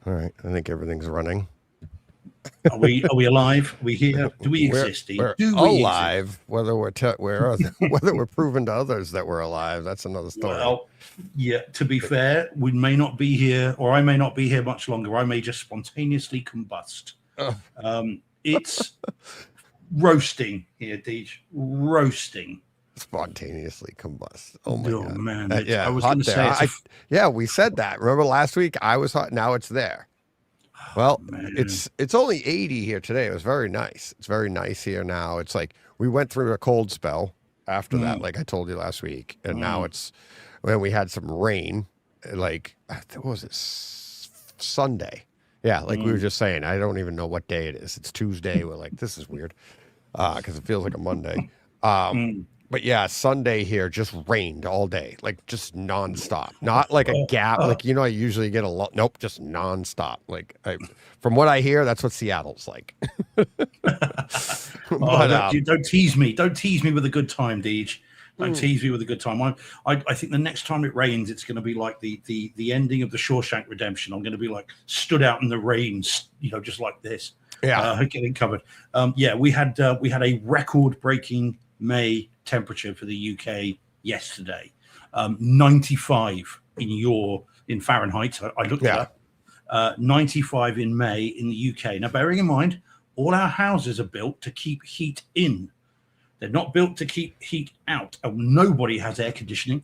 All right. I think everything's running. Are we alive? Are we here? Do we We're exist, Steve? we're Do we exist? alive. Whether whether we're proving to others that we're alive, that's another story. Well, yeah, to be fair, we may not be here, or I may not be here much longer. I may just spontaneously combust. Oh, It's roasting here, Deej. Roasting. spontaneously combust. Oh my Oh god. man, I Yeah, was going hot to there. say Yeah, we said that. Remember last week I was hot. Now it's there. Well, man. it's only 80 here today. It was very nice. It's very nice here now. It's like we went through a cold spell after that, like I told you last week, and now it's when we had some rain. Like what was it? Sunday. Yeah, like we were just saying. I don't even know what day it is. It's Tuesday. We're like, this is weird, because it feels like a Monday. But yeah, Sunday here just rained all day, like just nonstop. Not like a gap, like I usually get a lot. Nope, just nonstop. Like from what I hear, that's what Seattle's like. Don't tease me. Don't tease me with a good time, Deej. Don't tease me with a good time. I think the next time it rains, it's going to be like the ending of the Shawshank Redemption. I'm going to be like stood out in the rain, just like this. Yeah, getting covered. We had a record-breaking May temperature for the UK yesterday, 95 in Fahrenheit. I looked it up. 95 in May in the UK. Now, bearing in mind, all our houses are built to keep heat in. They're not built to keep heat out. Nobody has air conditioning.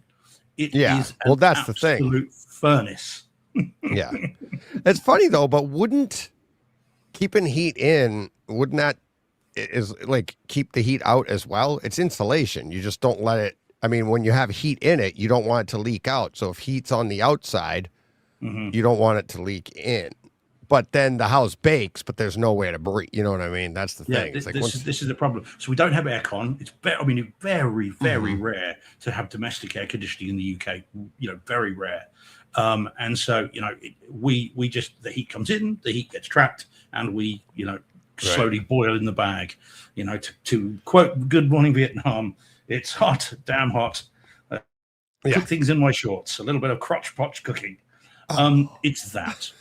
It is an that's the thing. Absolute furnace. Yeah, it's funny though, but wouldn't keeping heat in, wouldn't that is like keep the heat out as well? It's insulation. You just don't let it. I mean, when you have heat in it, you don't want it to leak out. So if heat's on the outside, you don't want it to leak in. But then the house bakes, but there's nowhere to breathe. You know what I mean? That's the thing. It's like this is the problem. So we don't have aircon. It's very, very rare to have domestic air conditioning in the UK. Very rare. And so we just the heat comes in, the heat gets trapped, and we slowly boil in the bag. To quote Good Morning Vietnam, it's hot, damn hot. Cook things in my shorts. A little bit of crotch potch cooking. It's that,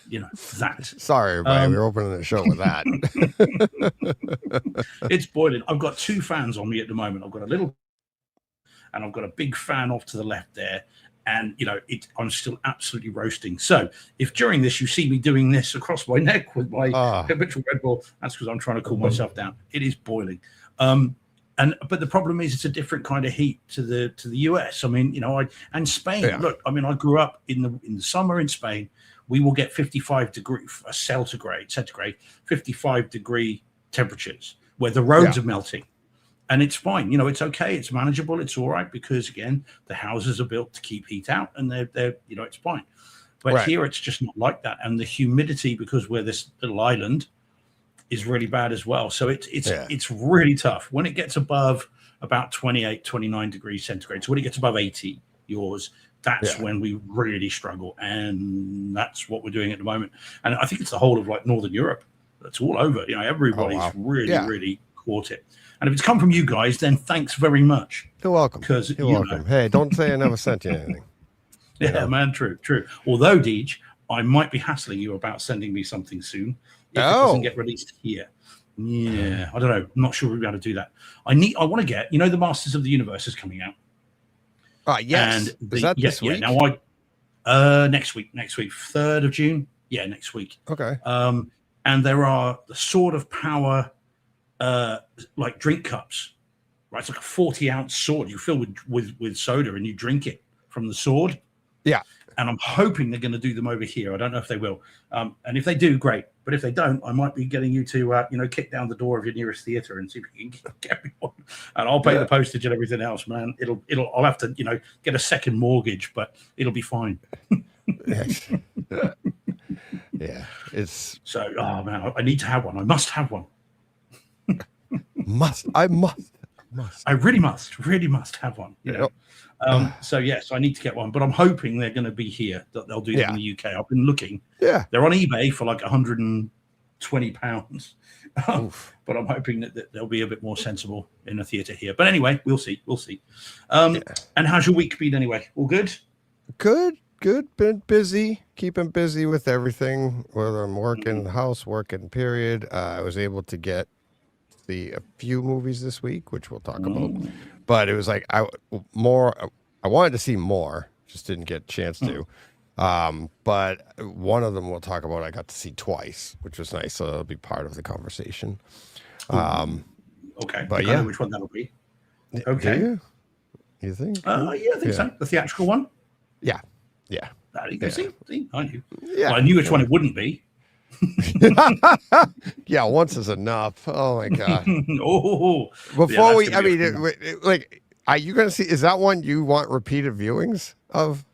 that. Sorry, everybody. We're opening the show with that. It's boiling. I've got two fans on me at the moment. I've got a little, and I've got a big fan off to the left there. And, I'm still absolutely roasting. So if during this you see me doing this across my neck with my habitual Red Bull, that's because I'm trying to cool myself down. It is boiling. But the problem is it's a different kind of heat to the US. I mean, and Spain. Yeah. Look, I mean, I grew up in the summer in Spain. We will get 55 degree centigrade, 55 degree temperatures where the roads are melting. And it's fine. It's okay. It's manageable. It's all right because, again, the houses are built to keep heat out and they're it's fine. But here it's just not like that. And the humidity, because we're this little island, is really bad as well. So it's really tough. When it gets above about 28, 29 degrees centigrade, so when it gets above 80, that's when we really struggle. And that's what we're doing at the moment. And I think it's the whole of like Northern Europe. It's all over. Everybody's really caught it. And if it's come from you guys, then thanks very much. You're welcome. Because you're welcome. Hey, don't say I never sent you anything. Man, true. Although, Deej, I might be hassling you about sending me something soon if it doesn't get released here. Yeah, I don't know. I'm not sure we'll be able to do that. I want to get, the Masters of the Universe is coming out. Yes. And is that this week? Now next week, 3rd of June. Yeah, next week. Okay. And there are the Sword of Power like drink cups, right? It's like a 40-ounce sword you fill with soda and you drink it from the sword. Yeah. And I'm hoping they're going to do them over here. I don't know if they will. And if they do, great. But if they don't, I might be getting you to, kick down the door of your nearest theater and see if you can get me one. And I'll pay the postage and everything else, man. I'll have to, get a second mortgage, but it'll be fine. Yeah. It's so, man, I need to have one. I must have one. I really must have one. So yes, I need to get one, but I'm hoping they're going to be here. That they'll do them in the UK. I've been looking. Yeah, they're on eBay for like £120, but I'm hoping that they'll be a bit more sensible in a theatre here. But anyway, we'll see. And how's your week been anyway? All good? Good. good. Been busy, keeping busy with everything. Whether I'm working the house, working period. I was able to get see a few movies this week, which we'll talk about. But it was like I wanted to see more, just didn't get a chance to. But one of them we'll talk about. I got to see twice, which was nice. So it'll be part of the conversation. Okay, but I know which one that'll be. Okay. Do you think? Yeah, I think so. The theatrical one. Yeah. There you go. See, I knew. Yeah. Well, I knew which one it wouldn't be. Yeah, once is enough. Oh my god. Oh, Before yeah, like, are you going to see? Is that one you want repeated viewings of?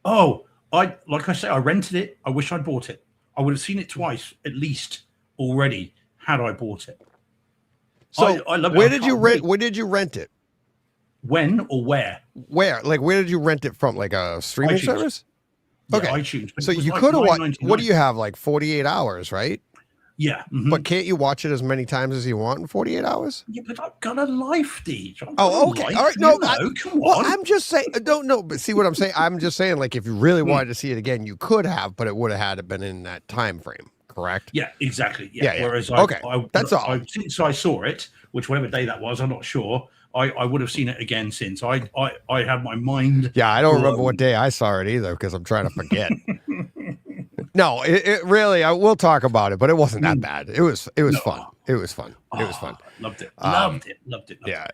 Oh, like I say, I rented it. I wish I'd bought it. I would have seen it twice at least already had I bought it. So I love it. where did you rent? Where did you rent it? When or where? Where? Like, where did you rent it from? Like a streaming iTunes. service? Yeah, Okay. iTunes. So you could have watched. What do you have? Like 48 hours, right? Yeah. But can't you watch it as many times as you want in 48 hours? Yeah, but I've got a life, Deej. Oh, okay. All right. No, come well, on. I'm just saying. Don't know, but see what I'm saying. I'm just saying, like, if you really wanted to see it again, you could have, but it would have had to been in that time frame, correct? Yeah, exactly. Yeah. Whereas That's all. Since I saw it, which whatever day that was, I'm not sure. I would have seen it again since. I had my mind. Yeah, I don't remember what day I saw it either because I'm trying to forget. No, it really. I will talk about it, but it wasn't that bad. It was fun. It was fun. It was fun. Loved it. Loved it. Yeah.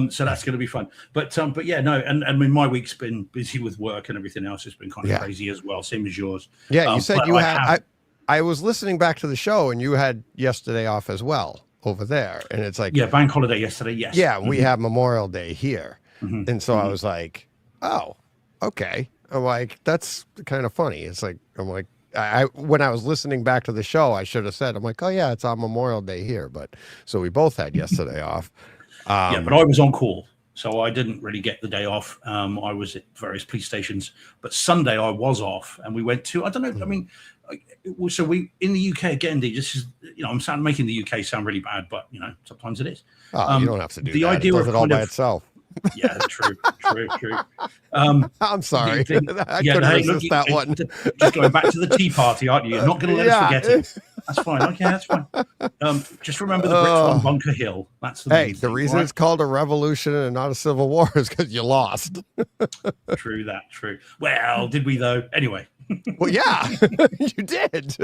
So that's going to be fun. But yeah, no. And I mean, my week's been busy with work and everything else. It's been kind of crazy as well. Same as yours. Yeah, you said you had. I was listening back to the show, and you had yesterday off as well over there, and it's like bank holiday yesterday. Yes. Yeah, we have Memorial Day here, Mm-hmm. and so I was like, oh, okay. I'm like, that's kind of funny. It's like I'm like. When I was listening back to the show, I should have said, I'm like, oh yeah, it's on Memorial Day here. But so we both had yesterday off. Yeah, but I was on call, so I didn't really get the day off. I was at various police stations, but Sunday I was off, and we went to, I don't know, I mean, so we, in the UK again, this is, I'm making the UK sound really bad, but, sometimes it is. Oh, you don't have to do the that. idea it does of it all kind by of, itself. Yeah, true. I'm sorry. I yeah, couldn't hey, resist that one. Just going back to the Tea Party, aren't you? You're not going to let us forget it. That's fine. Okay, that's fine. Just remember the Brits won Bunker Hill. That's the Hey, the reason it's called a revolution and not a civil war is because you lost. True that. True. Well, did we though? Anyway. Well, yeah, you did.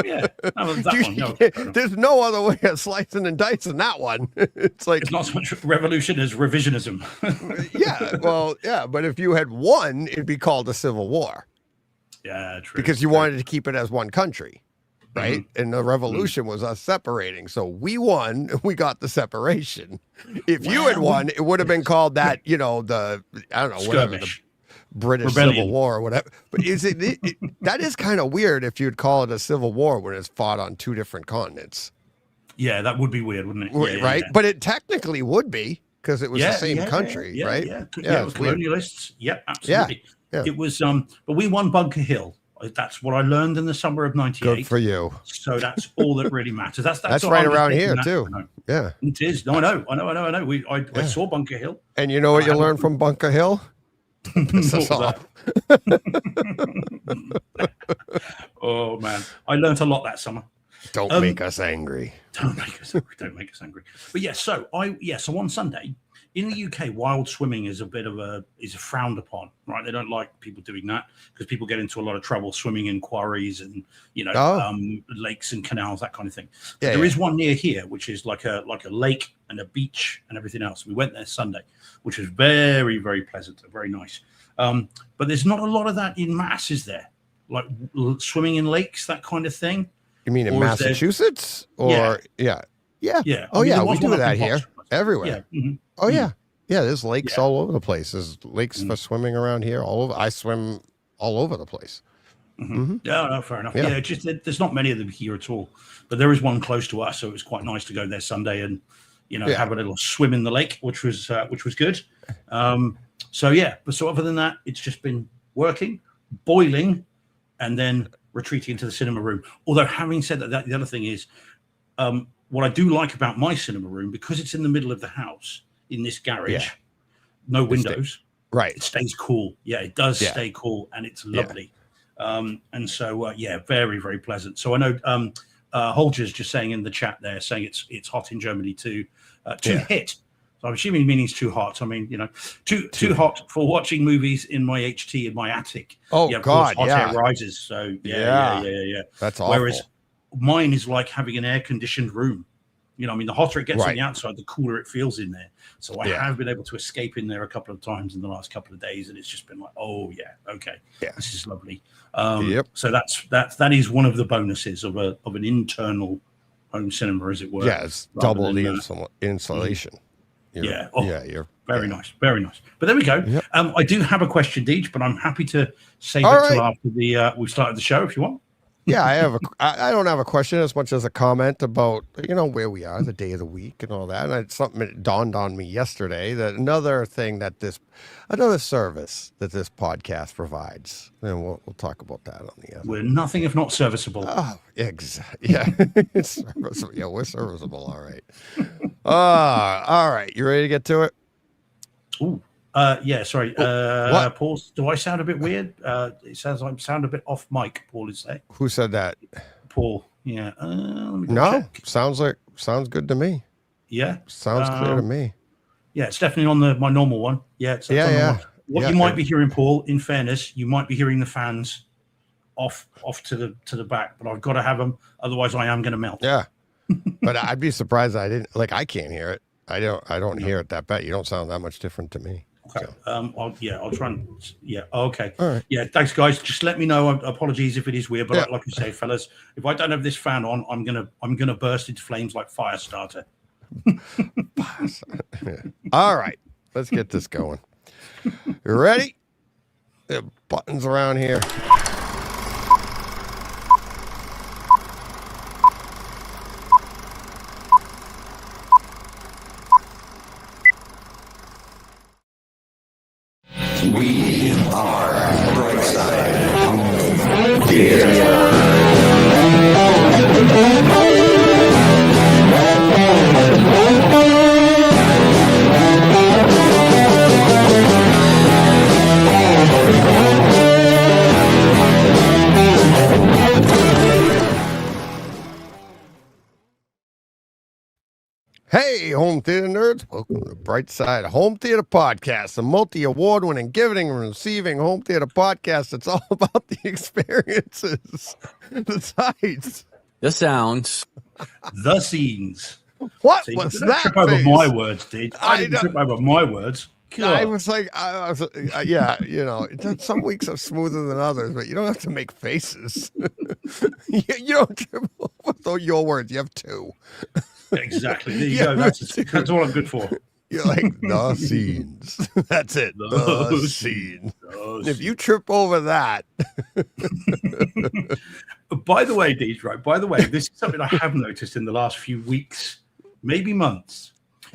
Yeah, that one. No, there's no other way of slicing and dicing that one. It's like it's not so much revolution as revisionism. Yeah, well, yeah, but if you had won, it'd be called a civil war. Yeah, true. Because you wanted to keep it as one country, right? Mm-hmm. And the revolution was us separating. So we won, we got the separation. If you had won, it would have been called that, I don't know, whatever. The British Rebellion. Civil War or whatever. But is it that is kind of weird if you'd call it a civil war when it's fought on two different continents. Yeah, that would be weird, wouldn't it? Yeah, right? Yeah. But it technically would be because it was the same country, right? Yeah, it was colonialists. Yep, absolutely. Yeah. It was but we won Bunker Hill. That's what I learned in the summer of '98. Good for you. So that's all that really matters. That's right around here too. Yeah, it is. No, I know. I saw Bunker Hill. And you know what you learned from Bunker Hill? Piss us off. Oh man, I learned a lot that summer. Don't make us angry. Don't make us angry. But yeah, so on Sunday in the UK, wild swimming is frowned upon, right? They don't like people doing that because people get into a lot of trouble swimming in quarries and lakes and canals, that kind of thing. But there is one near here, which is like a lake and a beach and everything else. We went there Sunday, which was very, very pleasant, very nice. But there's not a lot of that in Mass, is there? Like swimming in lakes, that kind of thing. You mean in Massachusetts? Or yeah. Oh yeah, we do that here everywhere. Yeah. Mm-hmm. Oh yeah. Yeah, there's lakes all over the place. There's lakes for swimming around here all over. I swim all over the place. Mm-hmm. No, fair enough. Yeah, just there's not many of them here at all. But there is one close to us, so it was quite nice to go there Sunday and have a little swim in the lake, which was good. So other than that, it's just been working, boiling, and then retreating into the cinema room. Although having said that, the other thing is, what I do like about my cinema room, because it's in the middle of the house in this garage, no windows. Right. it stays cool. Yeah, it does Yeah. stay cool, and it's Yeah. lovely. And so very, very pleasant. So I know Holger's just saying in the chat there, saying it's hot in Germany too. Too Yeah. hit. So I'm assuming meaning it's too hot. I mean, too hot for watching movies in my HT in my attic. Oh, yeah, of God, course, hot yeah. air rises. So Yeah. yeah. That's awful. Whereas mine is like having an air conditioned room. I mean, the hotter it gets on Right. the outside, the cooler it feels in there. So I Yeah. have been able to escape in there a couple of times in the last couple of days, and it's just been like, oh yeah, okay, Yeah. this is lovely. Yep. So that is one of the bonuses of an internal home cinema, as it were. Yeah, it's rather double than, the insulation. Yeah. Oh, You're very nice, very nice. But there we go. Yep. I do have a question, Deej, but I'm happy to save All it till right. after we started the show if you want. Yeah, I don't have a question as much as a comment about where we are, the day of the week, and all that. And it's something that dawned on me yesterday that another service that this podcast provides, and we'll talk about that on the other. We're nothing if not serviceable. Oh, exactly. Yeah, it's serviceable. Yeah, we're serviceable. All right. All right. You ready to get to it? Ooh. Yeah, sorry. What? Paul, do I sound a bit weird? It sounds like I sound a bit off mic, Paul is saying. Who said that? Paul. Yeah. Let me go No, check. sounds good to me. Yeah. Sounds clear to me. Yeah, it's definitely on my normal one. Yeah, it's on the Yeah. one. What Yeah, you might be hearing, Paul, in fairness, you might be hearing the fans off to the back, but I've got to have them, otherwise I am going to melt. Yeah. But I'd be surprised I can't hear it. I don't hear it that bad. You don't sound that much different to me. Okay. So. I'll try and okay. All right. Yeah, thanks guys. Just let me know. Apologies if it is weird, but Yeah. like you say, fellas, if I don't have this fan on, I'm gonna burst into flames like Firestarter. All right. Let's get this going. You ready? The buttons around here. We are Brightside Theater. Hey, home theater nerds. Welcome to Brightside Home Theater Podcast, a multi-award winning, giving and receiving home theater podcast. It's all about the experiences, the sights. The sounds. The scenes. What See, was don't that? trip over face? my words, dude. I I didn't know. trip over my words. I God. was like, yeah, some weeks are smoother than others, but you don't have to make faces. you don't trip over your words. You have two. Exactly. There you Yeah, go. That's all I'm good for. You're like, the scenes. That's it. The The scene. Oh, If you trip over that, By the way, Deej, right? By the way, this is something I have noticed in the last few weeks, maybe months.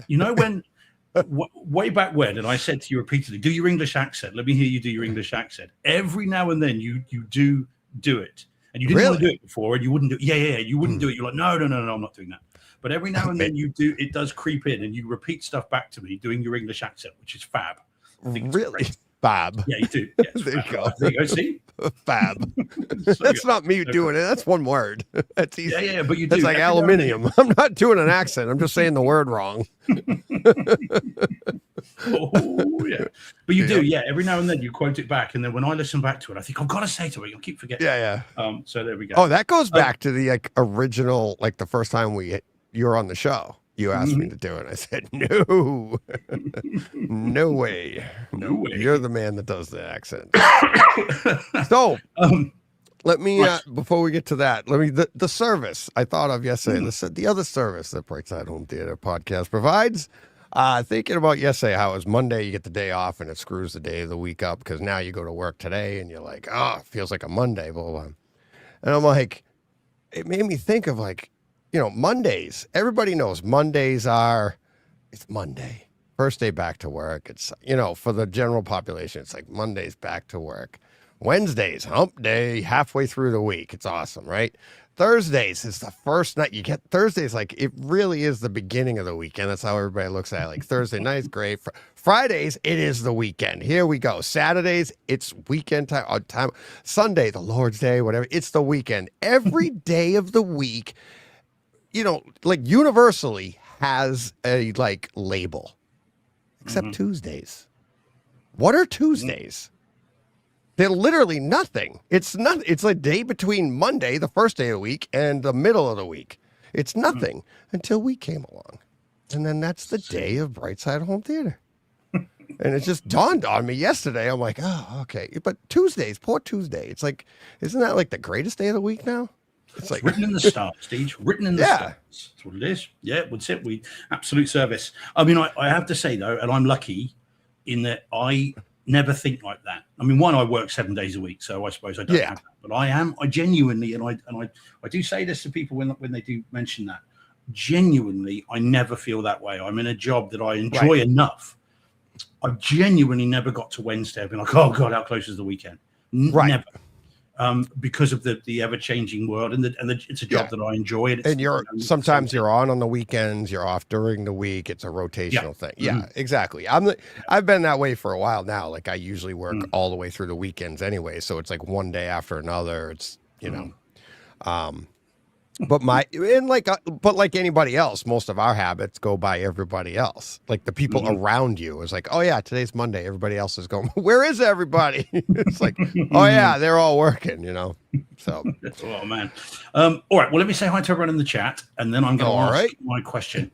You know, when way back when, and I said to you repeatedly, "Do your English accent. Let me hear you do your English accent." Every now and then, you do it, and you didn't want to Really? do it before, and you wouldn't do it. Yeah. You wouldn't do it. You're like, no, I'm not doing that. But every now and then, you do. It does creep in, and you repeat stuff back to me doing your English accent, which is fab. I think it's really, great. Fab. Yeah, you do. Yeah, it's There you fab. go. There you go. See. Fab. So That's good. not me doing it. That's one word. That's easy. Yeah, but you do. That's like Every now and then- aluminium. I'm not doing an accent. I'm just saying the word wrong. Oh yeah, but you do, yeah. Every now and then you quote it back, and then when I listen back to it, I think I've got to say to it. I keep forgetting. Yeah. So there we go. Oh, that goes back to the original, the first time you were on the show. You asked Mm-hmm. me to do it. I said, no, no way. No way. You're the man that does the accent. So Um, let me, Right. before we get to that, the service I thought of yesterday, the other service that Brightside Home Theater Podcast provides. Thinking about yesterday, how it was Monday, you get the day off and it screws the day of the week up because now you go to work today and you're like, oh, it feels like a Monday, blah, blah, blah. And I'm like, it made me think of Mondays. Everybody knows Mondays it's Monday. First day back to work. It's, for the general population, it's like Monday's back to work. Wednesdays, hump day, halfway through the week. It's awesome, right? Thursdays is the first night you get. Thursdays, like it really is the beginning of the weekend. That's how everybody looks at it. Like Thursday night's great. Fridays, it is the weekend. Here we go. Saturdays, it's weekend time. Sunday, the Lord's Day, whatever. It's the weekend. Every day of the week, like universally has a like label, except Tuesdays. What are Tuesdays? They're literally nothing. It's not. It's a day between Monday, the first day of the week, and the middle of the week. It's nothing until we came along, and then that's the day of Brightside Home Theater. And it just dawned on me yesterday. I'm like, oh, okay. But Tuesdays, poor Tuesday. It's like, isn't that like the greatest day of the week now? It's like written in the stars, Steve. Written in the stars. That's what it is. Yeah, that's it. We absolute service. I mean, I have to say though, and I'm lucky in that I never think like that. I mean, one, I work 7 days a week, so I suppose I don't have that. But I genuinely, and I do say this to people when they do mention that. Genuinely, I never feel that way. I'm in a job that I enjoy enough. I genuinely never got to Wednesday. I've been like, oh God, how close is the weekend? Never. Because of the ever-changing world, and it's a job that I enjoy. And sometimes you're on the weekends, you're off during the week. It's a rotational thing. Yeah, exactly. I've been that way for a while now. Like I usually work all the way through the weekends anyway, so it's like one day after another. It's but like anybody else, most of our habits go by everybody else. Like the people around you is like, oh yeah, today's Monday. Everybody else is going, where is everybody? It's like, oh yeah, they're all working, So oh man. All right. Well, let me say hi to everyone in the chat, and then I'm going to ask my question,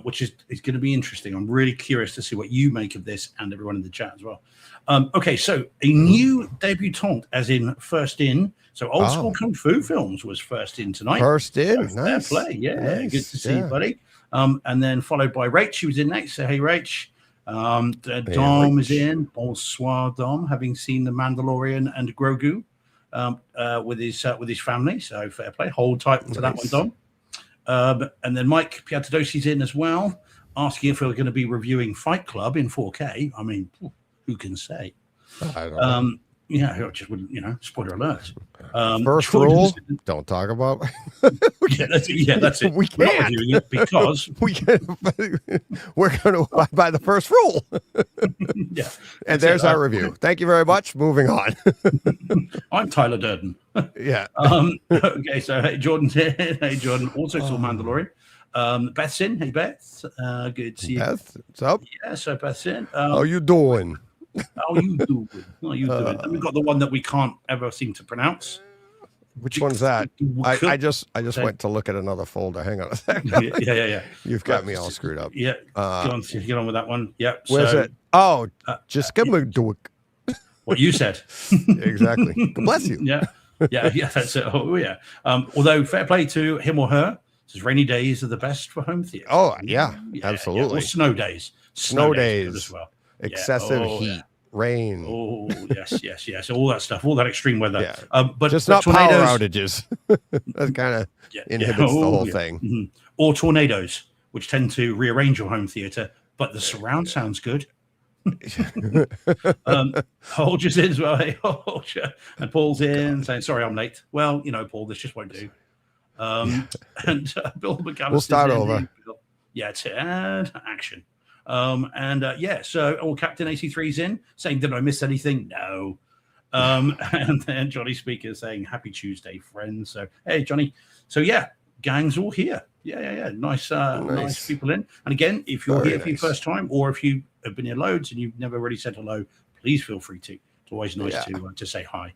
which is going to be interesting. I'm really curious to see what you make of this, and everyone in the chat as well. Okay, so a new debutante, as in first in. So Old School Kung Fu Films was first in tonight. First in, so nice. Fair play, yeah. Nice. Good to see you, buddy. And then followed by Rach. She was in next. So hey, Rach. Dom is in. Bonsoir, Dom. Having seen The Mandalorian and Grogu with his family. So fair play. Hold tight to that one, Dom. And then Mike Piatadosi's in as well, asking if we're going to be reviewing Fight Club in 4K. I mean, who can say? I don't know. Yeah, I just wouldn't, spoiler alert. First rule, don't talk about. That's it. We can't. We're not reviewing it because we're going to abide by the first rule. Yeah. And there's our review. Thank you very much. Moving on. I'm Tyler Durden. Yeah. Okay, so hey, Jordan's here. Hey, Jordan. Also saw Mandalorian. Beth's in. Hey, Beth. Good to see you. Beth, what's up? Yeah, so Beth's in. How you doing? How you doing? And we've got the one that we can't ever seem to pronounce. Which one's that? I just went to look at another folder. Hang on a second. Yeah. You've got me all screwed up. Yeah. Get on with that one. Yeah. Where's it? Oh, just give me what you said. Exactly. God bless you. Yeah. That's it. Oh yeah. Although fair play to him or her. Says rainy days are the best for home theater. Oh yeah, absolutely. Yeah. Or snow days. Snow days as well. Excessive heat, rain. Oh yes. All that stuff, all that extreme weather. Yeah. But just not tornadoes, power outages. That kind of inhibits the whole thing. Mm-hmm. Or tornadoes, which tend to rearrange your home theater, but the surround sounds good. Holger's in as well. Hey, Holger. And Paul's in saying, sorry, I'm late. Well, Paul, this just won't do. And Bill McAllister's we'll start over. Yeah, it's and action. So Captain AC3's in saying, did I miss anything? No. And then Johnny Speaker saying, happy Tuesday, friends. So, hey, Johnny. So, yeah, gang's all here. Yeah. Nice people in. And again, if you're here for your first time, or if you have been here loads and you've never really said hello, please feel free to. It's always nice to say hi.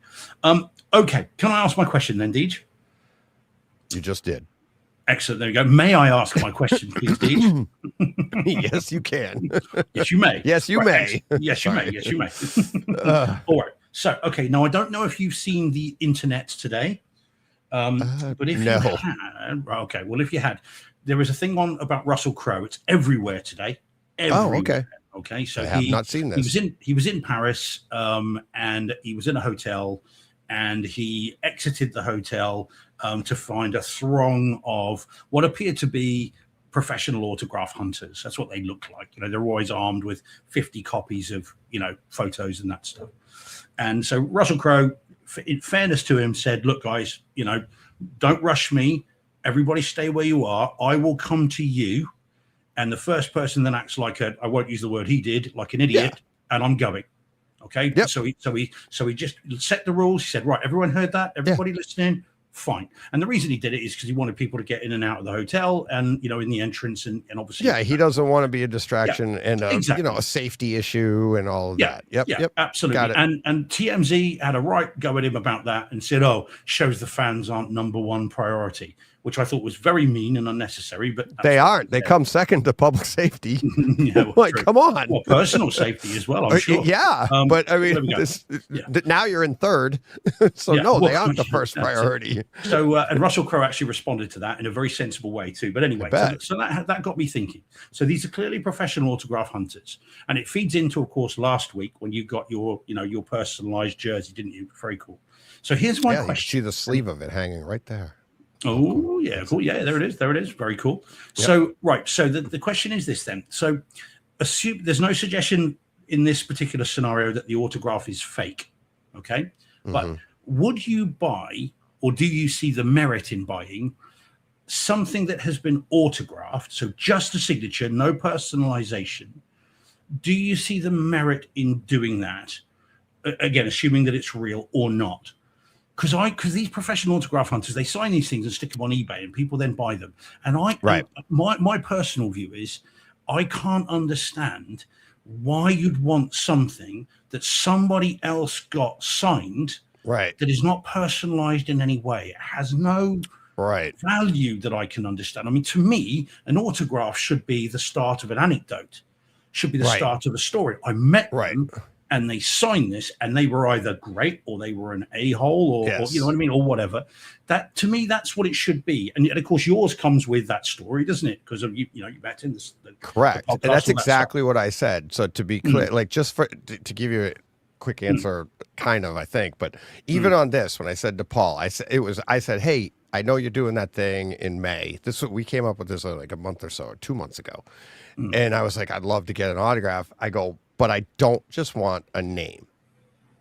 Okay, can I ask my question then, Deej? You just did. Excellent. There we go. May I ask my question, please, Deej? Yes, you can. Yes, you may. Yes, you may. Yes, you may. Yes, you may. All right. So, okay. Now, I don't know if you've seen the internet today, but if you had, okay. Well, if you had, there is a thing on about Russell Crowe. It's everywhere today. Everywhere. Oh, okay. Okay. So I have not seen this. He was in Paris, and he was in a hotel, and he exited the hotel to find a throng of what appeared to be professional autograph hunters. That's what they look like. They're always armed with 50 copies of, photos and that stuff. And so Russell Crowe, in fairness to him, said, look, guys, don't rush me. Everybody stay where you are. I will come to you. And the first person that acts like I won't use the word he did, like an idiot, and I'm going. Okay. Yep. So he just set the rules. He said, right, everyone heard that? Everybody listening? Fine. And the reason he did it is because he wanted people to get in and out of the hotel and, in the entrance and obviously. Yeah, he doesn't want to be a distraction and, exactly. a safety issue and all of that. Yep. Absolutely. Got it. And TMZ had a right go at him about that and said, shows the fans aren't number one priority, which I thought was very mean and unnecessary. But they aren't. They come second to public safety. Come on. Well, personal safety as well, I'm sure. Yeah, but I mean, now you're in third. So they aren't the first priority. So, and Russell Crowe actually responded to that in a very sensible way too. But anyway, so that got me thinking. So these are clearly professional autograph hunters, and it feeds into, of course, last week when you got your personalized jersey, didn't you? Very cool. So here's my question. You see the sleeve of it hanging right there. Oh, yeah, cool. Yeah, there it is. Very cool. Yep. So, right. So the question is this then. So assume there's no suggestion in this particular scenario that the autograph is fake. Okay. Mm-hmm. But would you buy, or do you see the merit in buying something that has been autographed? So just a signature, no personalization. Do you see the merit in doing that? Again, assuming that it's real or not. Because these professional autograph hunters, they sign these things and stick them on eBay, and people then buy them. And my personal view is, I can't understand why you'd want something that somebody else got signed, that is not personalized in any way. It has no value that I can understand. I mean, to me, an autograph should be the start of an anecdote, should be the start of a story. I met them. And they signed this, and they were either great or they were an a-hole, or you know what I mean, or whatever. That, to me, that's what it should be. And of course, yours comes with that story, doesn't it? Because of you met in this. Correct, and that's exactly what I said. So to be clear, like just to give you a quick answer, kind of, I think, but even on this, when I said to Paul, I said, hey, I know you're doing that thing in May. We came up with this like a month or so, or 2 months ago, and I was like, I'd love to get an autograph. I go, but I don't just want a name,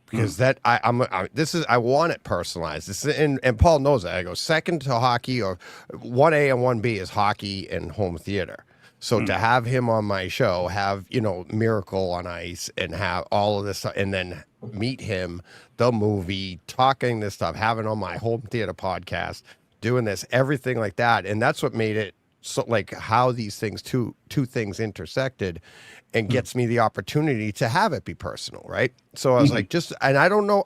because I want it personalized. This is, and Paul knows that. I go second to hockey, or 1A and 1B is hockey and home theater. So to have him on my show, have Miracle on Ice, and have all of this stuff, and then meet him, the movie, talking this stuff, having on my home theater podcast, doing this, everything like that, and that's what made it so, like, how these things two things intersected, and gets me the opportunity to have it be personal, right? So I was like, and I don't know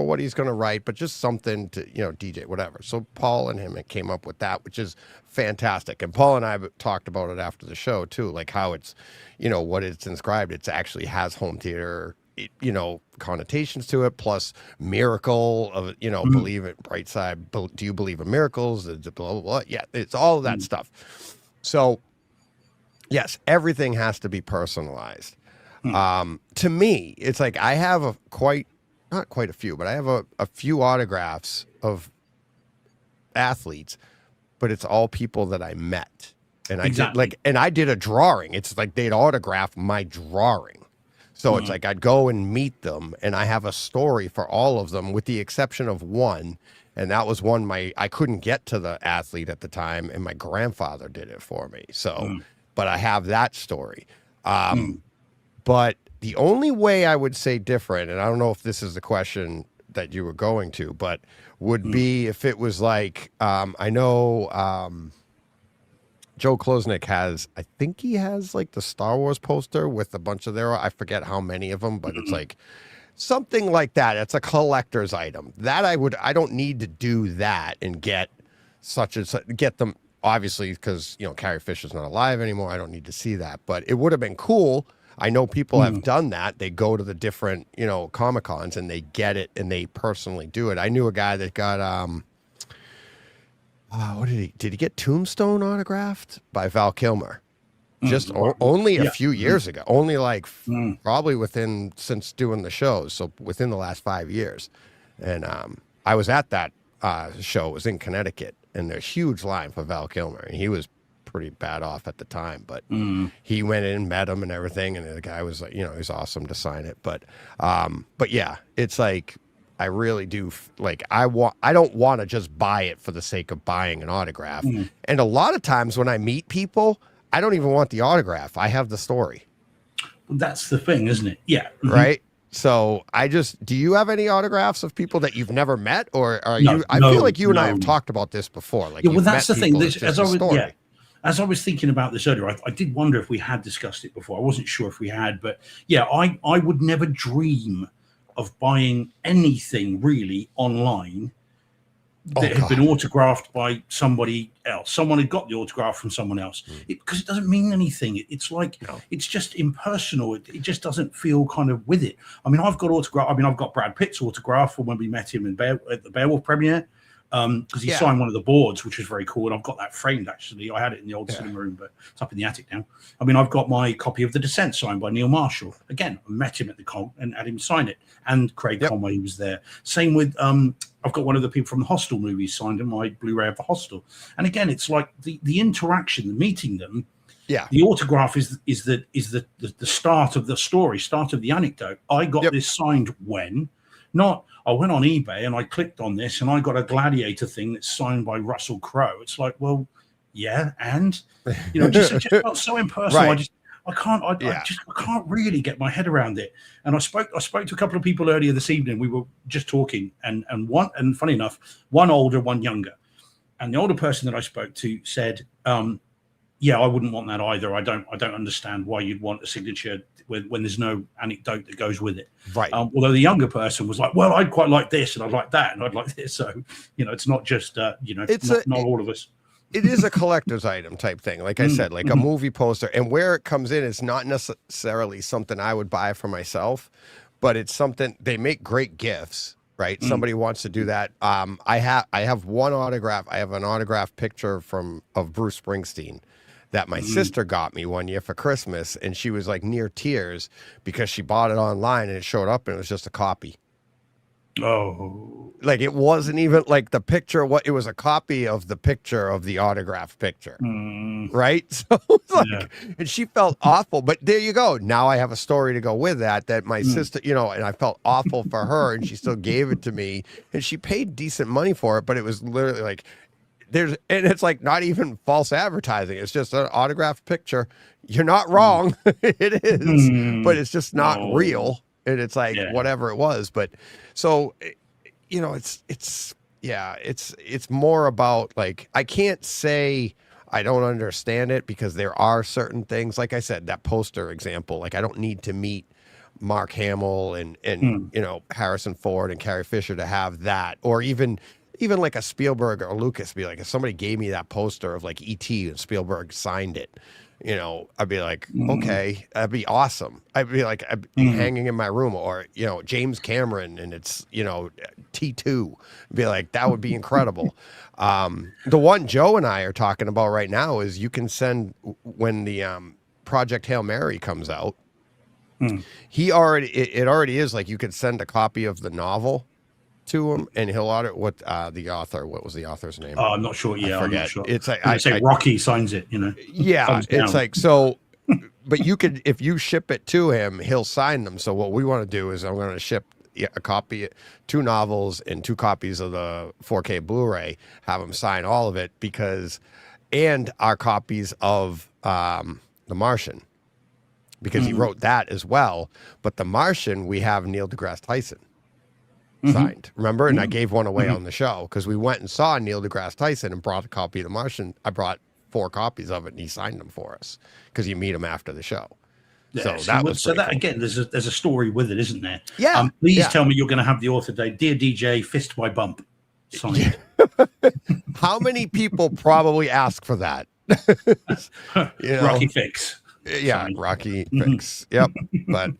what he's going to write, but just something to, DJ, whatever. So Paul and him came up with that, which is fantastic. And Paul and I talked about it after the show too, like how it's, what it's inscribed. It actually has home theater, connotations to it, plus miracle of, believe it, bright side. Do you believe in miracles? Blah, blah, blah. Yeah, it's all of that stuff. So yes, everything has to be personalized. To me, it's like I have not quite a few, but I have a few autographs of athletes, but it's all people that I met. And I did a drawing. It's like they'd autograph my drawing. So it's like I'd go and meet them, and I have a story for all of them, with the exception of one. And that was one I couldn't get to the athlete at the time, and my grandfather did it for me. So but I have that story. But the only way I would say different, and I don't know if this is the question that you were going to, but would be if it was like, I know Joe Klosnick I think he has like the Star Wars poster with a bunch of I forget how many of them, but it's like something like that. It's a collector's item. That I don't need to do that and get get them. Obviously, because, Carrie Fisher's not alive anymore, I don't need to see that. But it would have been cool. I know people have done that. They go to the different, Comic-Cons, and they get it, and they personally do it. I knew a guy that got, what did he get Tombstone autographed by Val Kilmer? Just only a few years ago. Only like probably since doing the shows, so within the last 5 years. And I was at that show. It was in Connecticut. And there's a huge line for Val Kilmer, and he was pretty bad off at the time, but Mm. he went in, met him and everything. And the guy was like, you know, he's awesome to sign it. But yeah, it's like, I really do like, I don't want to just buy it for the sake of buying an autograph. Mm. And a lot of times when I meet people, I don't even want the autograph. I have the story. That's the thing, isn't it? Yeah. Mhm. Right. So do you have any autographs of people that you've never met, or are No, you? I no, feel like you and I no. have talked about this before. Like, Yeah, well, you've that's met the thing. people, it's just a story. As I was thinking about this earlier, I did wonder if we had discussed it before. I wasn't sure if we had, but yeah, I would never dream of buying anything really online that had been autographed by somebody else. Someone had got the autograph from someone else, because it doesn't mean anything. It's like, it's just impersonal. It just doesn't feel kind of with it. I mean, I've got Brad Pitt's autograph from when we met him at the Beowulf premiere, because he signed one of the boards, which was very cool. And I've got that framed, actually. I had it in the old cinema room, but it's up in the attic now. I mean, I've got my copy of The Descent signed by Neil Marshall. Again, I met him at the con and had him sign it. And Craig Conway was there. Same with, I've got one of the people from the Hostel movies signed in my Blu-ray of the Hostel. And again, it's like the interaction, the meeting them. Yeah. The autograph is the start of the story, start of the anecdote. I got this signed when, not I went on eBay and I clicked on this and I got a Gladiator thing that's signed by Russell Crowe. It's like, well, yeah, and you know, just felt so impersonal. Right. I can't really get my head around it. And I spoke to a couple of people earlier this evening. We were just talking, and funny enough, one older, one younger. And the older person that I spoke to said, yeah, I wouldn't want that either. I don't understand why you'd want a signature when there's no anecdote that goes with it. Right. Although the younger person was like, well, I'd quite like this, and I'd like that, and I'd like this. So, you know, it's not just, it's not all of us. It is a collector's item type thing. Like I said, like a movie poster, and where it comes in, it's not necessarily something I would buy for myself, but it's something they make great gifts. Right. Somebody wants to do that. I have one autograph. I have an autographed picture of Bruce Springsteen that my sister got me one year for Christmas, and she was like near tears because she bought it online and it showed up and it was just a copy. Oh, like it wasn't even like the picture. It was a copy of the picture of the autograph picture. Right. So it's like, and she felt awful, but there you go. Now I have a story to go with that my sister, you know, and I felt awful for her, and she still gave it to me, and she paid decent money for it, but it was literally like, and it's like not even false advertising. It's just an autographed picture. You're not wrong. It is, but it's just not real. And it's like whatever it was. But so, you know, it's more about like, I can't say I don't understand it, because there are certain things, like I said, that poster example, like I don't need to meet Mark Hamill and you know, Harrison Ford and Carrie Fisher to have that, or even like a Spielberg or Lucas. Be like, if somebody gave me that poster of like E.T. and Spielberg signed it, you know, I'd be like, okay, that'd be awesome. I'd be hanging in my room, or, you know, James Cameron and it's, you know, T2. I'd be like, that would be incredible. The one Joe and I are talking about right now is you can send, when the Project Hail Mary comes out, it already is like, you could send a copy of the novel to him, and he'll order what was the author's name? Oh, I'm not sure. Yeah, I'm not sure. It's like I say Rocky signs it, you know. Yeah, it's like, so, but you could, if you ship it to him, he'll sign them. So what we want to do is I'm going to ship a copy, 2 novels and 2 copies of the 4K Blu-ray, have him sign all of it, and our copies of The Martian, because he wrote that as well. But The Martian, we have Neil deGrasse Tyson signed, remember? And I gave one away on the show, because we went and saw Neil deGrasse Tyson and brought a copy of The Martian. I brought 4 copies of it, and he signed them for us, because you meet him after the show. Yeah, so that was cool. Again, there's a story with it, isn't there? Yeah. Please tell me you're going to have the author day. Dear DJ, fist by bump. Signed. How many people probably ask for that? You know? Rocky Fix. Yeah, Signed. Rocky Fix. Yep. But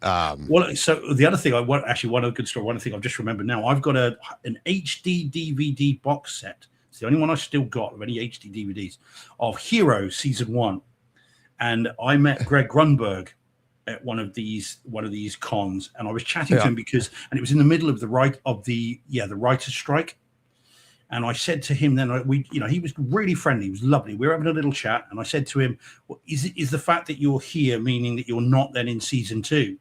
well, so the other thing one other good story. One thing I've just remembered now. I've got an HD DVD box set. It's the only one I still got of any HD DVDs of Hero Season 1, and I met Greg Grunberg at one of these cons, and I was chatting to him and it was in the middle of the writer's strike, And I said to him then, he was really friendly. He was lovely. We were having a little chat. And I said to him, well, is the fact that you're here meaning that you're not then in season 2?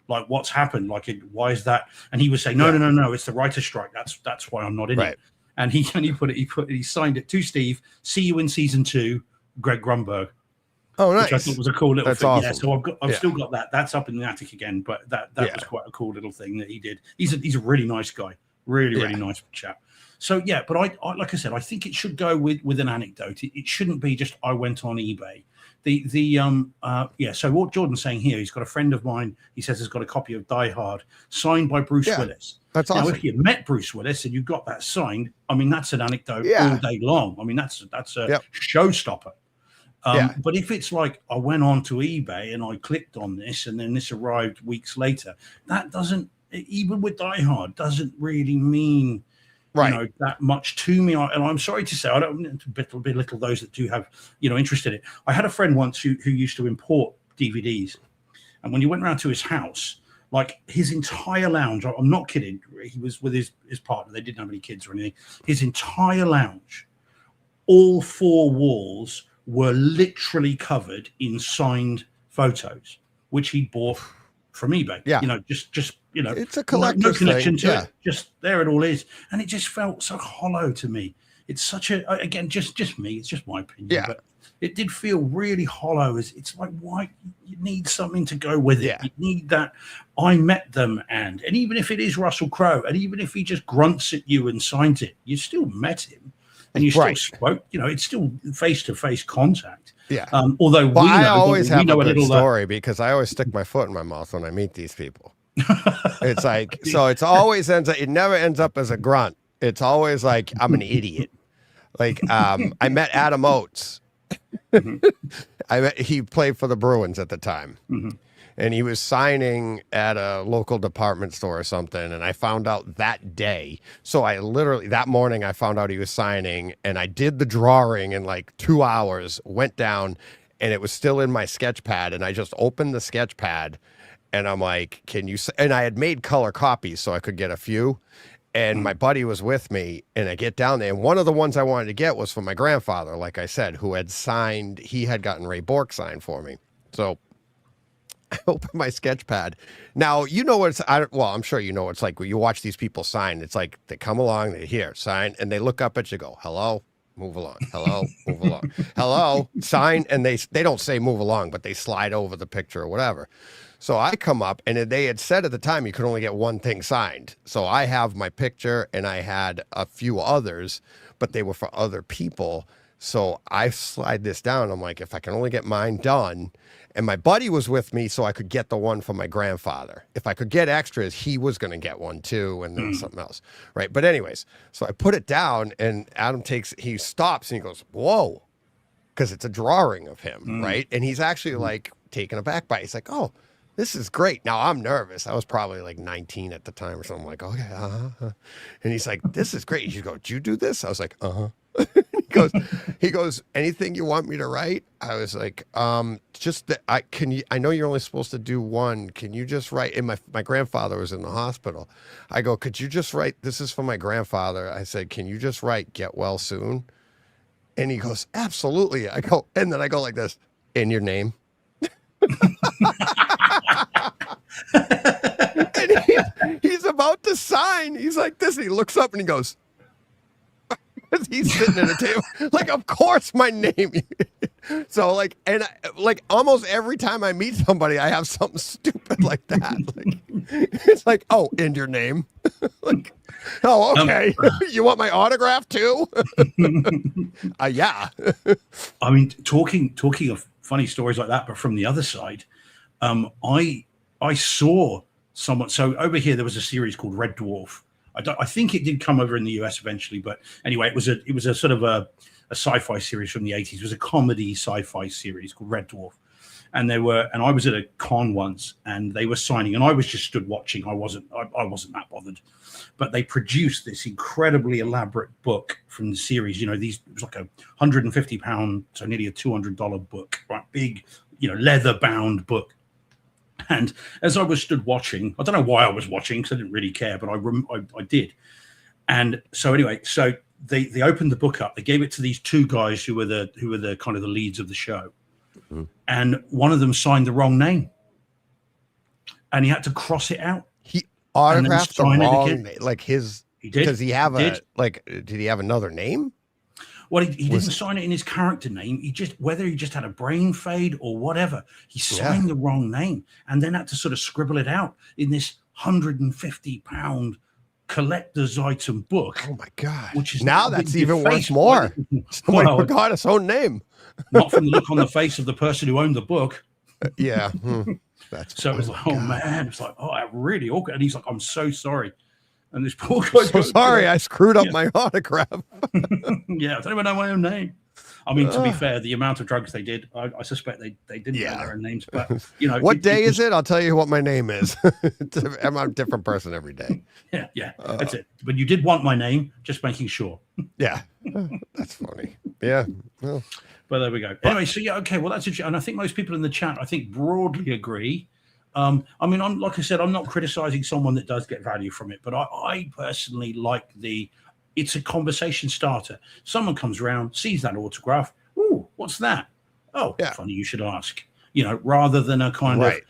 Like, what's happened? Like, why is that? And he was saying, no, it's the writer's strike. That's why I'm not in it. And he signed it to Steve. See you in season 2, Greg Grunberg. Oh, nice. Which I thought was a cool little thing. Awesome. Yeah, so I've still got that. That's up in the attic again, but that was quite a cool little thing that he did. He's a really nice guy. Really nice chap. So yeah, but I like I said, I think it should go with an anecdote. It shouldn't be just I went on eBay. So what Jordan's saying here, he's got a friend of mine, he says has got a copy of Die Hard signed by Bruce Willis. That's awesome. Now, if you met Bruce Willis and you got that signed, I mean, that's an anecdote all day long. I mean, that's a showstopper. But if it's like I went on to eBay and I clicked on this and then this arrived weeks later, that doesn't, even with Die Hard, doesn't really mean that much to me. And I'm sorry to say, I don't belittle those that do have interest in it. I had a friend once who used to import DVDs, and when you went around to his house, like his entire lounge, I'm not kidding, he was with his partner, they didn't have any kids or anything, his entire lounge, all 4 walls were literally covered in signed photos, which he bought from eBay. Just it's a collector's no connection thing. to it. Just there it all is, and it just felt so hollow to me. It's such a just me. It's just my opinion, but it did feel really hollow. It's like, why you need something to go with it. You need that I met them, and even if it is Russell Crowe, and even if he just grunts at you and signs it, you still met him. And you still spoke, it's still face-to-face contact. Yeah. Although I always have a good story because I always stick my foot in my mouth when I meet these people. It's like, so it never ends up as a grunt. It's always like, I'm an idiot. Like, I met Adam Oates. He played for the Bruins at the time. Mm-hmm. And he was signing at a local department store or something. And I found out that day. So I literally, that morning, I found out he was signing. And I did the drawing in like 2 hours, went down, and it was still in my sketch pad. And I just opened the sketch pad. And I'm like, and I had made color copies so I could get a few. And my buddy was with me. And I get down there. And one of the ones I wanted to get was from my grandfather, like I said, who had signed, he had gotten Ray Bork signed for me. So I open my sketch pad. Now, I'm sure you know, it's like when you watch these people sign, it's like they come along, they sign, and they look up at you, go, hello, move along, hello, move along, hello, sign, and they don't say move along, but they slide over the picture or whatever. So I come up, and they had said at the time you could only get one thing signed. So I have my picture, and I had a few others, but they were for other people. So I slide this down. I'm like, if I can only get mine done. And my buddy was with me so I could get the one for my grandfather. If I could get extras, he was going to get one too, and then something else. Right. But anyways, so I put it down, and Adam he stops and he goes, whoa, because it's a drawing of him. Right. And he's actually like taken aback by it. He's like, oh, this is great. Now I'm nervous. I was probably like 19 at the time or something. I'm like, okay. And he's like, this is great. He goes, did you do this? I was like, he goes, anything you want me to write? I was like, just that I know you're only supposed to do one. Can you just write? And my grandfather was in the hospital. I go, could you just write, this is for my grandfather. I said, can you just write, get well soon? And he goes, absolutely. I go, and then I go like this, in your name. And he's about to sign. He's like this. And he looks up and he goes, he's sitting at a table. Like, of course my name. So like, and like almost every time I meet somebody, I have something stupid like that. Like, it's like, oh, in your name. Like, oh, okay. You want my autograph too? Yeah. I mean, talking of funny stories like that, but from the other side, I saw someone. So over here, there was a series called Red Dwarf. I think it did come over in the US eventually, but anyway, it was a sort of a sci-fi series from the 80s. It was a comedy sci-fi series called Red Dwarf. And I was at a con once, and they were signing, and I was just stood watching. I wasn't that bothered, but they produced this incredibly elaborate book from the series. It was like a £150, so nearly a $200 book, right? Big, leather bound book. And as I was stood watching, I don't know why I was watching because I didn't really care, but I did. And so anyway, so they opened the book up. They gave it to these two guys who were the kind of the leads of the show, and one of them signed the wrong name, and he had to cross it out. He autographed the sign it wrong, again. like his. He did. Does he have He a did. did he have another name? Well, he didn't sign it in his character name. He just, whether he just had a brain fade or whatever, he signed the wrong name and then had to sort of scribble it out in this £150 collector's item book. Oh my god! Which is now that's even worth more. Somebody Well, forgot his own name. not from the look on the face of the person who owned the book. Yeah, that's So it was funny. like, oh man, it's like, oh, I really awkward. And he's like, I'm so sorry. And this poor guy So goes, sorry, I screwed up Yeah. my autograph. yeah, I don't even know my own name. I mean, to be fair, the amount of drugs they did, I suspect they didn't know their own names. But you know, What day was- is it? I'll tell you what my name is. I'm a different person every day. Yeah, that's it. But you did want my name, just making sure. Yeah, that's funny. Yeah, well, But there we go. Anyway, so yeah, okay. Well, that's interesting. And I think most people in the chat, I think, broadly agree. I mean, I'm like I said, I'm not criticizing someone that does get value from it, but I personally like it's a conversation starter. Someone comes around, sees that autograph. Ooh, what's that? Oh, Yeah. funny you should ask. You know, rather than a kind of, Right.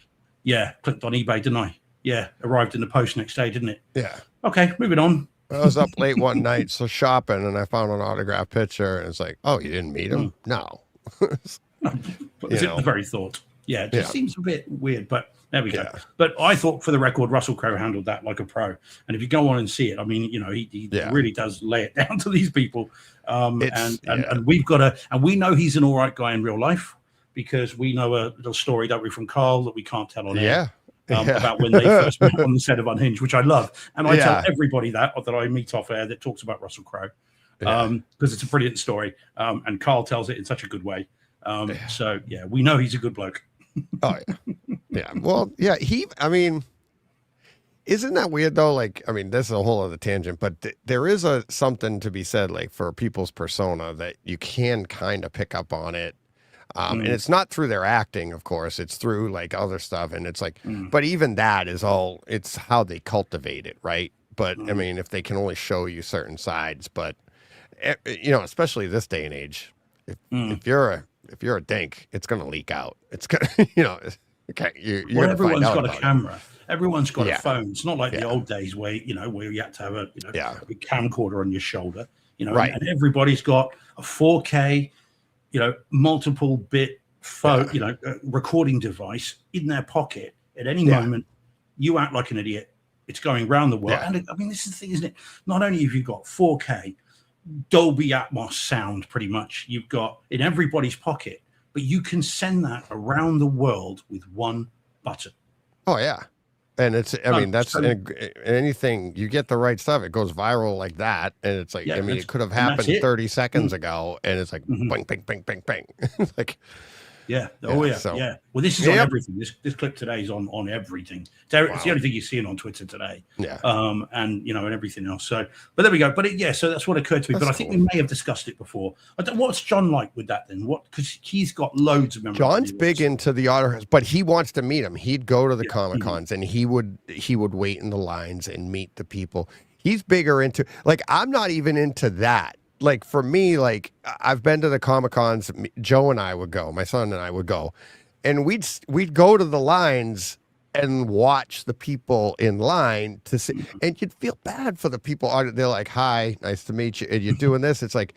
yeah, clicked on eBay, didn't I? Yeah, arrived in the post next day, didn't it? yeah. Okay, moving on. I was up late one night, so shopping, and I found an autograph picture, and it's like, oh, you didn't meet him? No. But You is it know. the very thought? Yeah, it just Yeah. seems a bit weird, but there we go. Yeah. But I thought, for the record, Russell Crowe handled that like a pro. And if you go on and see it, I mean, you know, he Yeah. really does lay it down to these people. And Yeah. we've got and we know he's an all right guy in real life because we know a little story, don't we, from Carl that we can't tell on air. Yeah. Yeah. About when they first met on the set of Unhinged, which I love. And I tell Yeah. everybody that I meet off air that talks about Russell Crowe Yeah. because it's a brilliant story. And Carl tells it in such a good way. So, yeah, we know he's a good bloke. Oh yeah, yeah. Well, yeah. I mean, isn't that weird though? Like, I mean, this is a whole other tangent, but there is something to be said, like for people's persona that you can kind of pick up on it. And it's not through their acting, of course. It's through like other stuff, and it's like, but even that is all. It's how they cultivate it, right? But I mean, if they can only show you certain sides, but you know, especially this day and age, if you're a dink, it's going to leak out. It's going to, you know, okay, you're Well, going to find everyone's out got a about it. camera. Everyone's got Yeah. a phone. It's not like the Yeah. old days where you had to have a Yeah. a big camcorder on your shoulder. You know, Right. and everybody's got a 4K, multiple bit recording device in their pocket at any Yeah. moment. You act like an idiot. It's going around the world. Yeah. And I mean, this is the thing, isn't it? Not only have you got 4K, Dolby Atmos sound, pretty much, you've got in everybody's pocket, but you can send that around the world with one button. Oh yeah, and it's. I mean, that's so- anything you get the right stuff, it goes viral like that, and it's like, Yeah, I mean, that's- it could have and that's happened it. 30 seconds ago, and it's like Mhm. bang, bang, bang, bang, bang. It's like, Yeah. Oh Yeah, yeah. so- Yeah. Well, this is on Yep. everything. This clip today is on everything. It's the Wow. only thing you're seeing on Twitter today. yeah, And and everything else. So, but there we go. But so that's what occurred to me. But I That's think cool. we may have discussed it before. What's John like with that then? Because he's got loads of memories. John's big into the autographs, but he wants to meet him. He'd go to the Yeah. Comic Cons, and he would wait in the lines and meet the people. He's bigger into, like, I'm not even into that. Like for me, like I've been to the Comic Cons. Joe and I would go. My son and I would go, and we'd go to the lines and watch the people in line to see. And you'd feel bad for the people. They're like, "Hi, nice to meet you." And you're doing this. It's like,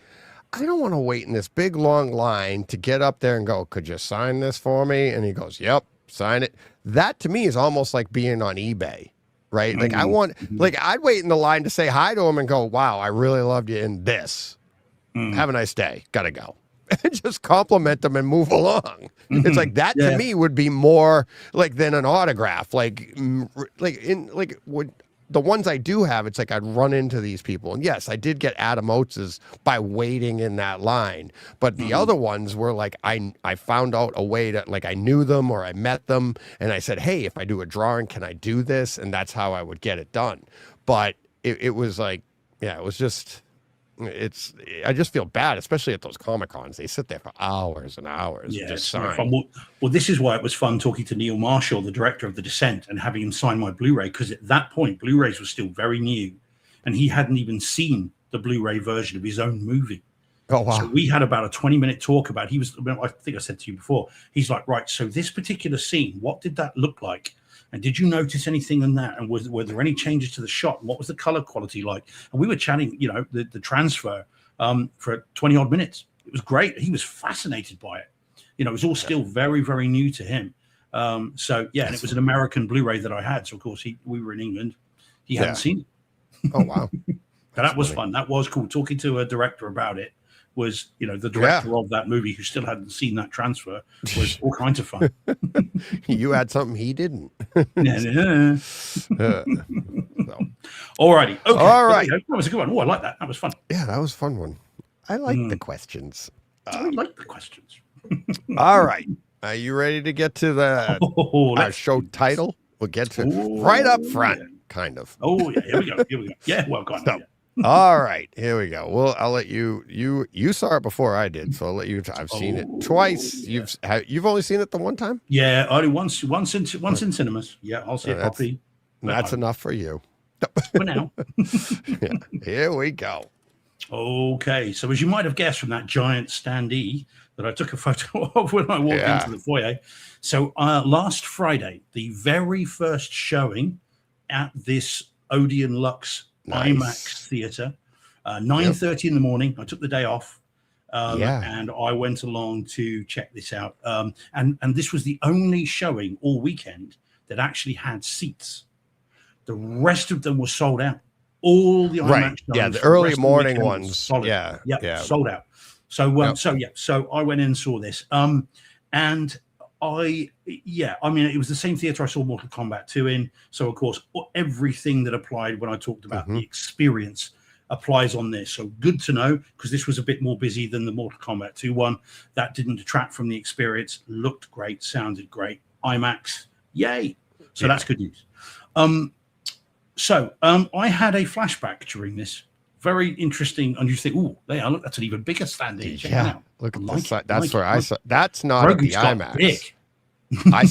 I don't want to wait in this big long line to get up there and go, "Could you sign this for me?" And he goes, "Yep, sign it." That to me is almost like being on eBay. Right? Like I want, like I'd wait in the line to say hi to him and go, "Wow, I really loved you in this. Have a nice day. Gotta go." And just compliment them and move along. It's like that Yeah. to me would be more like than an autograph. Like the ones I do have, it's like I'd run into these people. And yes, I did get Adam Oates's by waiting in that line. But the other ones were like I found out a way to, like, I knew them or I met them and I said, "Hey, if I do a drawing, can I do this?" And that's how I would get it done. But it was like, yeah, it was just, I just feel bad, especially at those Comic Cons. They sit there for hours and hours. Yeah, and just it's very sign. fun. Well, this is why it was fun talking to Neil Marshall, the director of The Descent, and having him sign my Blu-ray, because at that point, Blu-rays were still very new, and he hadn't even seen the Blu-ray version of his own movie. Oh wow. So we had about a 20-minute talk about. I think I said to you before. He's like, right. So this particular scene, what did that look like? And did you notice anything in that? And were there any changes to the shot? What was the color quality like? And we were chatting, the transfer for 20 odd minutes. It was great. He was fascinated by it. It was all still very, very new to him. So yeah, and it was an American Blu-ray that I had. So of course we were in England. He hadn't seen it. Oh wow. But that was fun. That was cool. Talking to a director about it was, the director of that movie who still hadn't seen that transfer was all kinds of fun. You had something he didn't. All righty. Okay. All right. That was a good one. Oh, I like that. That was fun. Yeah, that was a fun one. I like the questions. I like the questions. All right. Are you ready to get to the our show title? We'll get to right up front, kind of. Oh, yeah. Here we go. Yeah, well, go on. So, all right, here we go. Well, I'll let you saw it before I did, so I'll let you. I've seen it twice. You've only seen it the one time? Yeah, only once in cinemas. Yeah, I'll see a copy. That's enough for you. For now. Yeah, here we go. Okay, so as you might have guessed from that giant standee that I took a photo of when I walked into the foyer. So last Friday, the very first showing at this Odeon Lux IMAX theater, 9:30 in the morning. I took the day off, and I went along to check this out. And this was the only showing all weekend that actually had seats. The rest of them were sold out. All the IMAX showings, the early morning ones, sold out. So I went in and saw this, and it was the same theater I saw Mortal Kombat 2 in. So of course, everything that applied when I talked about the experience applies on this. So good to know, because this was a bit more busy than the Mortal Kombat 2 one. That didn't detract from the experience. Looked great, sounded great. IMAX, yay! So that's good news. I had a flashback during this. Very interesting, and you think, "Oh, look, that's an even bigger stand." Look at this. That's where I saw. That's not at the IMAX. Big. I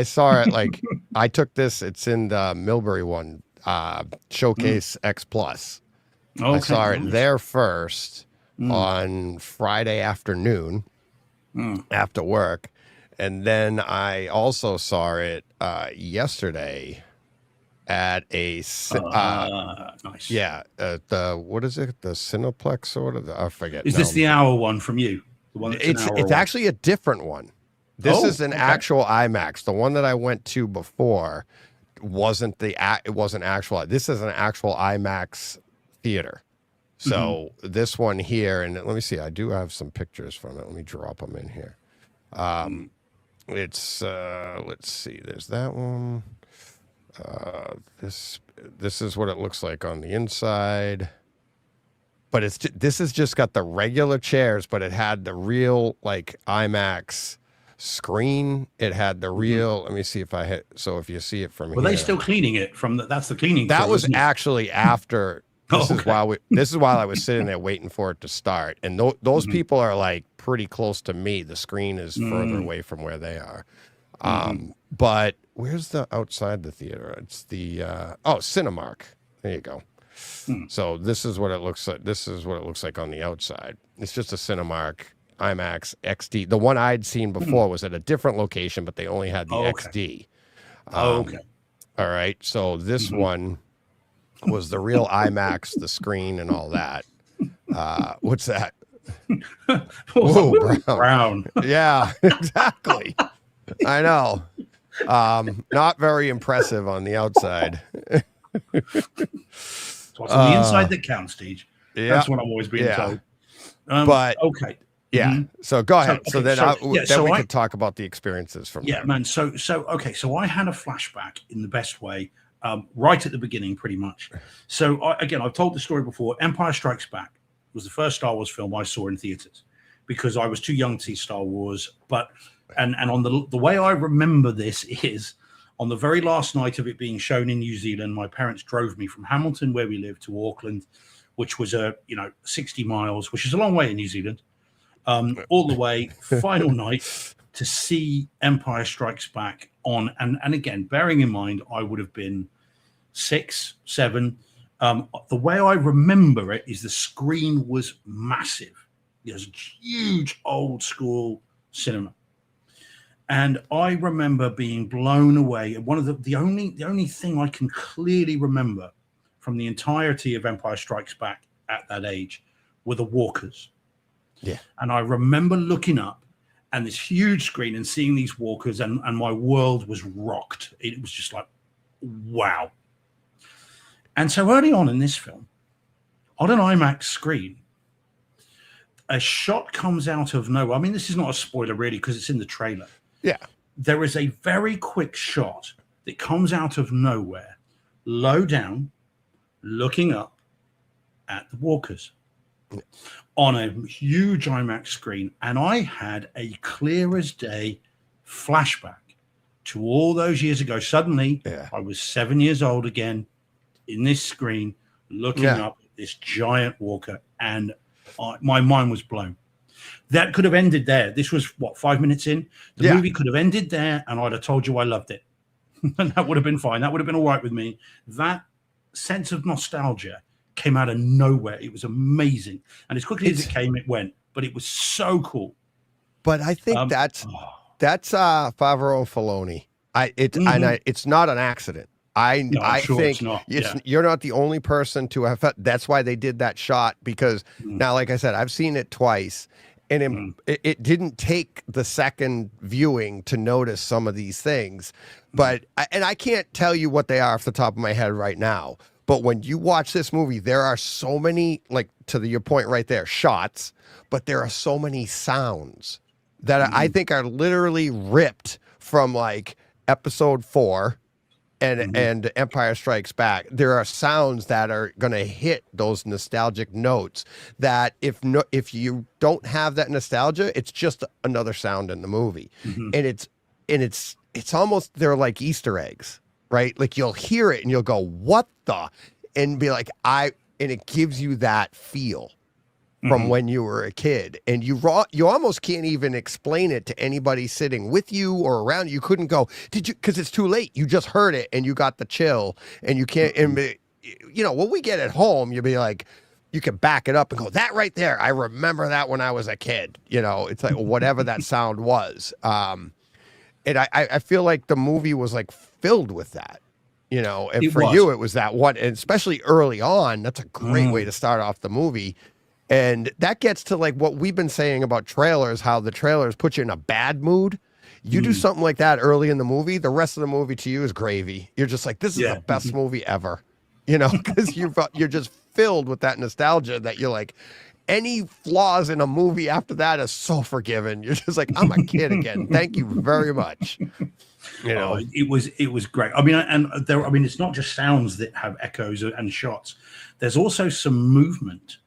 saw it. Like I took this. It's in the Millbury one, Showcase X Plus. Okay, I saw it there first on Friday afternoon after work, and then I also saw it yesterday at a nice. What is it, the Cineplex or whatever? I forget. Is this the hour one from you? The one that's it's actually a different one. This is an actual IMAX. The one that I went to before wasn't actual. This is an actual IMAX theater. So this one here, and let me see, I do have some pictures from it. Let me drop them in here. It's let's see, there's that one. This is what it looks like on the inside, but this has just got the regular chairs, but it had the real like IMAX screen. It had the real. Let me see if I hit. So if you see it from here, they still cleaning it from that's the cleaning. That was actually after. This is while I was sitting there waiting for it to start, and those people are like pretty close to me. The screen is further away from where they are. But where's the outside the theater? It's the Cinemark. There you go. So this is what it looks like. This is what it looks like on the outside. It's just a Cinemark IMAX XD. The one I'd seen before was at a different location, but they only had the XD. All right. So this one was the real IMAX, the screen and all that. What's that? Whoa, brown. Yeah, exactly. I know. Not very impressive on the outside. So it's on the inside that counts, Steve. That's what I'm always being told. But okay. Yeah. So go ahead. We could talk about the experiences from there. Man. So I had a flashback in the best way, right at the beginning, pretty much. So I've told the story before. Empire Strikes Back was the first Star Wars film I saw in theaters because I was too young to see Star Wars. But and on the way I remember this is on the very last night of it being shown in New Zealand, my parents drove me from Hamilton, where we live, to Auckland, which was 60 miles, which is a long way in New Zealand. All the way, final night to see Empire Strikes Back on, and again, bearing in mind I would have been 6, 7, The way I remember it is the screen was massive. It was a huge old school cinema. And I remember being blown away. One of the only thing I can clearly remember from the entirety of Empire Strikes Back at that age were the walkers. Yeah. And I remember looking up and this huge screen and seeing these walkers, and my world was rocked. It was just like, wow. And so early on in this film, on an IMAX screen, a shot comes out of nowhere. I mean, this is not a spoiler really because it's in the trailer. Yeah. There is a very quick shot that comes out of nowhere, low down, looking up at the walkers on a huge IMAX screen. And I had a clear as day flashback to all those years ago. Suddenly, I was 7 years old again in this screen, looking up at this giant walker, and my mind was blown. That could have ended there. This was, 5 minutes in? The movie could have ended there, and I'd have told you I loved it. And that would have been fine. That would have been all right with me. That sense of nostalgia came out of nowhere. It was amazing. And as quickly as it came, it went. But it was so cool. But I think that's Favreau and Filoni. It's not an accident. I sure think it's not. You're not the only person to have felt. That's why they did that shot, because now, like I said, I've seen it twice, and it didn't take the second viewing to notice some of these things. But I can't tell you what they are off the top of my head right now. But when you watch this movie, there are so many, like your point right there, shots, but there are so many sounds that I think are literally ripped from like episode 4 and Empire Strikes Back. There are sounds that are going to hit those nostalgic notes that if you don't have that nostalgia, it's just another sound in the movie. And it's almost, they're like Easter eggs, right? Like you'll hear it and you'll go, what the, and be like, and it gives you that feel from when you were a kid, and you almost can't even explain it to anybody sitting with you or around you. You couldn't go, did you? Because it's too late. You just heard it and you got the chill, and you can't. And when we get at home, you'll be like, you can back it up and go, that right there, I remember that when I was a kid. It's like whatever that sound was. And I feel like the movie was like filled with that. And you, it was that one, and especially early on. That's a great way to start off the movie. And that gets to like what we've been saying about trailers, how the trailers put you in a bad mood. You do something like that early in the movie, the rest of the movie to you is gravy. You're just like, this is the best movie ever, because you're just filled with that nostalgia that you're like, any flaws in a movie after that is so forgiven. You're just like, I'm a kid again. Thank you very much. It was great. I mean, it's not just sounds that have echoes and shots. There's also some movement.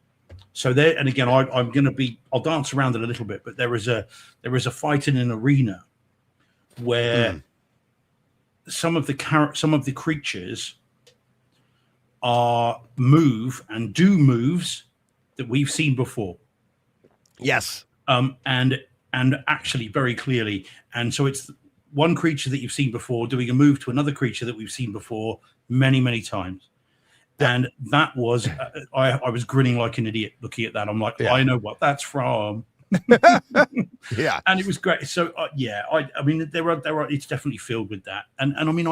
So there, and again, I'll dance around it a little bit, but there is a fight in an arena where some of the creatures move and do moves that we've seen before. Yes. And actually very clearly. And so it's one creature that you've seen before doing a move to another creature that we've seen before many, many times. And that was, I was grinning like an idiot looking at that. I'm like, I know what that's from. Yeah. And it was great. So, I mean, there are, it's definitely filled with that. And I mean,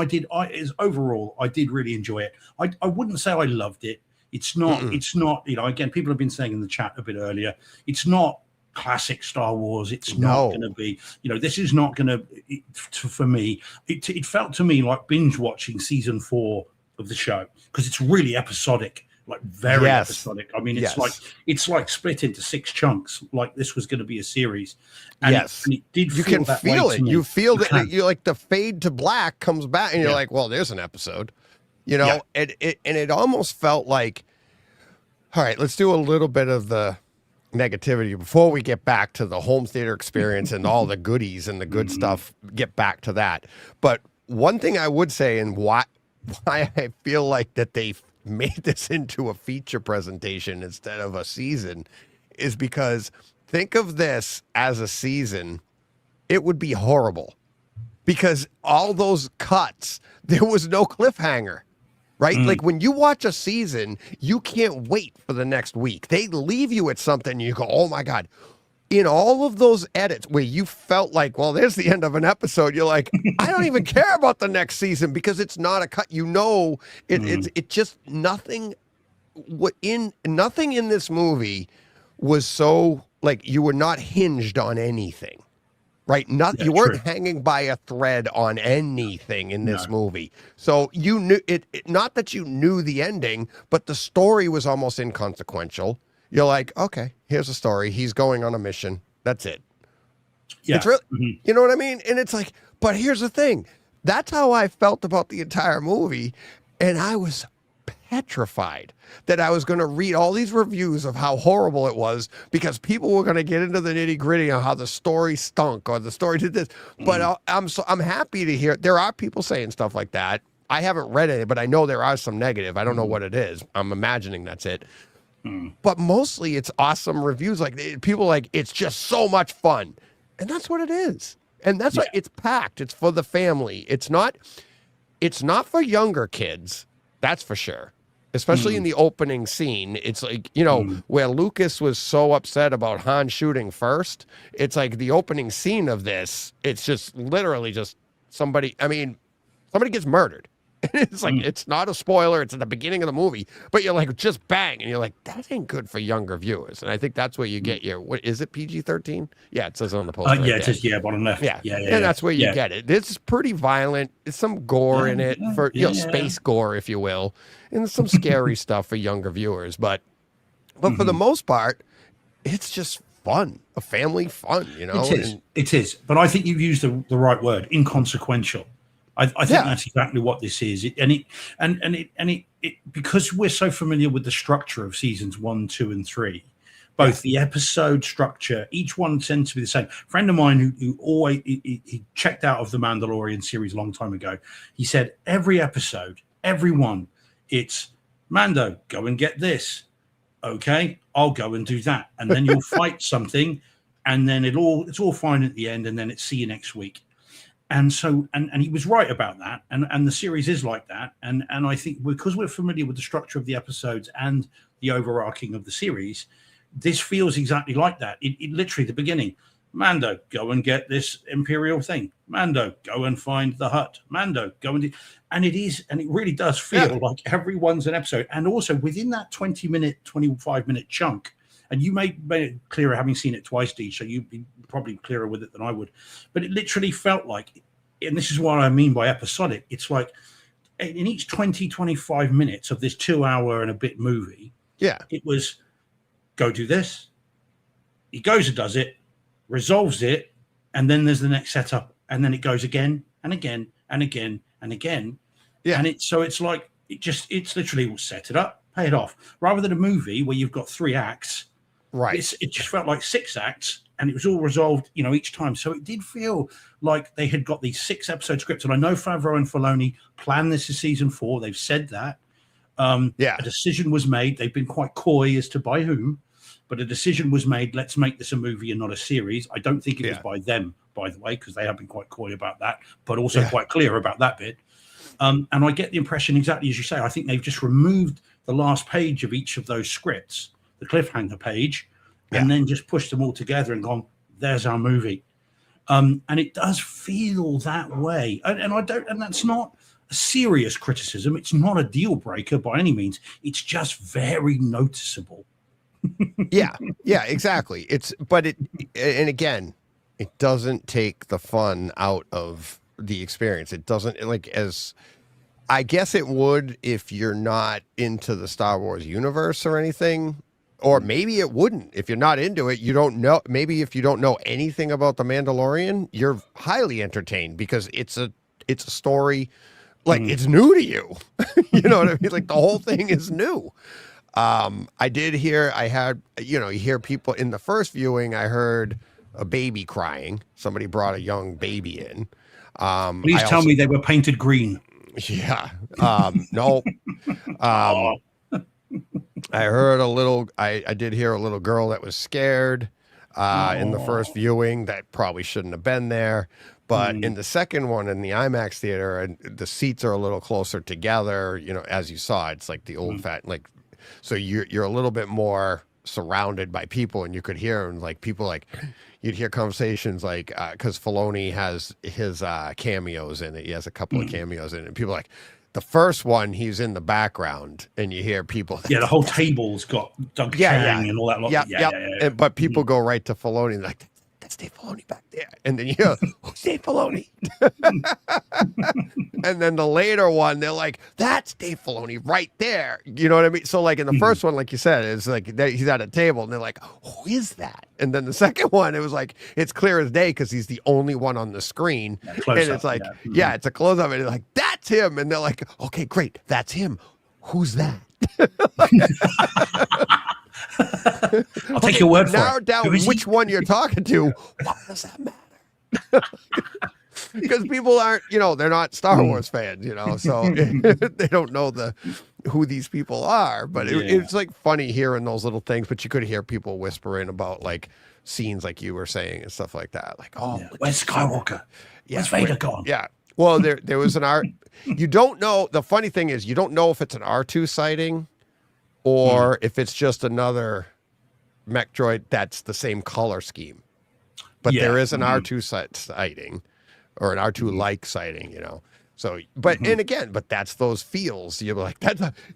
overall, I did really enjoy it. I wouldn't say I loved it. It's not, again, people have been saying in the chat a bit earlier, it's not classic Star Wars. It's not going to be, this is not going to, for me, it felt to me like binge watching season 4 of the show, because it's really episodic, like very episodic. I mean, it's like split into 6 chunks, like this was going to be a series. And it did feel you can that feel way it. to me. You feel that you like the fade to black comes back, and you're like, well, there's an episode, and it almost felt like, all right, let's do a little bit of the negativity before we get back to the home theater experience and all the goodies and the good stuff. Get back to that. But one thing I would say, and why I feel like that they made this into a feature presentation instead of a season, is because think of this as a season, it would be horrible, because all those cuts, there was no cliffhanger. right? Like when you watch a season, you can't wait for the next week. They leave you at something and you go, oh my God. In all of those edits where you felt like, well, there's the end of an episode, you're like, I don't even care about the next season because it's not a cut. You know, it just nothing nothing in this movie was so like you were not hinged on anything. Right? You weren't hanging by a thread on anything in this movie. So you knew not that you knew the ending, but the story was almost inconsequential. You're like, okay, here's a story. He's going on a mission. That's it. Yeah. It's really, you know what I mean? And it's like, but here's the thing. That's how I felt about the entire movie. And I was petrified that I was going to read all these reviews of how horrible it was because people were going to get into the nitty gritty on how the story stunk or the story did this. But I'm happy to hear there are people saying stuff like that. I haven't read it, but I know there are some negative. I don't know what it is. I'm imagining that's it. But mostly it's awesome reviews. Like people like, it's just so much fun. And that's what it is. And that's why it's packed. It's for the family. It's not for younger kids. That's for sure. Especially in the opening scene. It's like, you know, where Lucas was so upset about Han shooting first. It's like the opening scene of this. It's just literally just somebody gets murdered. It's like, it's not a spoiler. It's at the beginning of the movie, but you're like, just bang. And you're like, that ain't good for younger viewers. And I think that's where you get your, what is it? PG-13? Yeah. It says on the poster. Yeah, it says, bottom left. Yeah. And that's where you get it. It's pretty violent. There's some gore in it for, space gore, if you will. And some scary stuff for younger viewers. But for the most part, it's just fun, a family fun, you know? It is. But I think you've used the right word, inconsequential. I think that's exactly what this is. Because we're so familiar with the structure of seasons 1, 2, and 3, both the episode structure, each one tends to be the same. A friend of mine who always he checked out of the Mandalorian series a long time ago. He said every episode, every one, it's Mando, go and get this. Okay, I'll go and do that, and then you'll fight something, and then it's all fine at the end, and then it's see you next week. And so, and he was right about that. And the series is like that. And I think because we're familiar with the structure of the episodes and the overarching of the series, this feels exactly like that. It literally, the beginning, Mando, go and get this Imperial thing. Mando, go and find the hut. Mando, go and do, and it really does feel like everyone's an episode. And also within that 20-minute, 25-minute chunk, and you made it clearer having seen it twice, D, so you'd be probably clearer with it than I would. But it literally felt like, and this is what I mean by episodic, it's like in each 20, 25 minutes of this 2-hour and a bit movie, it was go do this. He goes and does it, resolves it, and then there's the next setup, and then it goes again and again and again and again. Yeah. And it's like it's literally set it up, pay it off. Rather than a movie where you've got 3 acts. Right. It just felt like 6 acts, and it was all resolved, each time. So it did feel like they had got these 6-episode scripts. And I know Favreau and Filoni planned this as season 4. They've said that. A decision was made. They've been quite coy as to by whom, but a decision was made. Let's make this a movie and not a series. I don't think it was by them, by the way, because they have been quite coy about that, but also quite clear about that bit. And I get the impression, exactly as you say, I think they've just removed the last page of each of those scripts, the cliffhanger page, and then just pushed them all together and gone, there's our movie. And it does feel that way. And that's not a serious criticism. It's not a deal breaker by any means. It's just very noticeable. Yeah, exactly. And again, it doesn't take the fun out of the experience. It doesn't, I guess it would if you're not into the Star Wars universe or anything, or maybe it wouldn't. If you're not into it, you don't know. Maybe if you don't know anything about The Mandalorian, you're highly entertained because it's a story, it's new to you. You know what I mean? Like the whole thing is new. I did hear, you hear people in the first viewing, I heard a baby crying. Somebody brought a young baby in. Please tell me they were painted green. Yeah. No. I heard I did hear a little girl that was scared in the first viewing that probably shouldn't have been there. But in the second one in the IMAX theater, and the seats are a little closer together, you know, as you saw, it's like the old fat, like, so you're a little bit more surrounded by people, and you could hear them, like people like, you'd hear conversations like, because Filoni has his cameos in it. He has a couple of cameos in it. And people are like, the first one, he's in the background, and you hear people. Yeah, the whole table's got Doug Chang and all that lot. Yeah. But people go right to Filoni, and like, that's Dave Filoni back there. And then you hear, who's Dave Filoni? And then the later one, they're like, that's Dave Filoni right there. You know what I mean? So like in the first one, like you said, it's like he's at a table, and they're like, who is that? And then the second one, it was like, it's clear as day because he's the only one on the screen. And it's like, it's a close up, and it's like, that's him. And they're like, okay, great, that's him. Who's that? I'll take your word for it. Narrow down which one you're talking to. What does that matter? Because people aren't, you know, they're not Star Wars fans, you know, so they don't know who these people are. But it's like funny hearing those little things. But you could hear people whispering about like scenes, like you were saying, and stuff like that. Like, where's Skywalker? Where's Vader gone? Yeah. Well, there was an R. You don't know. The funny thing is, you don't know if it's an R2 sighting or if it's just another mech droid that's the same color scheme. But there is an R2 sighting or an R2 like sighting, you know. So, but and again, but that's those feels. You're like,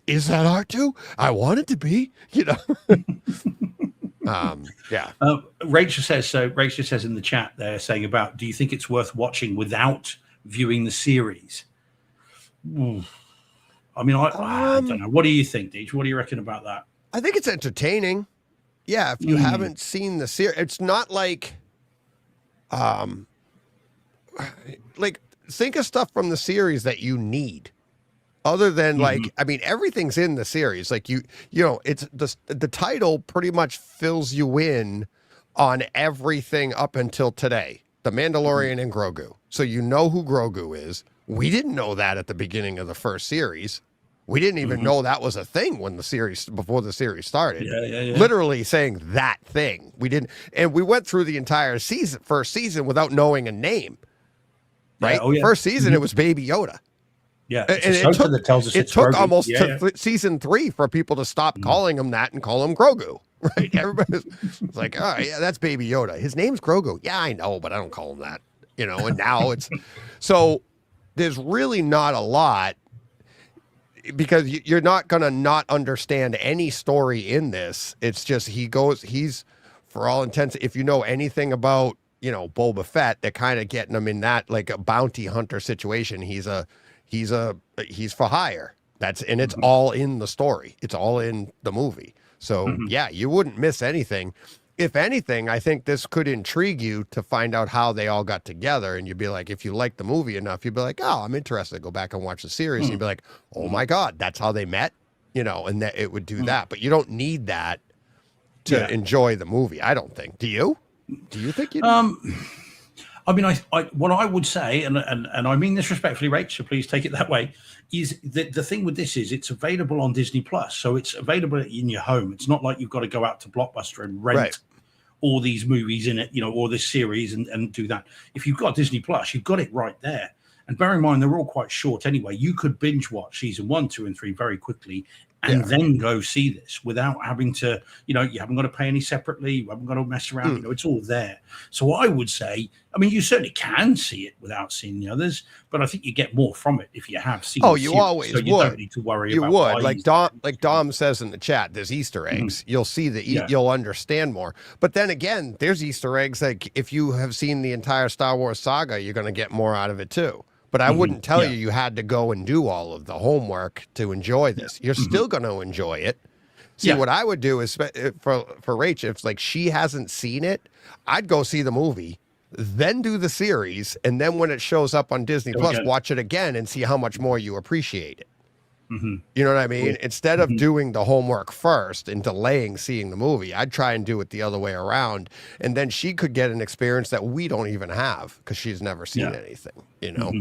is that R2? I want it to be, you know. Rachel says in the chat there, saying about, do you think it's worth watching without viewing the series? I mean, I don't know. What do you think, Deej? What do you reckon about that? I think it's entertaining. Yeah, if you haven't seen the series, it's not like, like think of stuff from the series that you need. Other than like, I mean, everything's in the series. Like you know, it's the title pretty much fills you in on everything up until today. The Mandalorian and Grogu. So you know who Grogu is. We didn't know that at the beginning of the first series. We didn't even know that was a thing before the series started. Yeah. Literally saying that thing. We didn't, and we went through the entire first season without knowing a name. Right? First season, it was Baby Yoda. Yeah, and it took almost to season 3 for people to stop calling him that and call him Grogu. Right? Everybody's like, oh yeah, that's Baby Yoda. His name's Grogu. Yeah, I know, but I don't call him that. You know, and now it's so there's really not a lot, because you're not going to not understand any story in this. It's just he's for all intents, if you know anything about, you know, Boba Fett, they're kind of getting him in that like a bounty hunter situation. He's for hire. It's all in the story. It's all in the movie. So yeah, you wouldn't miss anything. If anything, I think this could intrigue you to find out how they all got together. And you'd be like, if you like the movie enough, you'd be like, oh, I'm interested to go back and watch the series. And you'd be like, oh my God, that's how they met, you know, and that it would do that. But you don't need that to enjoy the movie, I don't think. Do you? Do you think you do? I mean, what I would say, and I mean this respectfully, Rachel, please take it that way, is that the thing with this is it's available on Disney Plus, so it's available in your home. It's not like you've got to go out to Blockbuster and rent all these movies in it, you know, or this series and do that. If you've got Disney Plus, you've got it right there. And bear in mind, they're all quite short anyway. You could binge watch season 1, 2, and 3 very quickly and then go see this without having to, you know, you haven't got to pay any separately. You haven't got to mess around. You know, it's all there. So I would say, I mean, you certainly can see it without seeing the others, but I think you get more from it if you have seen. Oh, you always would. You don't need to worry about. You would, like Dom says in the chat. There's Easter eggs. You'll see you'll understand more. But then again, there's Easter eggs. Like if you have seen the entire Star Wars saga, you're going to get more out of it too. But I wouldn't tell you had to go and do all of the homework to enjoy this. You're still going to enjoy it. See, what I would do is for Rach, if like she hasn't seen it, I'd go see the movie, then do the series, and then when it shows up on Disney Plus, watch it again and see how much more you appreciate it. You know what I mean? Instead of doing the homework first and delaying seeing the movie, I'd try and do it the other way around. And then she could get an experience that we don't even have because she's never seen anything, you know?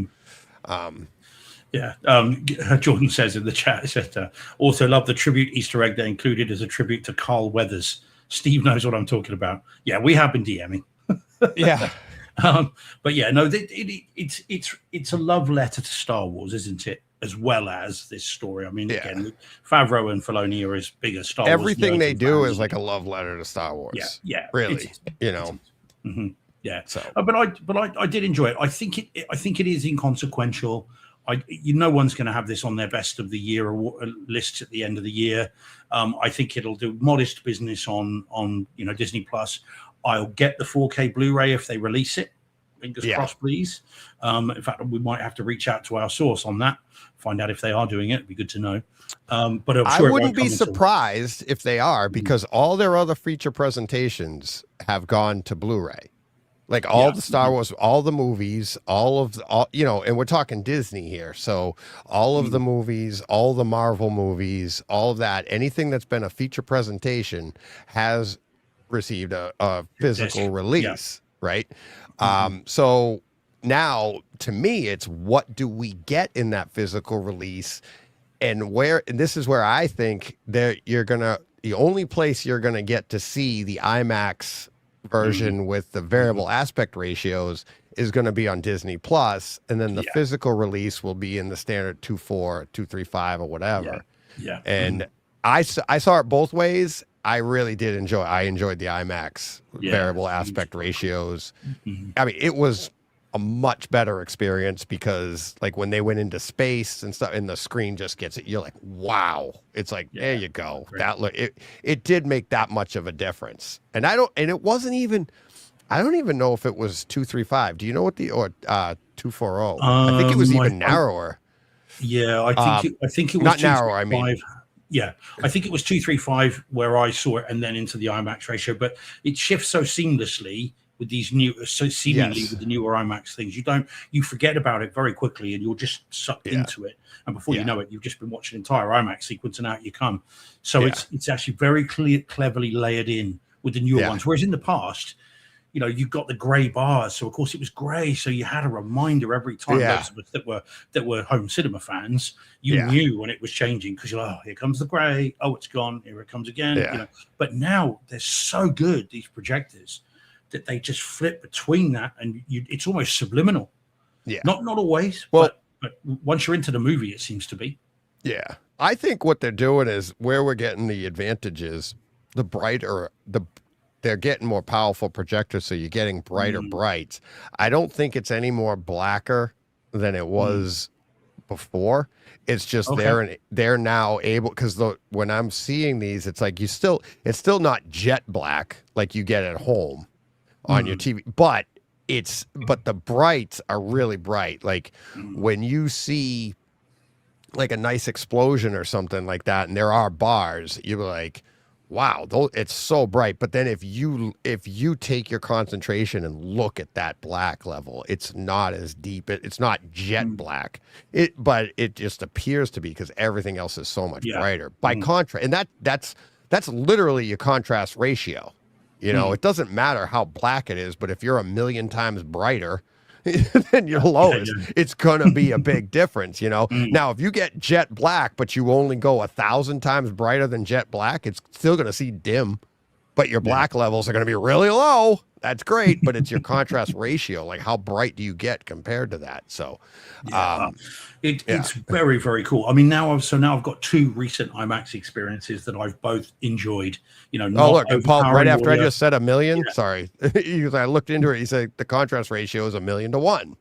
Jordan says in the chat, also love the tribute Easter egg they included as a tribute to Carl Weathers. Steve knows what I'm talking about. Yeah, we have been DMing. But yeah, no, it's a love letter to Star Wars, isn't it? As well as this story. I mean, Yeah. again, Favreau and Filoni are as big as Star Wars. Everything nerds they and do fans. is like a love letter to Star Wars. Yeah, yeah, really. it is. You know, Mhm. Yeah. so But I did enjoy it. I think it is inconsequential. No one's going to have this on their best of the year lists at the end of the year. I think it'll do modest business on Disney Plus. I'll get the 4K Blu-ray if they release it. Fingers crossed, please. In fact, we might have to reach out to our source on that, find out if they are doing it. It'd be good to know. But I'm sure I wouldn't be surprised if they are, because all their other feature presentations have gone to Blu-ray. Like all the Star Wars, all the movies, and we're talking Disney here. So all of the movies, all the Marvel movies, all of that, anything that's been a feature presentation has received a physical release, right? So now, to me, it's what do we get in that physical release, and this is where I think that the only place you're gonna get to see the IMAX version with the variable aspect ratios is going to be on Disney Plus, and then the physical release will be in the standard 2.4, 2.35, or whatever. Yeah. And I saw it both ways. I really did enjoy. I enjoyed the IMAX variable aspect ratios. I mean, it was a much better experience because, like, when they went into space and stuff, and the screen just gets it, you're like, wow! It's like, there you go. Great. That look, it did make that much of a difference. And it wasn't even. I don't even know if it was 2.35. Do you know what 2.40? I think it was even narrower. Yeah, I think it was not narrower. I mean. Yeah, I think it was 2.35 where I saw it, and then into the IMAX ratio. But it shifts so seamlessly with these seemingly with the newer IMAX things. You forget about it very quickly, and you're just sucked into it. And before you know it, you've just been watching an entire IMAX sequence, and out you come. So it's actually very cleverly layered in with the newer ones. Whereas in the past, you've got the grey bars, so of course it was grey, so you had a reminder every time. Those of us that were home cinema fans, you knew when it was changing, because you're like, oh, here comes the grey, oh, it's gone, here it comes again. But now they're so good, these projectors, that they just flip between that, and it's almost subliminal. Not always, but once you're into the movie, it seems to be. I think what they're doing is, where we're getting the advantages, the brighter they're getting more powerful projectors, so you're getting brighter brights. I don't think it's any more blacker than it was before. It's just they're now able, because when I'm seeing these, it's like it's still not jet black like you get at home on your TV, but the brights are really bright. Like when you see like a nice explosion or something like that, and there are bars, you're like, wow, it's so bright. But then if you take your concentration and look at that black level, it's not as deep. It's not jet black. But it just appears to be, because everything else is so much brighter. By contrast, and that's literally your contrast ratio. It doesn't matter how black it is, but if you're a million times brighter than your lowest, it's gonna be a big difference. Now, if you get jet black, but you only go 1,000 times brighter than jet black, it's still gonna see dim, but your black levels are gonna be really low. That's great, but it's your contrast ratio. Like, how bright do you get compared to that? So, it's very, very cool. I mean, now I've got two recent IMAX experiences that I've both enjoyed. Look, and Paul, right after I just said 1 million, sorry, I looked into it. He said the contrast ratio is 1,000,000 to 1.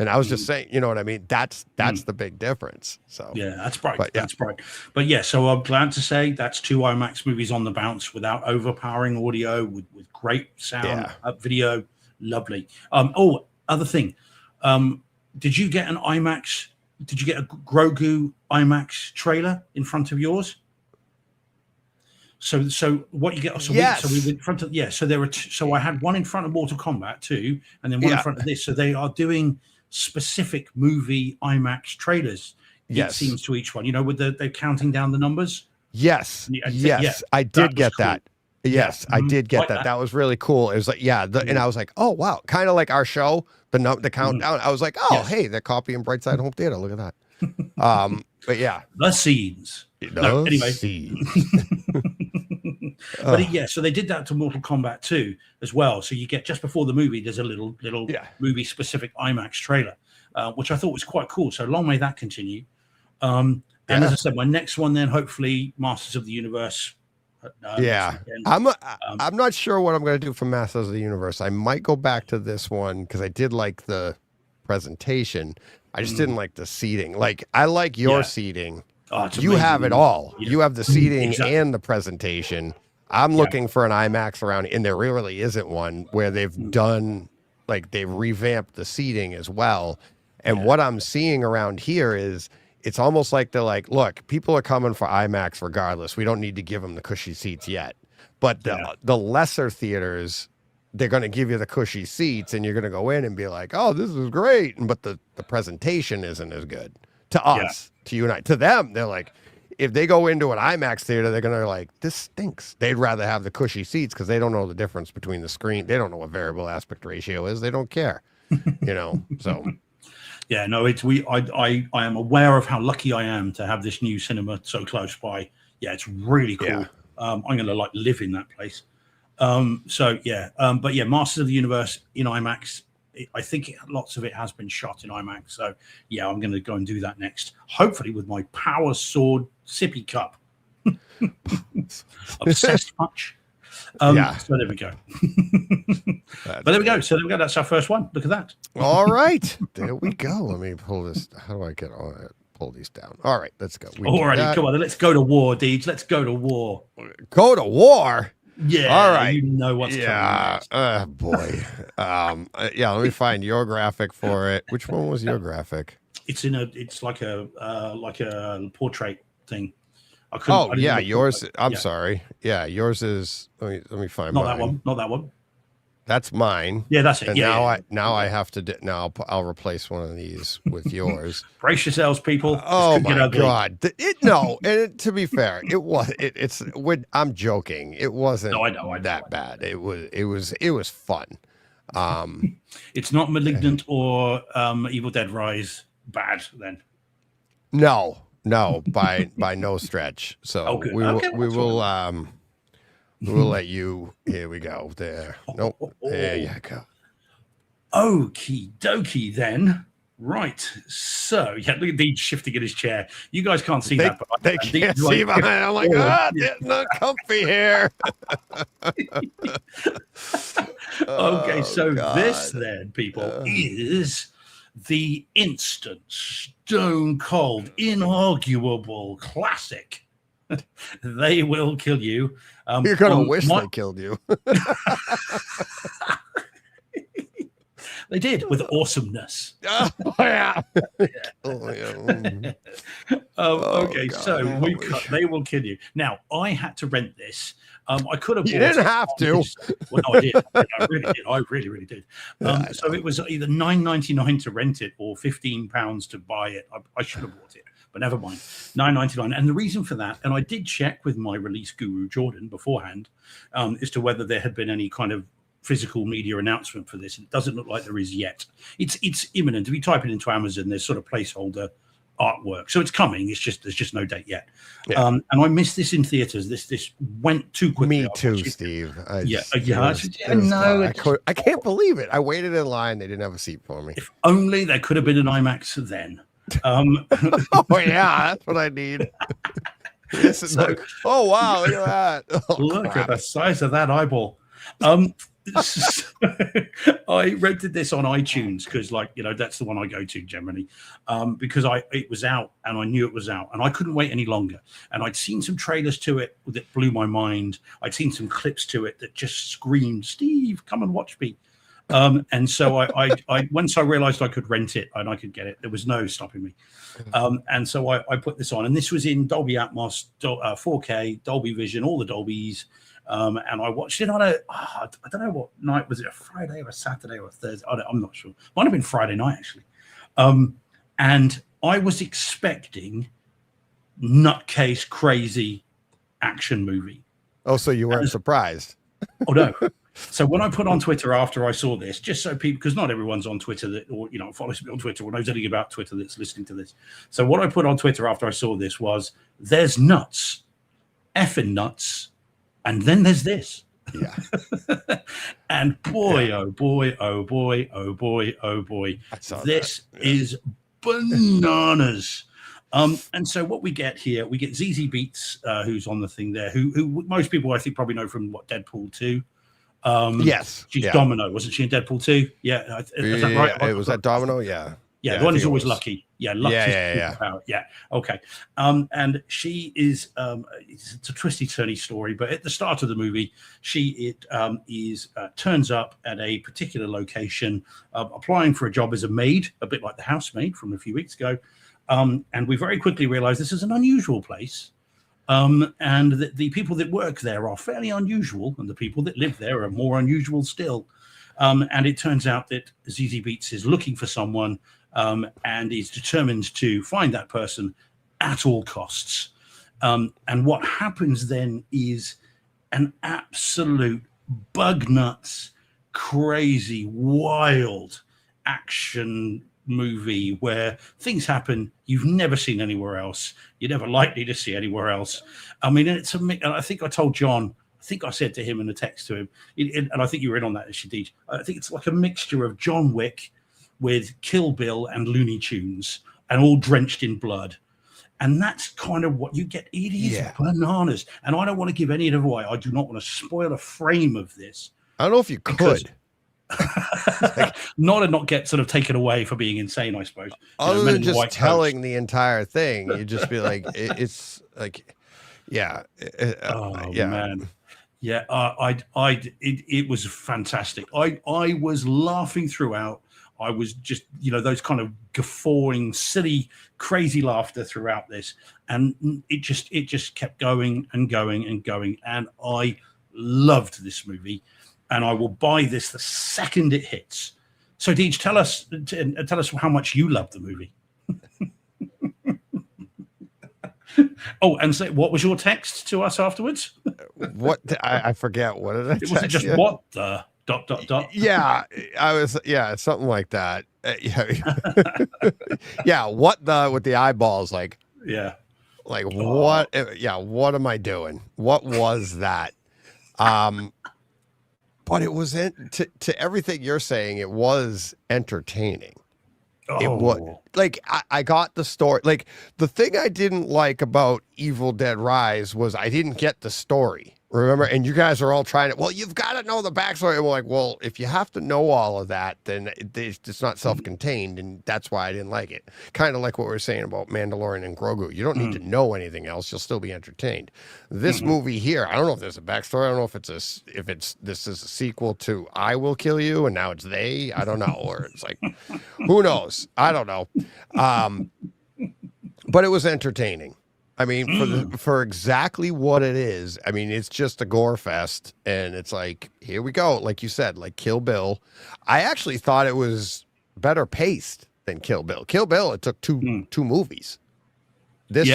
And I was just saying, you know what I mean? That's the big difference. So that's bright. That's bright. But so I'm glad to say that's two IMAX movies on the bounce without overpowering audio, with great sound, video, lovely. Other thing, did you get an IMAX? Did you get a Grogu IMAX trailer in front of yours? So what you get? So we in front of So there were. So I had one in front of Mortal Kombat 2, and then one in front of this. So they are doing specific movie IMAX trailers. It seems to each one. With they're counting down the numbers. Yes, I did get that. Yes, I did get that. That was really cool. It was like, and I was like, oh wow, kind of like our show, the countdown. I was like, oh hey, they're copying Brightside Home Theater. Look at that. But the scenes. Anyway. But yeah, so they did that to Mortal Kombat 2 as well. So you get just before the movie, there's a little movie specific IMAX trailer, which I thought was quite cool. So long may that continue. And as I said, my next one then, hopefully, Masters of the Universe. I'm not sure what I'm going to do for Masters of the Universe. I might go back to this one because I did like the presentation. I just didn't like the seating. Like, I like your seating. Oh, you have it all. Yeah. You have the seating and the presentation. I'm looking for an IMAX around, and there really isn't one where they've done, like, they've revamped the seating as well. And what I'm seeing around here is it's almost like they're like, look, people are coming for IMAX regardless. We don't need to give them the cushy seats yet. But the lesser theaters, they're going to give you the cushy seats, and you're going to go in and be like, oh, this is great. But the presentation isn't as good to us, to you and I. To them, they're like, if they go into an IMAX theater, they're going to like, this stinks. They'd rather have the cushy seats because they don't know the difference between the screen. They don't know what variable aspect ratio is. They don't care, so. Yeah, no, I am aware of how lucky I am to have this new cinema so close by. Yeah, it's really cool. Yeah. I'm going to like live in that place. But yeah, Masters of the Universe in IMAX. I think lots of it has been shot in IMAX. So yeah, I'm going to go and do that next. Hopefully with my Power Sword sippy cup. Obsessed much. So there we go. But there we go. So there we go. That's our first one. Look at that. All right. There we go. Let me pull this. How do I get on it? Pull these down. All right. Let's go. Alrighty. Come on. Let's go to war, Deeds. Let's go to war. Go to war? Yeah. All right. You know what's coming next. Boy. Let me find your graphic for it. Which one was your graphic? It's like a portrait thing. Yours. I'm sorry. Yeah, yours is. Let me find. Not that one. Not that one. That's mine. Yeah, that's it. And I have to. Now I'll replace one of these with yours. Brace yourselves, people. Oh my God! To be fair, it was. I'm joking. It wasn't. No, I know that bad. It was fun. It's not Malignant or Evil Dead Rise bad then. No, by no stretch. So we will let you. Here we go. There. Nope. There you go. Okie dokie then. Right. So yeah, look at Dean shifting in his chair. You guys can't see that, but they can't see behind. I'm like, it's not comfy here. Okay, so this then, people, is the instant, stone cold, inarguable classic. They will kill you. You're gonna wish they killed you. They did with awesomeness. Okay, so they will kill you. Now, I had to rent this. I could have. You didn't have to. Well, no, I did. I really did. I really did. So it was either $9.99 to rent it or £15 to buy it. I should have bought it, but never mind. $9.99. And the reason for that, and I did check with my release guru Jordan beforehand, as to whether there had been any kind of physical media announcement for this. It doesn't look like there is yet. It's imminent. If you type it into Amazon, there's sort of placeholder artwork, so it's coming. It's just there's just no date yet. And I missed this in theaters. This went too quickly. Me too, Steve. I can't believe it. I waited in line. They didn't have a seat for me. If only there could have been an IMAX then. Oh yeah, that's what I need. Oh wow, look at that. Look at the size of that eyeball. I rented this on iTunes because, that's the one I go to generally, because it was out and I knew it was out and I couldn't wait any longer. And I'd seen some trailers to it that blew my mind. I'd seen some clips to it that just screamed, "Steve, come and watch me." And so I once I realized I could rent it and I could get it, there was no stopping me. And so I put this on, and this was in Dolby Atmos, 4K, Dolby Vision, all the Dolbys. And I watched it on I don't know what night, was it a Friday or a Saturday or a Thursday? I'm not sure. Might have been Friday night, actually. And I was expecting nutcase crazy action movie. Oh, so you weren't surprised? Oh, no. So when I put on Twitter after I saw this, just so people, because not everyone's on Twitter or follows me on Twitter or knows anything about Twitter that's listening to this. So what I put on Twitter after I saw this was, "There's nuts, effing nuts, And then there's this. Yeah. And boy, oh boy, oh boy, oh boy, oh boy, I saw this that. Yeah. is bananas. And so what we get here, we get ZZ Beats, who's on the thing there, who most people I think probably know from Deadpool 2. Yes. She's Yeah. Domino, wasn't she in Deadpool 2? Yeah, is that right? It was that Domino. Yeah. Yeah, Yeah, the one I who's think it always was. lucky. Yeah, lucky. Yeah. Okay. And she is it's a twisty turny story, but at the start of the movie, she turns up at a particular location, applying for a job as a maid, a bit like the housemaid from a few weeks ago. And we very quickly realize this is an unusual place. And the people that work there are fairly unusual, and the people that live there are more unusual still. And it turns out that ZZ Beats is looking for someone, and is determined to find that person at all costs. And what happens then is an absolute bug nuts, crazy, wild action movie where things happen you've never seen anywhere else. You're never likely to see anywhere else. I mean, and I think I told John, I think I said to him in a text to him, and I think you were in on that, Shadid. I think it's like a mixture of John Wick with Kill Bill and Looney Tunes, and all drenched in blood. And that's kind of what you get. It is bananas. And I don't want to give any of it away. I do not want to spoil a frame of this. I don't know if you could. Not get sort of taken away for being insane, I suppose. Other than just telling the entire thing, you'd just be like, it's like, yeah. Man. Yeah, it was fantastic. I was laughing throughout. I was just, those kind of guffawing, silly, crazy laughter throughout this, and it just kept going and going and going. And I loved this movie, and I will buy this the second it hits. So, Deej, tell us how much you loved the movie. Oh, and so what was your text to us afterwards? What I forget. What did I text? Was it just what the ... Yeah, I was. Yeah, something like that. Yeah, what the with the eyeballs? Like, yeah, like what? Yeah, what am I doing? What was that? But it was to everything you're saying. It was entertaining. It was like I got the story. Like the thing I didn't like about Evil Dead Rise was I didn't get the story. Remember? And you guys are all trying to. Well, you've got to know the backstory. And we're like, well, if you have to know all of that, then it's not self-contained, and that's why I didn't like it. Kind of like what we were saying about Mandalorian and Grogu. You don't need to know anything else; you'll still be entertained. This movie here, I don't know if there's a backstory. I don't know if this is a sequel to I Will Kill You, and now it's They. I don't know, or it's like, who knows? I don't know. But it was entertaining. I mean, for exactly what it is. I mean, it's just a gore fest, and it's like, here we go. Like you said, like Kill Bill. I actually thought it was better paced than Kill Bill. Kill Bill, it took two movies. This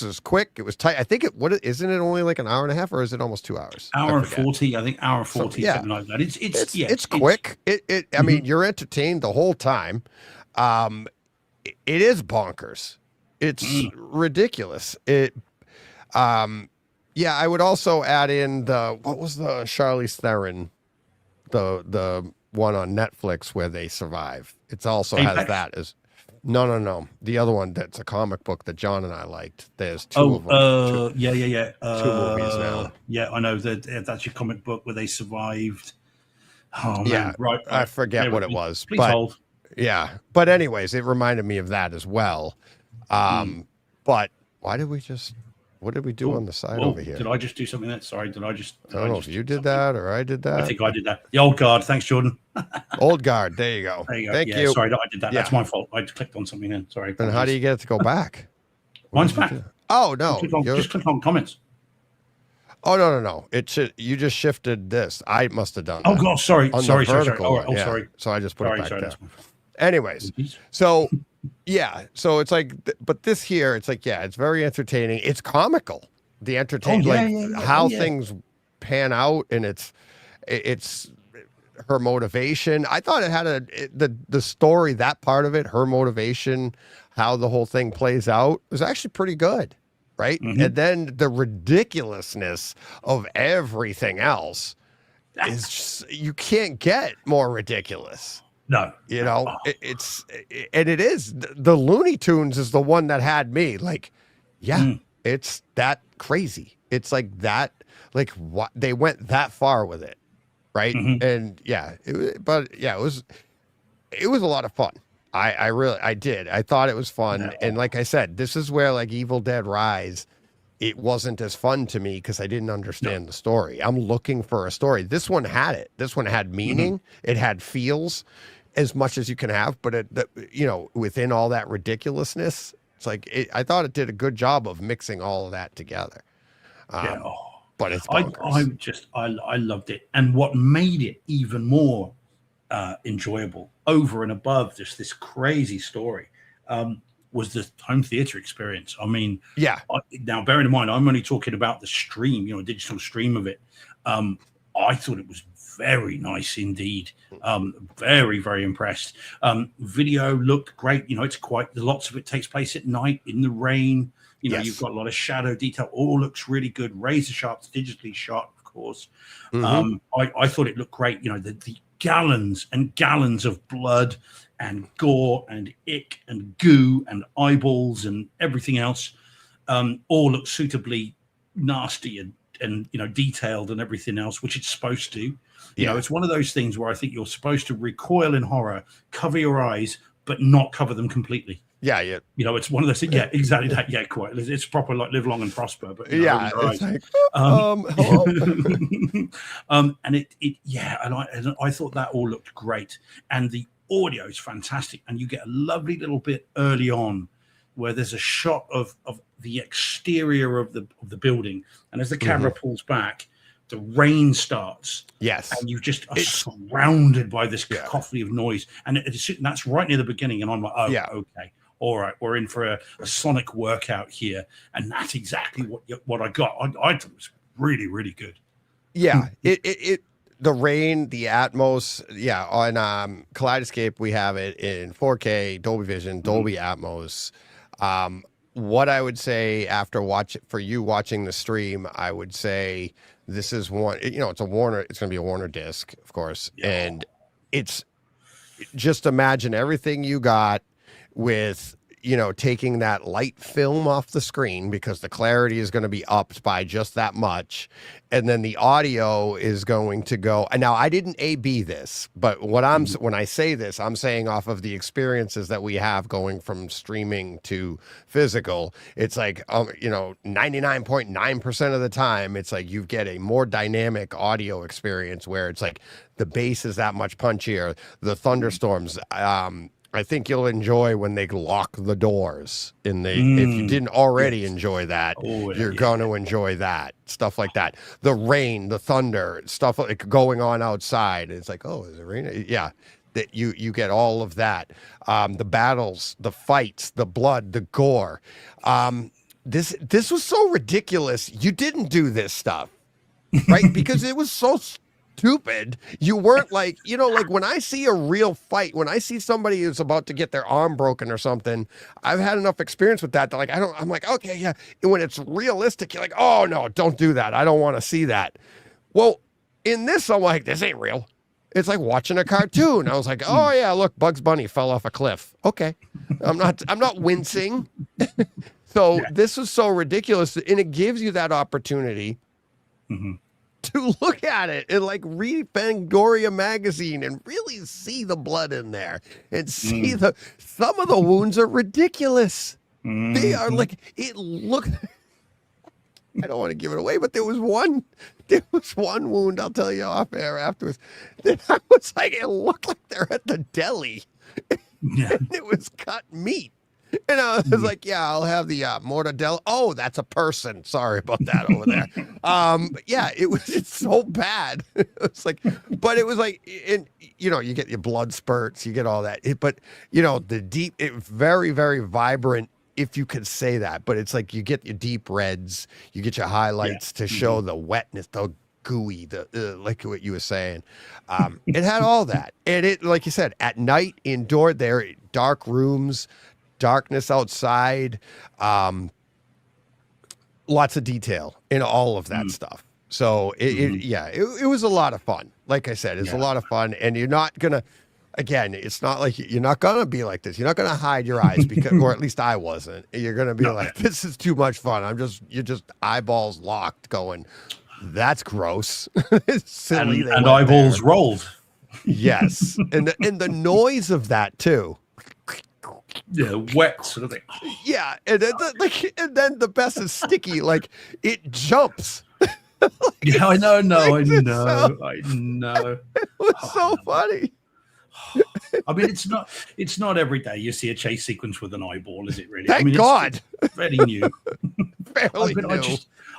was quick. It was tight. I think isn't it only like an hour and a half, or is it almost 2 hours? Hour and 40. I think hour and 40, something like that. It's quick. I mean, you're entertained the whole time. It is bonkers. It's ridiculous. I would also add in what was the Charlize Theron, the one on Netflix where they survive. It also has that as no. The other one that's a comic book that John and I liked. There's two of them. Yeah. Two movies now. Yeah, I know that's your comic book where they survived. Oh man, yeah, right. I forget what it was. Please hold. Yeah, but anyways, it reminded me of that as well. But what did we do on the side over here? Did I just do something sorry, I don't know if you did that or I did that. I think I did that. The old guard. Thanks, Jordan. Old guard. There you go. There you go. Thank you. Sorry, I did that. Yeah. That's my fault. I clicked on something then. Sorry. And how do you get it to go back? Mine's back. Oh, no. Just click on comments. Oh, no. You just shifted this. I must have done that. Oh, God. Sorry. Sorry. Oh, sorry. So I just put it back there. That's Anyways, so it's like, but this here, it's like, it's very entertaining. It's comical. The entertainment, how things pan out, and it's her motivation. I thought it had the story, that part of it, her motivation, how the whole thing plays out was actually pretty good. right? And then the ridiculousness of everything else is just, you can't get more ridiculous. No. You know, and it is the Looney Tunes is the one that had me like, yeah, it's that crazy. It's like that, like what they went that far with it, right? And yeah, it was a lot of fun. I really did. I thought it was fun, Yeah. and like I said, this is where like Evil Dead Rise, it wasn't as fun to me because I didn't understand the story. I'm looking for a story. This one had it. This one had meaning. It had feels, as much as you can have, but within all that ridiculousness, it's like I thought it did a good job of mixing all of that together. But it's bonkers. I loved it, and what made it even more enjoyable, over and above just this crazy story, was the home theater experience. I mean, yeah. Now, bearing in mind, I'm only talking about the stream, digital stream of it. I thought it was very nice indeed. Very, very impressed. Video looked great. It's lots of it takes place at night in the rain. Yes. You've got a lot of shadow detail. All looks really good. Razor sharp, digitally shot, of course. I thought it looked great. The gallons and gallons of blood and gore and ick and goo and eyeballs and everything else all look suitably nasty and detailed and everything else, which it's supposed to. It's one of those things where I think you're supposed to recoil in horror, cover your eyes, but not cover them completely. Yeah. It's one of those things. Yeah, exactly that. Yeah, quite. It's proper like live long and prosper. But it's like, and I thought that all looked great, and the audio is fantastic, and you get a lovely little bit early on where there's a shot of the exterior of the building, and as the camera pulls back, the rain starts. Yes. And you just are surrounded by this cacophony of noise. And that's right near the beginning. And I'm like, oh, yeah, okay. All right, we're in for a sonic workout here. And that's exactly what I got. I thought it was really, really good. Yeah. The rain, the Atmos, on Kaleidoscape, we have it in 4K, Dolby Vision, Dolby Atmos. What I would say after watching the stream, I would say this is one, it's going to be a Warner disc, of course. Yeah. And it's just imagine everything you got with, taking that light film off the screen, because the clarity is going to be upped by just that much. And then the audio is going to go. And now I didn't A/B this, but when I say this, I'm saying off of the experiences that we have going from streaming to physical. It's like, 99.9% of the time, it's like you get a more dynamic audio experience where it's like the bass is that much punchier. The thunderstorms, I think you'll enjoy when they lock the doors if you didn't already enjoy that, you're going to enjoy that. Stuff like that. The rain, the thunder, stuff like going on outside. It's like, oh, is it raining? Yeah. That you get all of that. The battles, the fights, the blood, the gore. This was so ridiculous. You didn't do this stuff, right? Because it was so stupid. You weren't like, like when I see a real fight, when I see somebody who's about to get their arm broken or something, I've had enough experience with that like I'm like, okay, yeah. And when it's realistic, you're like, oh no, don't do that. I don't want to see that. Well, in this, I'm like, this ain't real. It's like watching a cartoon. I was like, oh yeah, look, Bugs Bunny fell off a cliff. Okay. I'm not wincing. So this was so ridiculous, and it gives you that opportunity to look at it and like read Fangoria magazine and really see the blood in there and see some of the wounds are ridiculous. They are like, it looked, I don't want to give it away, but there was one wound, I'll tell you off air afterwards, that I was like, it looked like they're at the deli. And it was cut meat. And I was like, yeah, I'll have the mortadella. Oh, that's a person. Sorry about that over there. Yeah, it's so bad. It's like, but it was like, and you get your blood spurts, you get all that. But the deep, very, very vibrant, if you could say that. But it's like you get your deep reds, you get your highlights to show the wetness, the gooey, like what you were saying. It had all that, and it, like you said, at night, indoor, there, dark rooms. Darkness outside. lots of detail in all of that stuff. So it was a lot of fun. Like I said, it's a lot of fun, and you're not gonna. Again, it's not like you're not gonna be like this. You're not gonna hide your eyes because, or at least I wasn't. You're gonna be like, this is too much fun. You're just eyeballs locked, going, that's gross. It's silly. And eyeballs rolled. Yes, and the noise of that too. Yeah, wet sort of thing. Yeah, and then the best is sticky. Like it jumps. Yeah, I know. It was so funny. I mean, it's not every day you see a chase sequence with an eyeball, is it really? Thank God. It's fairly new. Fairly new.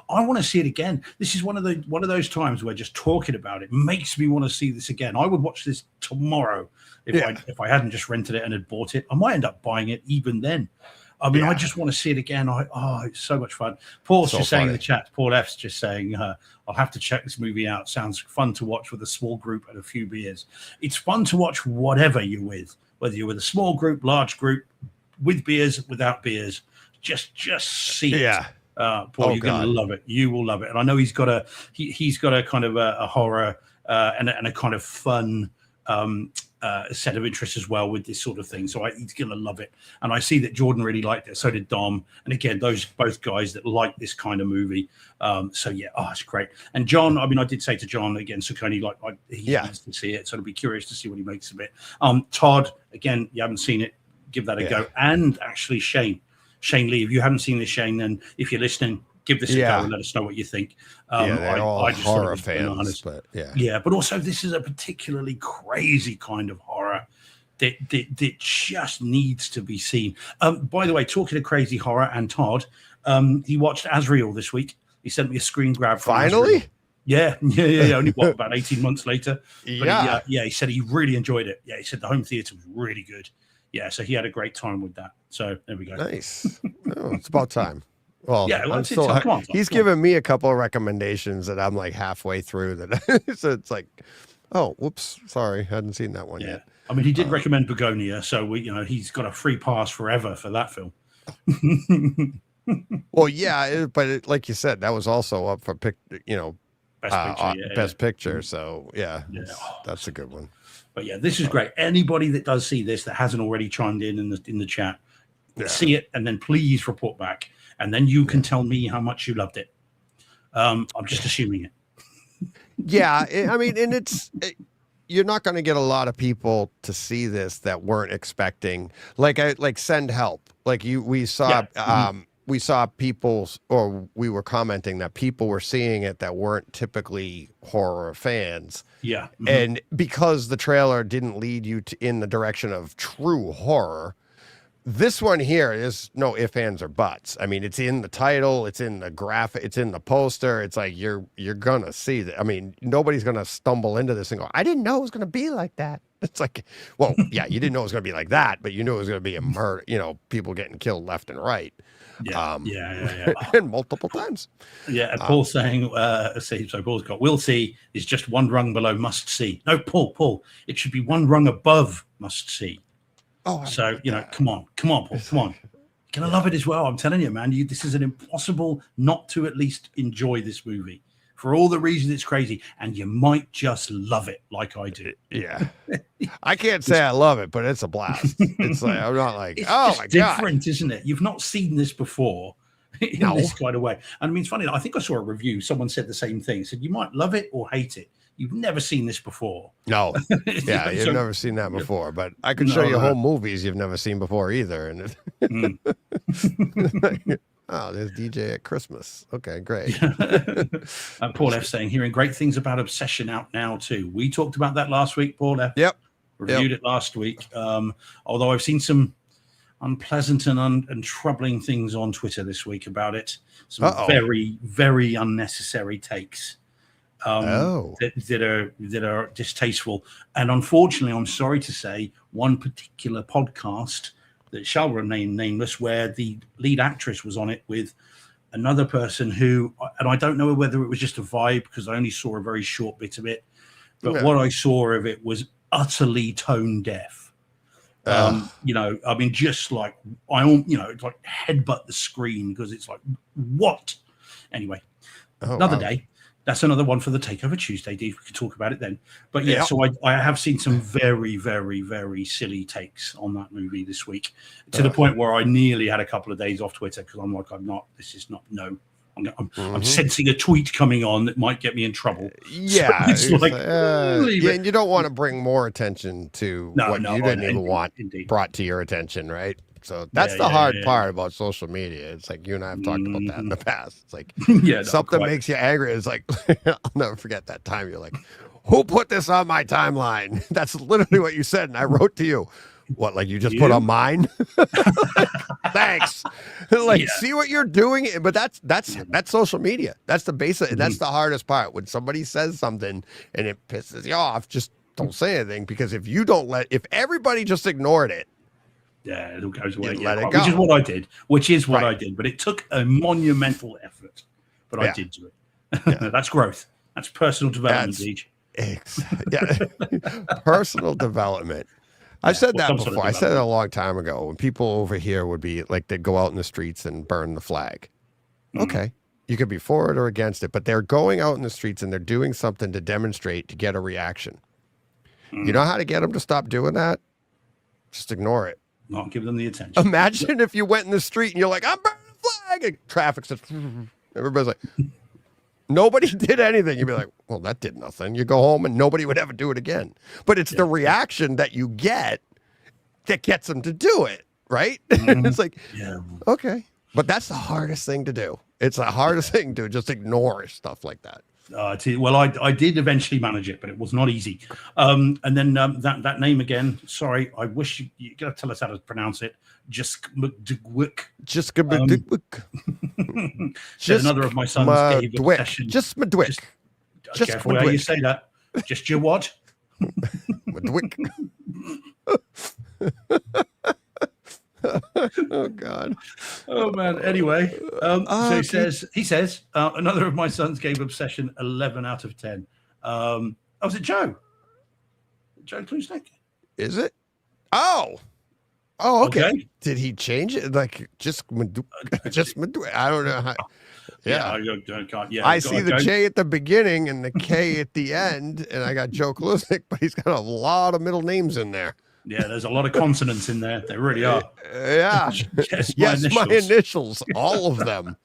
I want to see it again. This is one of those times where just talking about it makes me want to see this again. I would watch this tomorrow if I hadn't just rented it and had bought it. I might end up buying it even then. I mean, I just want to see it again. It's so much fun. Paul's just saying in the chat, Paul F's just saying, I'll have to check this movie out. Sounds fun to watch with a small group and a few beers. It's fun to watch whatever you're with, whether you're with a small group, large group, with beers, without beers. Just see it. Yeah. Paul, you're going to love it. You will love it. And I know he's got a kind of a horror and a kind of fun set of interests as well with this sort of thing. So he's going to love it. And I see that Jordan really liked it. So did Dom. And again, those both guys that like this kind of movie. It's great. And John, I mean, I did say to John again, Saccone, he needs to see it. So I'll be curious to see what he makes of it. Todd, again, you haven't seen it, give that a go. And actually Shane Lee, if you haven't seen this, Shane, then if you're listening, give this a go and let us know what you think. They're all horror fans, but but also this is a particularly crazy kind of horror that just needs to be seen. By the way, talking of crazy horror, and Todd, he watched Azrael this week. He sent me a screen grab. Finally? Yeah. Only about 18 months later. But he said he really enjoyed it. Yeah, he said the home theater was really good. Yeah, so he had a great time with that. So there we go. Nice. It's about time. Well, he's given me a couple of recommendations that I'm like halfway through that. So it's like, oh, whoops, sorry, hadn't seen that one yet. I mean, he did recommend Begonia, so he's got a free pass forever for that film. Well, but like you said, that was also up for best picture. Best picture. So that's a good one. But this is great. Anybody that does see this that hasn't already chimed in the chat, see it and then please report back. And then you can tell me how much you loved it. I'm just assuming it. I mean, and you're not going to get a lot of people to see this that weren't expecting, like Send Help. We saw people, or we were commenting that people were seeing it that weren't typically horror fans. Yeah. Mm-hmm. And because the trailer didn't lead you in the direction of true horror, this one here is no ifs, ands, or buts. I mean, it's in the title, it's in the graphic, it's in the poster. It's like you're gonna see that. I mean, nobody's gonna stumble into this and go, I didn't know it was gonna be like that. It's like, well, yeah, you didn't know it was gonna be like that, but you knew it was gonna be a murder, people getting killed left and right. And multiple times. Yeah, and Paul saying, so Paul's got, will see is just one rung below must see. No, Paul, it should be one rung above must see. Oh, so come on, Paul, come on. You're gonna love it as well. I'm telling you, man. This is an impossible not to at least enjoy this movie for all the reasons it's crazy, and you might just love it like I do. Yeah, I can't say I love it, but it's a blast. It's like I'm not like, it's oh just my god, different, isn't it? You've not seen this before in this kind of way. And I mean, it's funny. I think I saw a review. Someone said the same thing. Said you might love it or hate it. You've never seen this before. No. Yeah, you've never seen that before. But I could show you whole movies you've never seen before either. And oh, there's DJ at Christmas. Okay, great. Paul F saying, hearing great things about Obsession out now too. We talked about that last week, Paul F. Yep. Reviewed it last week. Although I've seen some unpleasant and troubling things on Twitter this week about it. Some very, very unnecessary takes. That are distasteful, and unfortunately, I'm sorry to say, one particular podcast that shall remain nameless, where the lead actress was on it with another person who, and I don't know whether it was just a vibe because I only saw a very short bit of it, but what I saw of it was utterly tone deaf. I mean, just like it's like headbutt the screen because it's like, what? Anyway, Oh, another wow. day. That's another one for the Takeover Tuesday, Dave. We could talk about it then. But yeah, Yeah. so I have seen some very, very, very silly takes on that movie this week, to the point where I nearly had a couple of days off Twitter because I'm like, this is not, no. I'm sensing a tweet coming on that might get me in trouble. Yeah, it's like, leave yeah, it. and you don't want to bring more attention to what you didn't even want brought to your attention, right? So that's the hard part about social media. It's like you and I have talked about that in the past. It's like something makes you angry. It's like I'll never forget that time. You're like, who put this on my timeline? That's literally what you said, and I wrote to you. What, like you just put on mine? Thanks. Like, see what you're doing, but that's social media. That's the basic. That's the hardest part. When somebody says something and it pisses you off, just don't say anything, because if everybody just ignored it, it all goes away. Let it go. Which is what I did. But it took a monumental effort. But I did do it. That's growth. That's personal development, personal development. I've said that before. I said it a long time ago. When people over here would be like, they'd go out in the streets and burn the flag. Okay. You could be for it or against it, but they're going out in the streets and they're doing something to demonstrate, to get a reaction. You know how to get them to stop doing that? Just ignore it. Not give them the attention. Imagine if you went in the street and you're like, I'm burning the flag, and traffic says, everybody's like, nobody did anything. You'd be like, well, that did nothing. You go home and nobody would ever do it again. But it's the reaction that you get that gets them to do it, right? It's like, okay. But that's the hardest thing to do. It's the hardest thing to just ignore stuff like that. Well, I did eventually manage it, but it was not easy. And then that name again. Sorry, I wish you got to tell us how to pronounce it. Just another of my sons gave a session. Just Madwick. Just careful how you say that. Just your what? Madwick. Oh God. Oh man. Anyway, so he says another of my sons gave Obsession 11 out of 10. Was it Joe? Joe Klusnick? Is it? Oh, okay. Did he change it? Like just Madwick? I don't know how. I see the J at the beginning and the K at the end, and I got Joe Klusnick, but he's got a lot of middle names in there. Yeah, there's a lot of consonants in there. There really are. Yeah. Yes, my initials. All of them.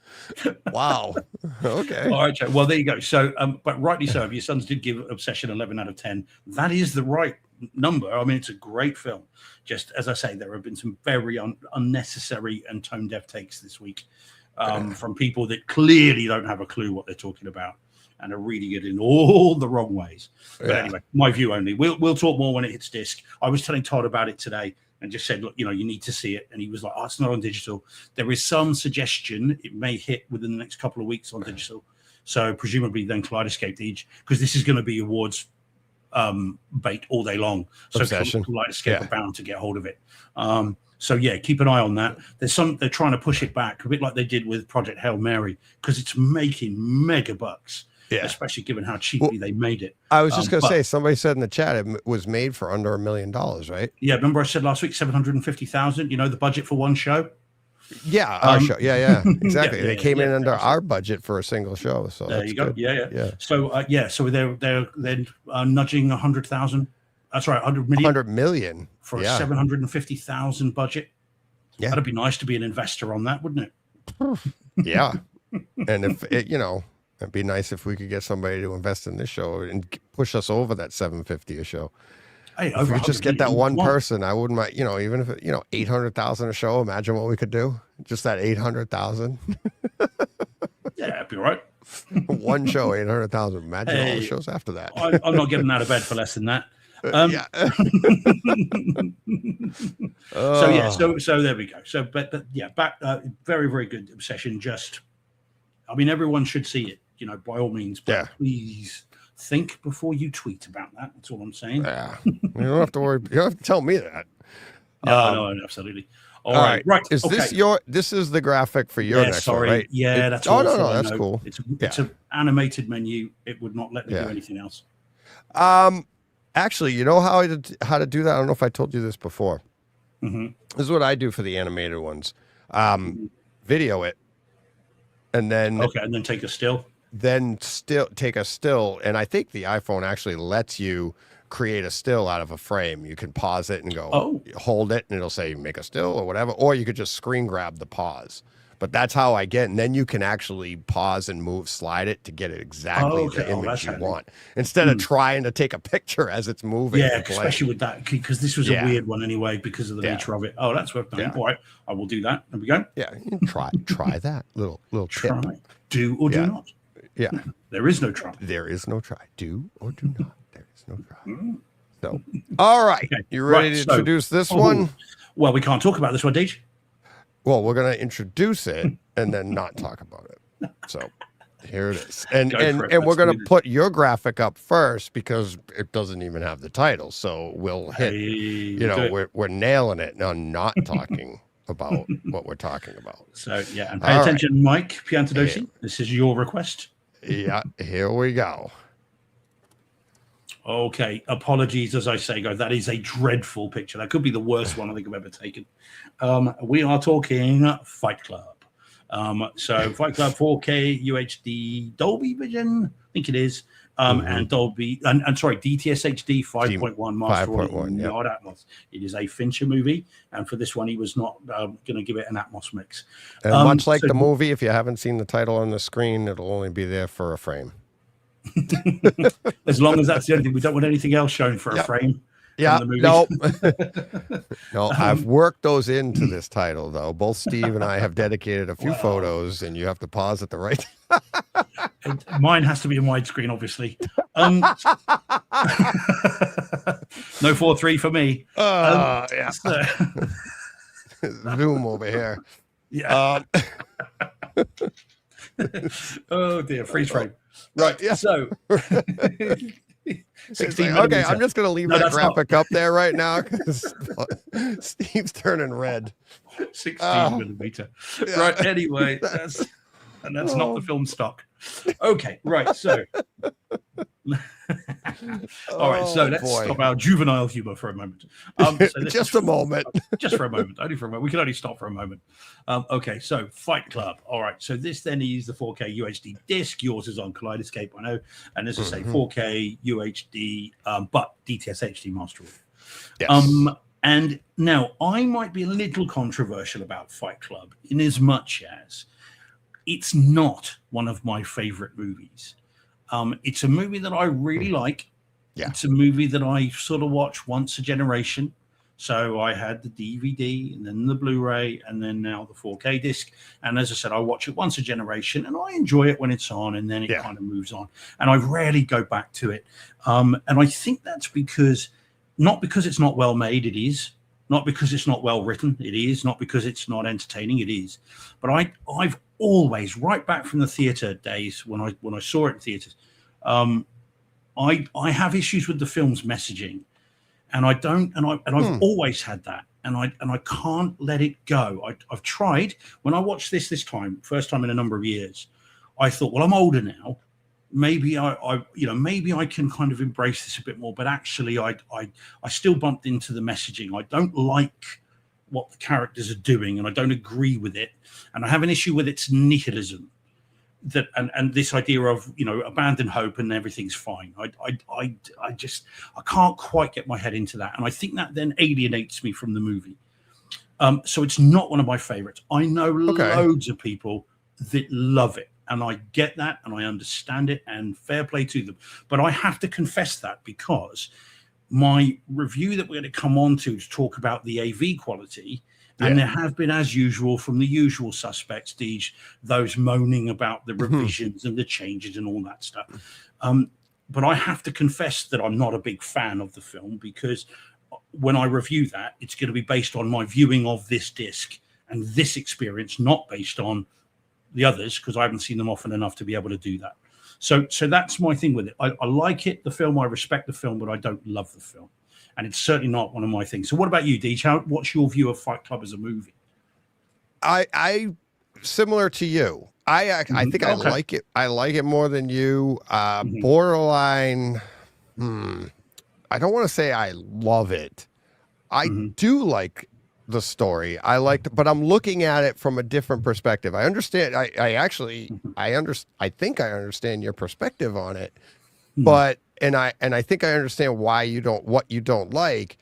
Wow. Okay. All right, Joe. Well, there you go. So, but rightly so. If your sons did give Obsession 11 out of 10, that is the right number. I mean, it's a great film. Just as I say, there have been some very unnecessary and tone-deaf takes this week from people that clearly don't have a clue what they're talking about and are reading it in all the wrong ways. But anyway, my view only. We'll talk more when it hits disc. I was telling Todd about it today and just said, look, you need to see it. And he was like, it's not on digital. There is some suggestion it may hit within the next couple of weeks on digital. So presumably then Kaleidoscape Age, because this is going to be awards bait all day long. So Kaleidoscape are bound to get hold of it. So yeah, keep an eye on that. They're trying to push it back a bit like they did with Project Hail Mary, because it's making mega bucks. Yeah, especially given how cheaply they made it. I was just going to say, somebody said in the chat it was made for under $1 million, right? Yeah, remember I said last week 750,000. The budget for one show. Yeah, our show. Yeah, exactly. They came in under our budget for a single show. So there you go. Yeah. So so they're nudging 100,000. That's right, 100 million. 100 million for a 750,000 budget. Yeah, that'd be nice to be an investor on that, wouldn't it? Yeah, and if it, it'd be nice if we could get somebody to invest in this show and push us over that 750 a show. Hey, if we just get that one person, I wouldn't mind, even if it, 800,000 a show, imagine what we could do. Just that 800,000. Yeah, that'd be right. One show, 800,000. Imagine all the shows after that. I'm not getting out of bed for less than that. Yeah. So there we go. So, but yeah, back, very, very good Obsession. Everyone should see it, by all means, but please think before you tweet about that. That's all I'm saying. Yeah. You don't have to worry. You don't have to tell me that. No, absolutely. All right. Is this is the graphic for your next one, right? Yeah, that's all. No, that's cool. It's an animated menu. It would not let me do anything else. Actually, you know how to do that? I don't know if I told you this before. Mm-hmm. This is what I do for the animated ones. Video it. and then Okay, and then take a still. still take a still. And I think the iPhone actually lets you create a still out of a frame. You can pause it and go Oh. hold it, and it'll say make a still or whatever. Or you could just screen grab the pause. But that's how I get, and then you can actually pause and slide it to get it exactly the image that's you handy. want, instead of trying to take a picture as it's moving. Yeah, and playing. especially with that, because this was Yeah. a weird one anyway because of the Yeah. nature of it. Oh, that's worth knowing. Yeah. All right, I will do that. There we go. Yeah, you can try that little tip. Try, do or do Yeah. not. Yeah, There is no try. there is no try. Do or do not. There is no try. So, all right, Okay, you ready right, to so- introduce this Oh, one? Well, we can't talk about this one, Deej. Well, we're gonna introduce it and then not talk about it. So here it is, and Go and for it. and we're Let's gonna do this. put your graphic up first because it doesn't even have the title. So we'll hit. Hey, You know, do it. we're nailing it on not talking about what we're talking about. So yeah, and pay All attention, Mike Piantadosi. This is your request. Yeah, here we go. Okay, apologies as I say, guys. That is a dreadful picture. That could be the worst one I think I've ever taken. We are talking Fight Club. So Fight Club 4K UHD Dolby Vision, I think it is, and Dolby and sorry DTS HD 5.1 master 5.1, yeah. not Atmos. It is a Fincher movie, and for this one, he was not going to give it an Atmos mix. And much like so- the movie, if you haven't seen the title on the screen, it'll only be there for a frame. As long as that's the only thing, we don't want anything else shown for a Yep. frame. Yeah, the movie. no, no. I've worked those into this title though. Both Steve and I have dedicated a few photos, and you have to pause at the right. And mine has to be in widescreen, obviously. No 4:3 for me. Yeah, So- Zoom over here. yeah. Um, Oh dear, freeze frame. Right. Yeah. So. it's 16 like, okay, millimeter. I'm just gonna leave No, that that's not- graphic up there right now because Steve's turning red. 16 Oh. millimeter. Yeah. Right. Anyway, that's not Oh. the film stock. Okay. Right. So. All right. So Oh, let's boy. stop our juvenile humor for a moment. So this Just is- a moment. just for a moment, only for a moment. We can only stop for a moment. Okay, so Fight Club. All right, so this then is the 4K UHD disc. Yours is on Kaleidoscape, I know, and as I say, 4K UHD, but DTS HD Master Raw. Yes. And now I might be a little controversial about Fight Club in as much as it's not one of my favorite movies. It's a movie that I really like. Yeah. It's a movie that I sort of watch once a generation. So I had the DVD and then the Blu-ray and then now the 4K disc. And as I said, I watch it once a generation and I enjoy it when it's on and then it Yeah. kind of moves on. And I rarely go back to it. And I think that's because, not because it's not well made, it is. Not because it's not well written, it is. Not because it's not entertaining, it is. But I've always, right back from the theater days when I saw it in theaters, I have issues with the film's messaging. And I don't, and I've always had that, and I can't let it go. I've tried. When I watched this time, first time in a number of years, I thought, well, I'm older now. Maybe maybe I can kind of embrace this a bit more. But actually, I still bumped into the messaging. I don't like what the characters are doing, and I don't agree with it. And I have an issue with its nihilism. That and this idea of abandon hope and everything's fine. I can't quite get my head into that, and I think that then alienates me from the movie. So it's not one of my favorites. I know loads of people that love it, and I get that, and I understand it, and fair play to them. But I have to confess that because my review that we're going to come on to talk about the AV quality. And there have been, as usual, from the usual suspects, Deej, those moaning about the revisions and the changes and all that stuff. But I have to confess that I'm not a big fan of the film because when I review that, it's going to be based on my viewing of this disc and this experience, not based on the others, because I haven't seen them often enough to be able to do that. So that's my thing with it. I like it, the film, I respect the film, but I don't love the film. And it's certainly not one of my things. So what about you, Deej? What's your view of Fight Club as a movie? I similar to you. I think I like it. I like it more than you. Borderline. I don't want to say I love it. I do like the story. I liked, but I'm looking at it from a different perspective. I understand. I actually, I think I understand your perspective on it, but and I think I understand why you don't what you don't like.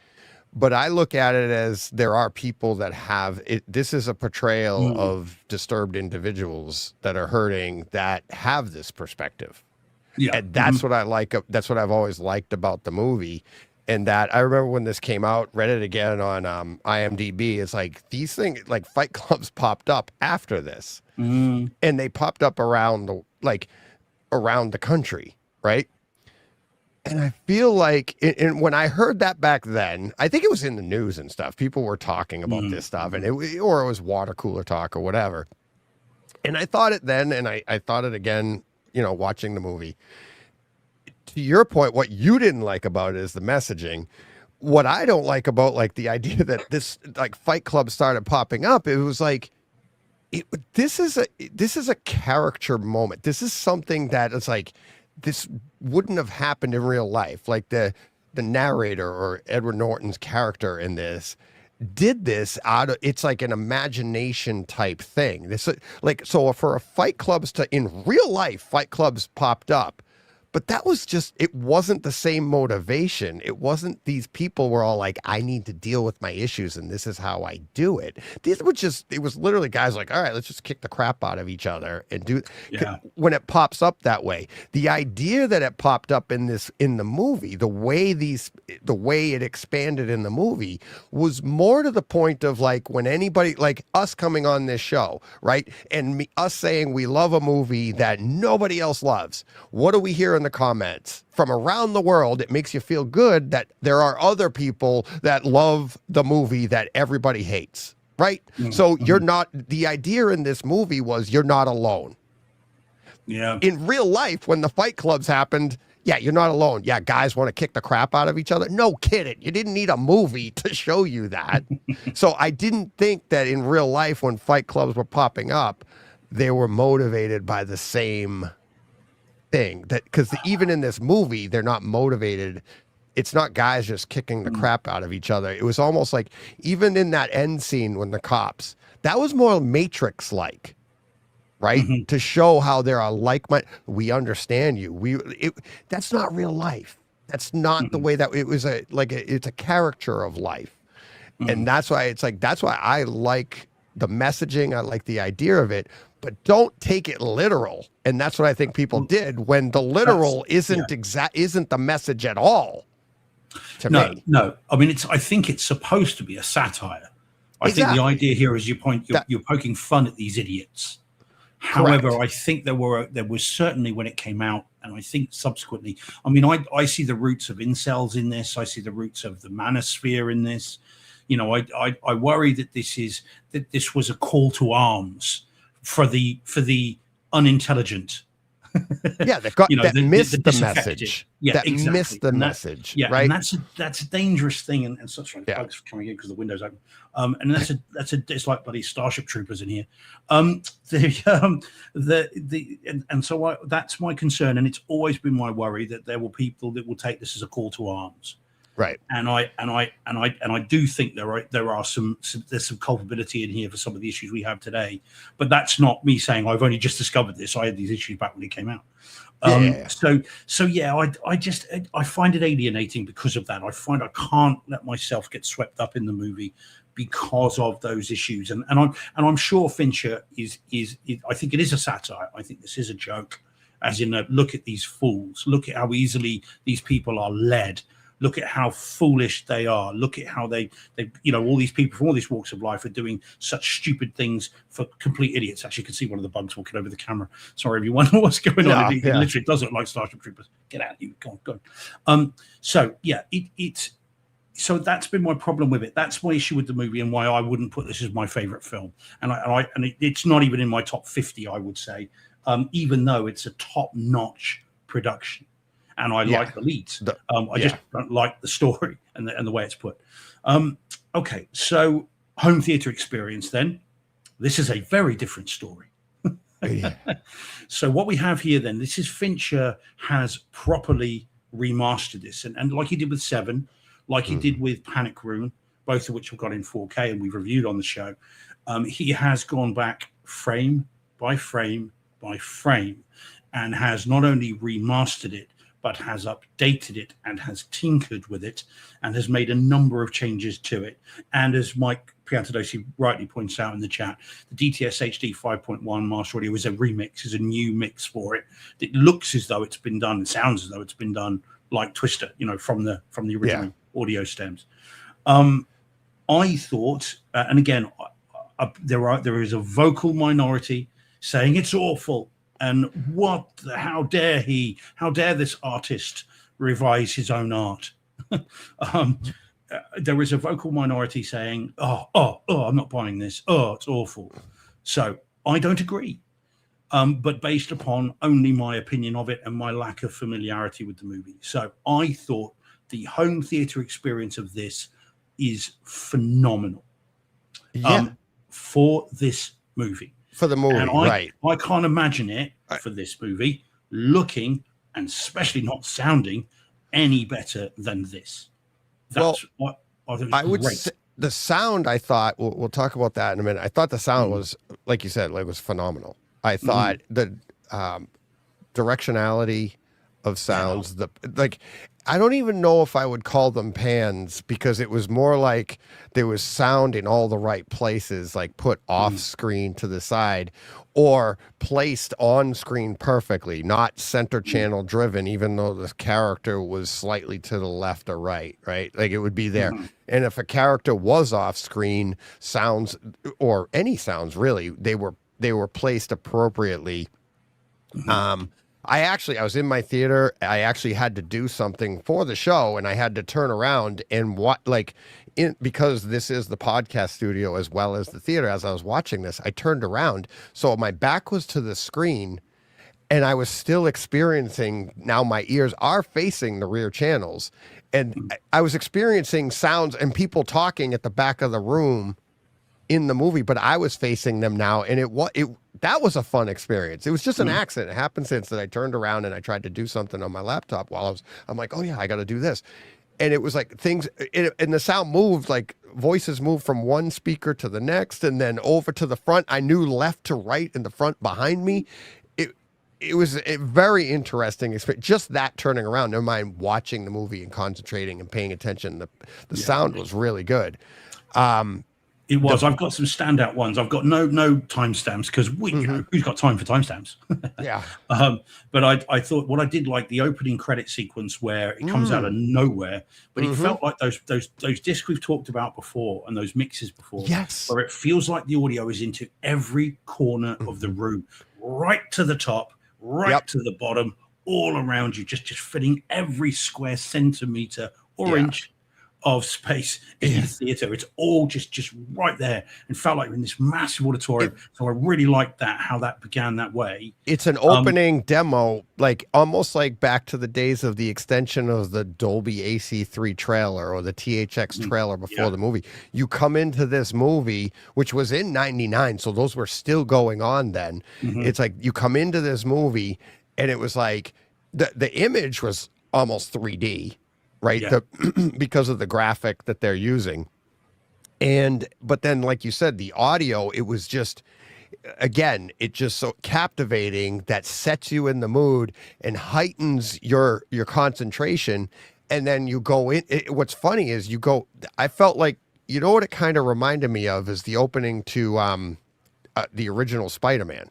But I look at it as there are people that have it. This is a portrayal of disturbed individuals that are hurting that have this perspective. Yeah. And that's what I like. That's what I've always liked about the movie. And that I remember when this came out, read it again on IMDb. It's like these things, like Fight Clubs, popped up after this, and they popped up around the country, right? And I feel like, and when I heard that back then, I think it was in the news and stuff. People were talking about this stuff, and it was water cooler talk or whatever. And I thought it then, and I thought it again, watching the movie. To your point, what you didn't like about it is the messaging. What I don't like about like the idea that this like Fight Club started popping up, it was like, this is a character moment. This is something that is like, this wouldn't have happened in real life. Like the narrator or Edward Norton's character in this did this out of, it's like an imagination type thing. This like, so for a Fight Clubs in real life, Fight Clubs popped up. But that was just, it wasn't the same motivation. It wasn't these people were all like, I need to deal with my issues and this is how I do it. These were just, it was literally guys like, all right, let's just kick the crap out of each other and do, when it pops up that way. The idea that it popped up in the movie, the way it expanded in the movie was more to the point of like when anybody, like us coming on this show, right? And us saying we love a movie that nobody else loves. What do we hear in the comments from around the world? It makes you feel good that there are other people that love the movie that everybody hates, right? So you're not, the idea in this movie was you're not alone. Yeah. In real life, when the Fight Clubs happened, yeah, you're not alone. Yeah, guys want to kick the crap out of each other. No kidding. You didn't need a movie to show you that. So I didn't think that in real life, when Fight Clubs were popping up, they were motivated by the same thing, that because even in this movie they're not motivated. It's not guys just kicking the crap out of each other. It was almost like even in that end scene when the cops, that was more Matrix like, right? To show how there are we understand you. That's not real life. That's not the way that it was it's a character of life. And that's why I like the messaging. I like the idea of it, but don't take it literal. And that's what I think people did when the literal isn't the message at all. To me. No. I mean, I think it's supposed to be a satire. I think the idea here is you're poking fun at these idiots. However, I think there was certainly when it came out, and I think subsequently, I mean, I see the roots of incels in this. I see the roots of the manosphere in this. I worry that this was a call to arms for the unintelligent. Yeah, that missed the message. Yeah, that exactly. Missed the message. Yeah, right. And that's a dangerous thing. And such like bugs coming in because the window's open. And it's like bloody Starship Troopers in here. That's my concern, and it's always been my worry that there will people that will take this as a call to arms. Right. And I do think there's some culpability in here for some of the issues we have today, but that's not me saying I've only just discovered this. I had these issues back when it came out. I find it alienating because of that. I find I can't let myself get swept up in the movie because of those issues. And I'm sure Fincher is I think it is a satire. I think this is a joke, as in look at these fools. Look at how easily these people are led. Look at how foolish they are. Look at how they all these people from all these walks of life are doing such stupid things for complete idiots. Actually, you can see one of the bugs walking over the camera. Sorry if you wonder what's going on. It literally does look like Starship Troopers. Get out, you. Go on. So that's been my problem with it. That's my issue with the movie and why I wouldn't put this as my favorite film. And it's not even in my top 50, I would say, even though it's a top-notch production. And I like the leads. I just don't like the story and the way it's put. Okay, so home theater experience then. This is a very different story. So what we have here then, this is Fincher has properly remastered this. And like he did with Seven, like he did with Panic Room, both of which have got in 4K and we've reviewed on the show. He has gone back frame by frame by frame and has not only remastered it, but has updated it and has tinkered with it and has made a number of changes to it. And as Mike Piantadosi rightly points out in the chat, the DTS HD 5.1 master audio is a remix, is a new mix for it. It looks as though it's been done, it sounds as though it's been done like Twister, from the original audio stems. I thought, and again, there is a vocal minority saying it's awful, and how dare this artist revise his own art. There is a vocal minority saying, oh, I'm not buying this, it's awful. So I don't agree, but based upon only my opinion of it and my lack of familiarity with the movie. So I thought the home theater experience of this is phenomenal for this movie. For the movie, right. I can't imagine it for this movie looking and especially not sounding any better than this. That's what I thought was would great. say the sound, I thought, we'll talk about that in a minute. I thought the sound was, like you said, was phenomenal. I thought the directionality of sounds, I don't even know if I would call them pans, because it was more like there was sound in all the right places, like put off screen to the side or placed on screen perfectly, not center channel driven, even though the character was slightly to the left or right? Like it would be there. And if a character was off screen, sounds or any sounds really, they were placed appropriately. I was in my theater. I actually had to do something for the show, and I had to turn around and because this is the podcast studio as well as the theater. As I was watching this, I turned around, so my back was to the screen, and I was still experiencing. Now my ears are facing the rear channels, and I was experiencing sounds and people talking at the back of the room in the movie, but I was facing them now, and that was a fun experience. It was just an accident. It happened since that I turned around and I tried to do something on my laptop while I'm like, oh yeah, I got to do this. And it was like things, and the sound moved, like voices moved from one speaker to the next and then over to the front. I knew left to right and the front behind me. It was a very interesting experience. Just that turning around, never mind watching the movie and concentrating and paying attention. The sound was really good. It was. I've got some standout ones. I've got no timestamps because who's got time for timestamps? Yeah. But I thought what I did like the opening credit sequence where it comes out of nowhere, but it felt like those discs we've talked about before and those mixes before. Yes. Where it feels like the audio is into every corner of the room, right to the top, to the bottom, all around you, just filling every square centimeter or inch of space in the theater. It's all just right there and felt like we're in this massive auditorium. So I really liked that, how that began that way. It's an opening demo, like almost like back to the days of the extension of the Dolby AC3 trailer or the THX trailer before the movie. You come into this movie, which was in 99, so those were still going on then. It's like you come into this movie and it was like the image was almost 3D. Right. Yeah. Because of the graphic that they're using. But then, like you said, the audio, it was just, again, it just so captivating that sets you in the mood and heightens your concentration. And then you go in. What's funny is I felt like, what it kind of reminded me of is the opening to the original Spider-Man,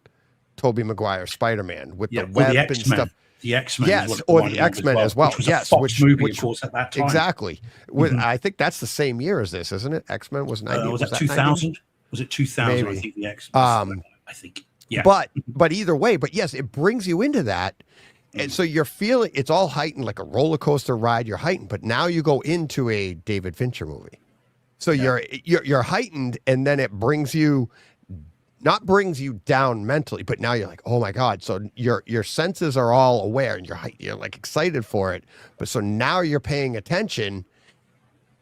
Tobey Maguire Spider-Man with the web and stuff. The X-Men, yes, or the X-Men as well. Which was yes, a Fox movie, of course, at that time. Exactly. I think that's the same year as this, isn't it? X-Men was 90. Was that 2000? Was it 2000? Maybe. I think the X-Men. I think. Yeah. But either way, yes, it brings you into that, and so you're feeling it's all heightened like a roller coaster ride. You're heightened, but now you go into a David Fincher movie, so you're heightened, and then it brings you down mentally, but now you're like, oh my God. So your senses are all aware and you're like excited for it. But so now you're paying attention.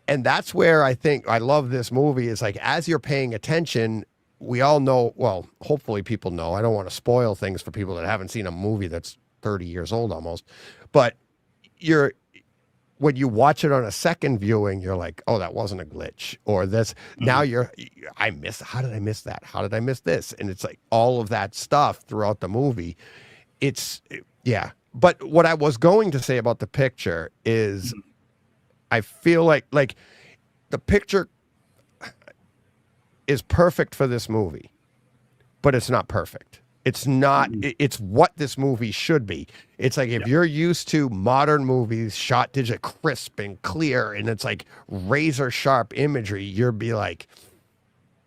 And that's where I think I love this movie is like, as you're paying attention, we all know, well, hopefully people know, I don't want to spoil things for people that haven't seen a movie that's 30 years old almost, but when you watch it on a second viewing, you're like, oh, that wasn't a glitch, or this. Now how did I miss that? How did I miss this? And it's like all of that stuff throughout the movie. Yeah. But what I was going to say about the picture is, I feel like the picture is perfect for this movie, but it's not perfect. It's not, it's what this movie should be. It's like, if you're used to modern movies shot digital, crisp and clear, and it's like razor sharp imagery, you'll be like,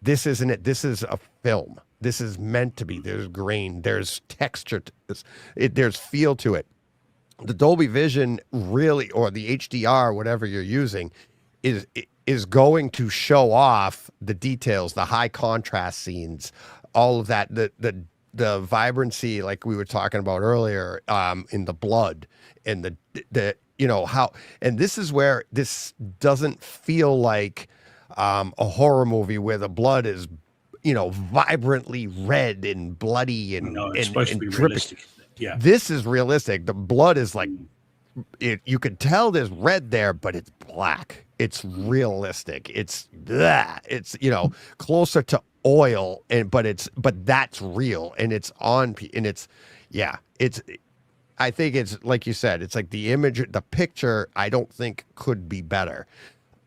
this isn't it. This is a film. This is meant to be. There's grain, there's texture to this. There's feel to it. The Dolby Vision really, or the HDR, whatever you're using, is going to show off the details, the high contrast scenes, all of that, the vibrancy, like we were talking about earlier, in the blood, and the how, and this is where this doesn't feel like a horror movie where the blood is vibrantly red and bloody and No, it's supposed to be dripping. realistic. Yeah. This is realistic. The blood is like, you could tell there's red there, but it's black. It's realistic. It's closer to oil, but that's real, and it's on, and I think it's like you said, it's like the image, the picture, I don't think could be better.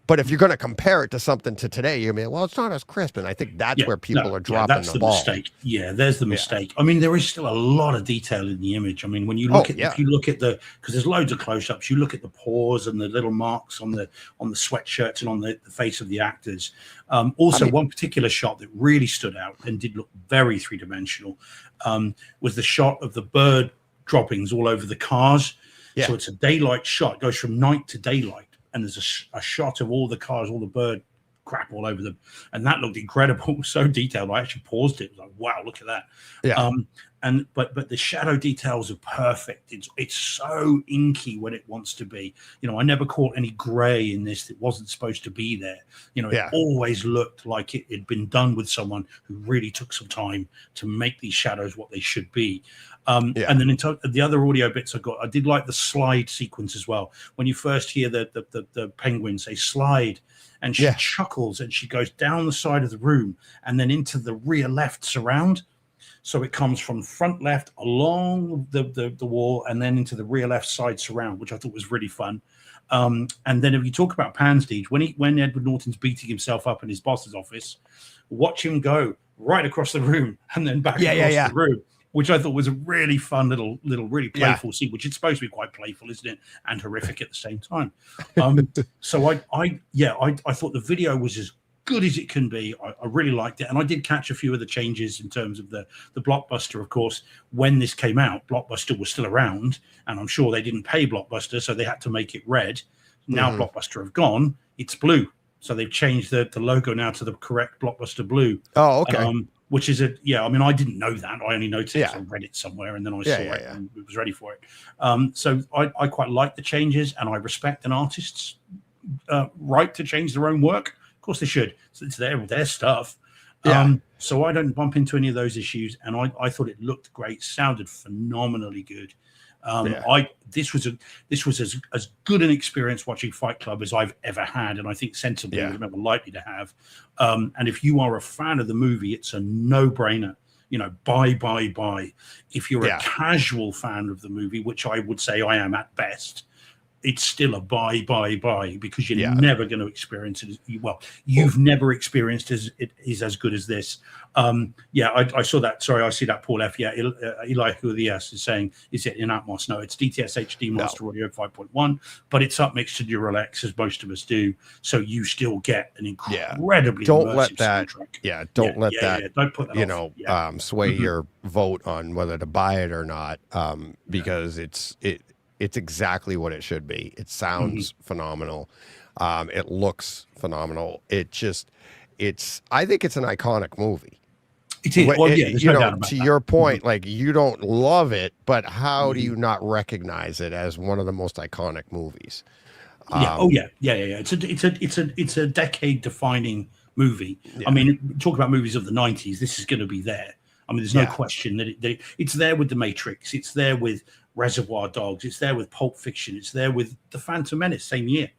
But if you're going to compare it to something to today, you mean, well, it's not as crisp, and I think that's where people are dropping that's the ball. Mistake. Yeah, there's the mistake. I mean, there is still a lot of detail in the image. I mean, when you look if you look at because there's loads of close-ups, you look at the pores and the little marks on the sweatshirts and on the face of the actors. One particular shot that really stood out and did look very three-dimensional was the shot of the bird droppings all over the cars. Yeah. So it's a daylight shot. It goes from night to daylight. And there's a shot of all the cars, all the bird crap all over them. And that looked incredible, so detailed. I actually paused it. I was like, wow, look at that. Yeah. But the shadow details are perfect. It's so inky when it wants to be. I never caught any gray in this that wasn't supposed to be there. It always looked like it had been done with someone who really took some time to make these shadows what they should be. And then the other audio bits I did like the slide sequence as well. When you first hear the penguin say slide, and she chuckles and she goes down the side of the room and then into the rear left surround. So it comes from front left along the wall and then into the rear left side surround, which I thought was really fun. And then if you talk about Panstige, when Edward Norton's beating himself up in his boss's office, watch him go right across the room and then back across the room, which I thought was a really fun little really playful scene, which it's supposed to be quite playful, isn't it? And horrific at the same time. So I thought the video was as good as it can be. I really liked it. And I did catch a few of the changes in terms of the Blockbuster. Of course, when this came out, Blockbuster was still around, and I'm sure they didn't pay Blockbuster, so they had to make it red. Now Blockbuster have gone, it's blue. So they've changed the logo now to the correct Blockbuster blue. Oh, okay. Which is I mean, I didn't know that. I only noticed it. I read it somewhere, and then I saw it and was ready for it. So I quite like the changes, and I respect an artist's right to change their own work. Of course they should. It's their stuff. So I don't bump into any of those issues, and I thought it looked great, sounded phenomenally good. This was as good an experience watching Fight Club as I've ever had, and I think sensibly was never likely to have. And if you are a fan of the movie, it's a no-brainer. Buy. If you're a casual fan of the movie, which I would say I am at best, it's still a buy, because you're never going to experience it. You've never experienced it is as good as this. I saw that. Sorry, I see that Paul F. Yeah, Eli Hudias is saying, is it in Atmos? No, it's DTS HD Master Audio 5.1, but it's upmixed to Neural X, as most of us do. So you still get an incredibly immersive soundtrack. Don't let that don't put that sway your vote on whether to buy it or not, because it's exactly what it should be. It sounds phenomenal. It looks phenomenal. I think it's an iconic movie. It is. Well, there's no doubt about to that. your point, like, you don't love it, but how do you not recognize it as one of the most iconic movies? It's a decade-defining movie. I mean, talk about movies of the 90s. This is going to be there. I mean, there's no question that it's there with The Matrix. It's there with Reservoir Dogs. It's there with Pulp Fiction. It's there with The Phantom Menace, same year.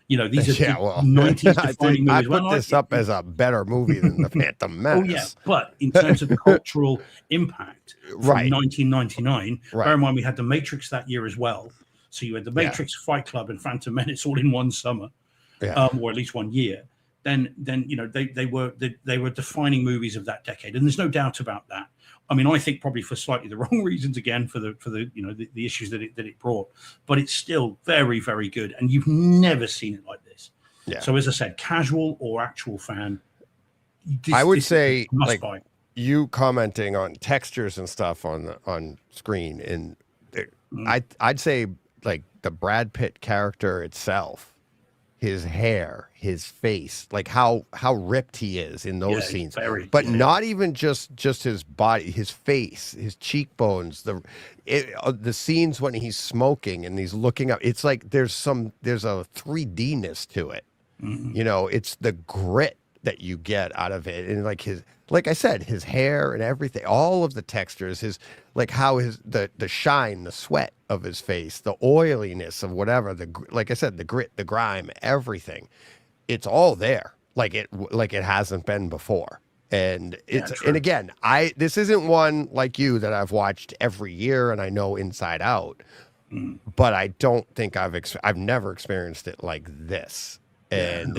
You know, these are 90s defining I movies. put this up as a better movie than The Phantom Menace. Oh, yeah. But in terms of cultural impact from Right. 1999, Right. bear in mind we had The Matrix that year as well. So you had The Matrix, Fight Club, and Phantom Menace all in one summer, or at least 1 year. Then you know they were defining movies of that decade, and there's no doubt about that. I mean, I think probably for slightly the wrong reasons again for the you know the issues that it brought, but it's still very, very good, and you've never seen it like this. Yeah. So as I said, casual or actual fan, I would say must like buy. you commenting on textures and stuff on screen, and I'd say like the Brad Pitt character itself, his hair, his face, like how ripped he is in those scenes, but not even just his body, his face, his cheekbones, the scenes when he's smoking and he's looking up. It's like there's a 3D-ness to it. You know, it's the grit that you get out of it, and like I said, his hair and everything, all of the textures, the shine, the sweat of his face, the oiliness of whatever, like I said, the grit, the grime, everything, it's all there, like it hasn't been before. And and again, this isn't one like you that I've watched every year and I know inside out, but I don't think I've never experienced it like this. And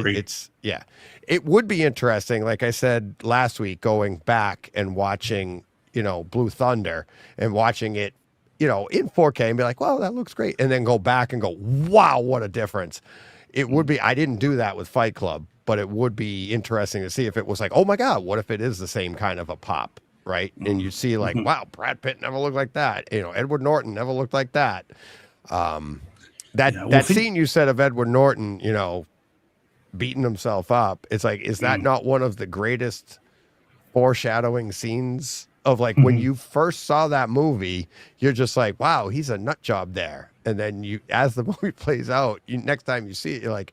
it would be interesting, like I said last week, going back and watching, you know, Blue Thunder and watching it, you know, in 4K and be like, well, that looks great. And then go back and go, wow, what a difference. It would be, I didn't do that with Fight Club, but it would be interesting to see if it was like, oh my God, what if it is the same kind of a pop, right? And you see like, wow, Brad Pitt never looked like that. You know, Edward Norton never looked like that. That scene you said of Edward Norton, you know, beating himself up, it's like, is that not one of the greatest foreshadowing scenes of like when you first saw that movie, you're just like, wow, he's a nut job there. And then as the movie plays out, next time you see it, you're like,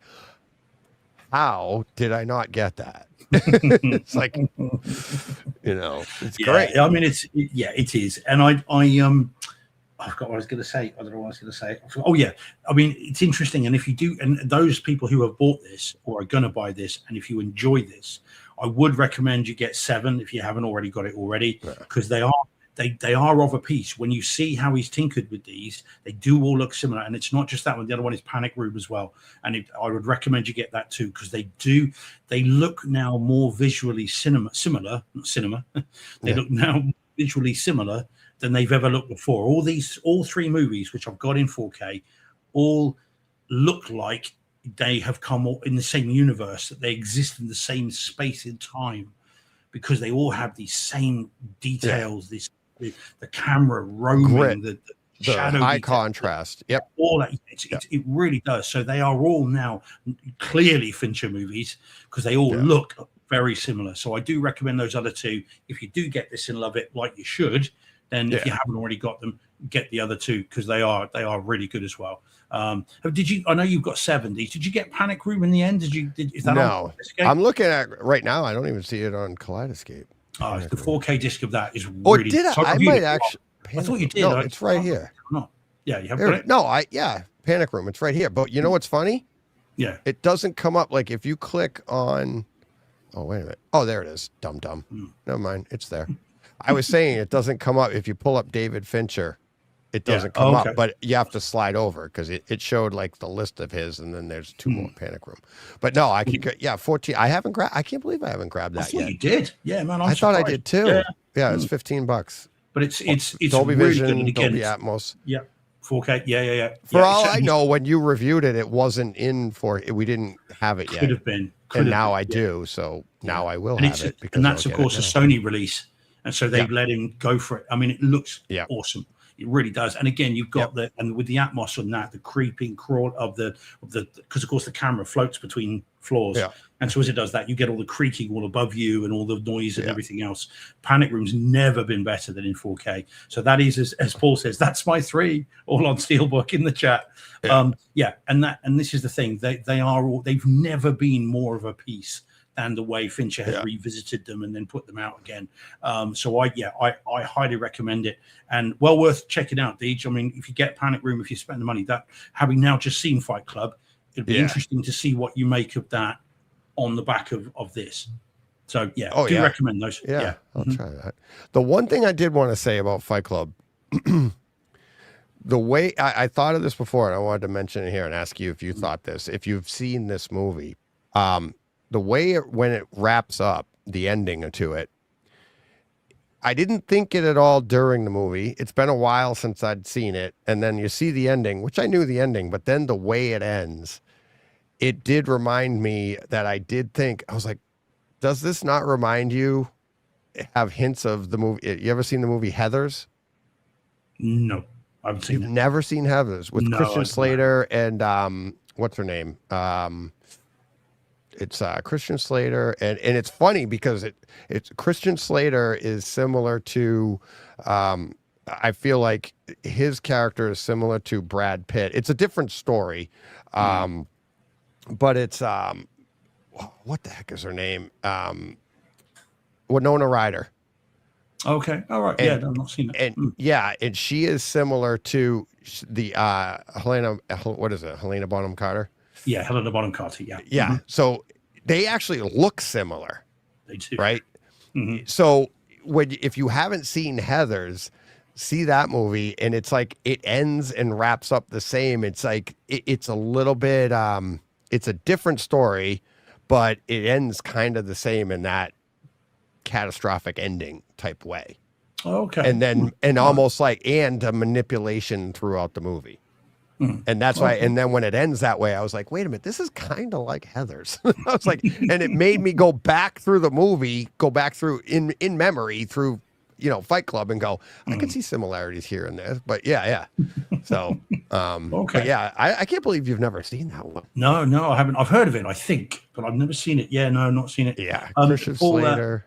how did I not get that? It's like, you know, it's great. I mean, it is. And I forgot what I was going to say. I don't know what I was going to say. Oh, yeah. I mean, it's interesting. And if you do, and those people who have bought this or are going to buy this, and if you enjoy this, I would recommend you get 7 if you haven't already got it already, because they are of a piece. When you see how he's tinkered with these, they do all look similar. And it's not just that one. The other one is Panic Room as well. And I would recommend you get that too, because they look now more visually similar. They look now visually similar than they've ever looked before. All 3 movies, which I've got in 4K, all look like they have come in the same universe, that they exist in the same space and time, because they all have these same details, the camera roaming, the shadow, high contrast. Yep. All that. It really does. So they are all now clearly Fincher movies, because they all look very similar. So I do recommend those other 2. If you do get this and love it like you should, then if you haven't already got them, get the other 2, because they are really good as well. Did you? I know you've got 70s. Did you get Panic Room in the end? Is that no? I'm looking at right now. I don't even see it on Kaleidoscape. Oh, the 4K disc of that is really. Oh, did I? I might actually. I thought you did. No, it's right here. No. Yeah, you haven't got it? No, Panic Room. It's right here. But you know what's funny? Yeah. It doesn't come up. Like if you click on. Oh, wait a minute. Oh, there it is. Dum. Never mind. It's there. I was saying it doesn't come up if you pull up David Fincher. It doesn't come up, but you have to slide over, because it showed like the list of his, and then there's 2 more Panic Room. But no, I could 14. I haven't grabbed. I can't believe I haven't grabbed that yet. You did, yeah, man. I thought I did too. Yeah, it's $15. But it's Dolby really Vision, good. Again, Dolby Atmos. Yeah, 4K. Yeah. For all I know, when you reviewed it, it wasn't in for. We didn't have it yet. Could have been. And now I do. So now I will have it. And that's of course a Sony release, and so they've let him go for it. I mean, it looks awesome. It really does. And again, you've got and with the Atmos on that, the creeping crawl of the because of course the camera floats between floors. Yeah. And so as it does that, you get all the creaking all above you and all the noise and everything else. Panic Room's never been better than in 4K. So that is, as Paul says, that's my 3, all on Steelbook in the chat. Yeah. And this is the thing. They've never been more of a piece than the way Fincher has Yeah. revisited them and then put them out again. So I highly recommend it, and well worth checking out, Deej. I mean, if you get Panic Room, if you spend the money, that having now just seen Fight Club, it'd be Yeah. interesting to see what you make of that on the back of this. So yeah, Oh, do yeah. recommend those. Yeah, I'll Mhm. try that. The one thing I did want to say about Fight Club, the way I thought of this before, and I wanted to mention it here and ask you if you thought this, if you've seen this movie, the way when it wraps up, the ending to it, I didn't think it at all during the movie. It's been a while since I'd seen it, and then you see the ending, which I knew the ending, but then the way it ends, it did remind me that I did think, I was like, does this not remind you, have hints of the movie? You ever seen the movie Heathers? No, I haven't seen You've it. never seen Heathers with No, Christian I've Slater and what's her name? It's Christian Slater, and it's funny because it's Christian Slater is similar to I feel like his character is similar to Brad Pitt. It's a different story, but it's what the heck is her name? Winona Ryder. Okay, all right. Yeah, I've not seen it. And yeah, and she is similar to the Helena. What is it? Helena Bonham Carter. Yeah, Helena Bonham Carter. Yeah, Yeah. So they actually look similar, they do. right? Mhm. So if you haven't seen Heathers, see that movie, and it's like it ends and wraps up the same. It's like it's a little bit. It's a different story, but it ends kind of the same in that catastrophic ending type way. Okay. And then almost like and a manipulation throughout the movie. And that's why, and then when it ends that way, I was like, wait a minute, this is kind of like Heathers. I was like, and it made me go back through the movie, go back through in memory through, Fight Club and go, I can see similarities here and there. But yeah. So, Okay. but yeah, I can't believe you've never seen that one. No, I haven't. I've heard of it, I think, but I've never seen it. Yeah, no, not seen it. Yeah. Um, Christian Paul, Slater.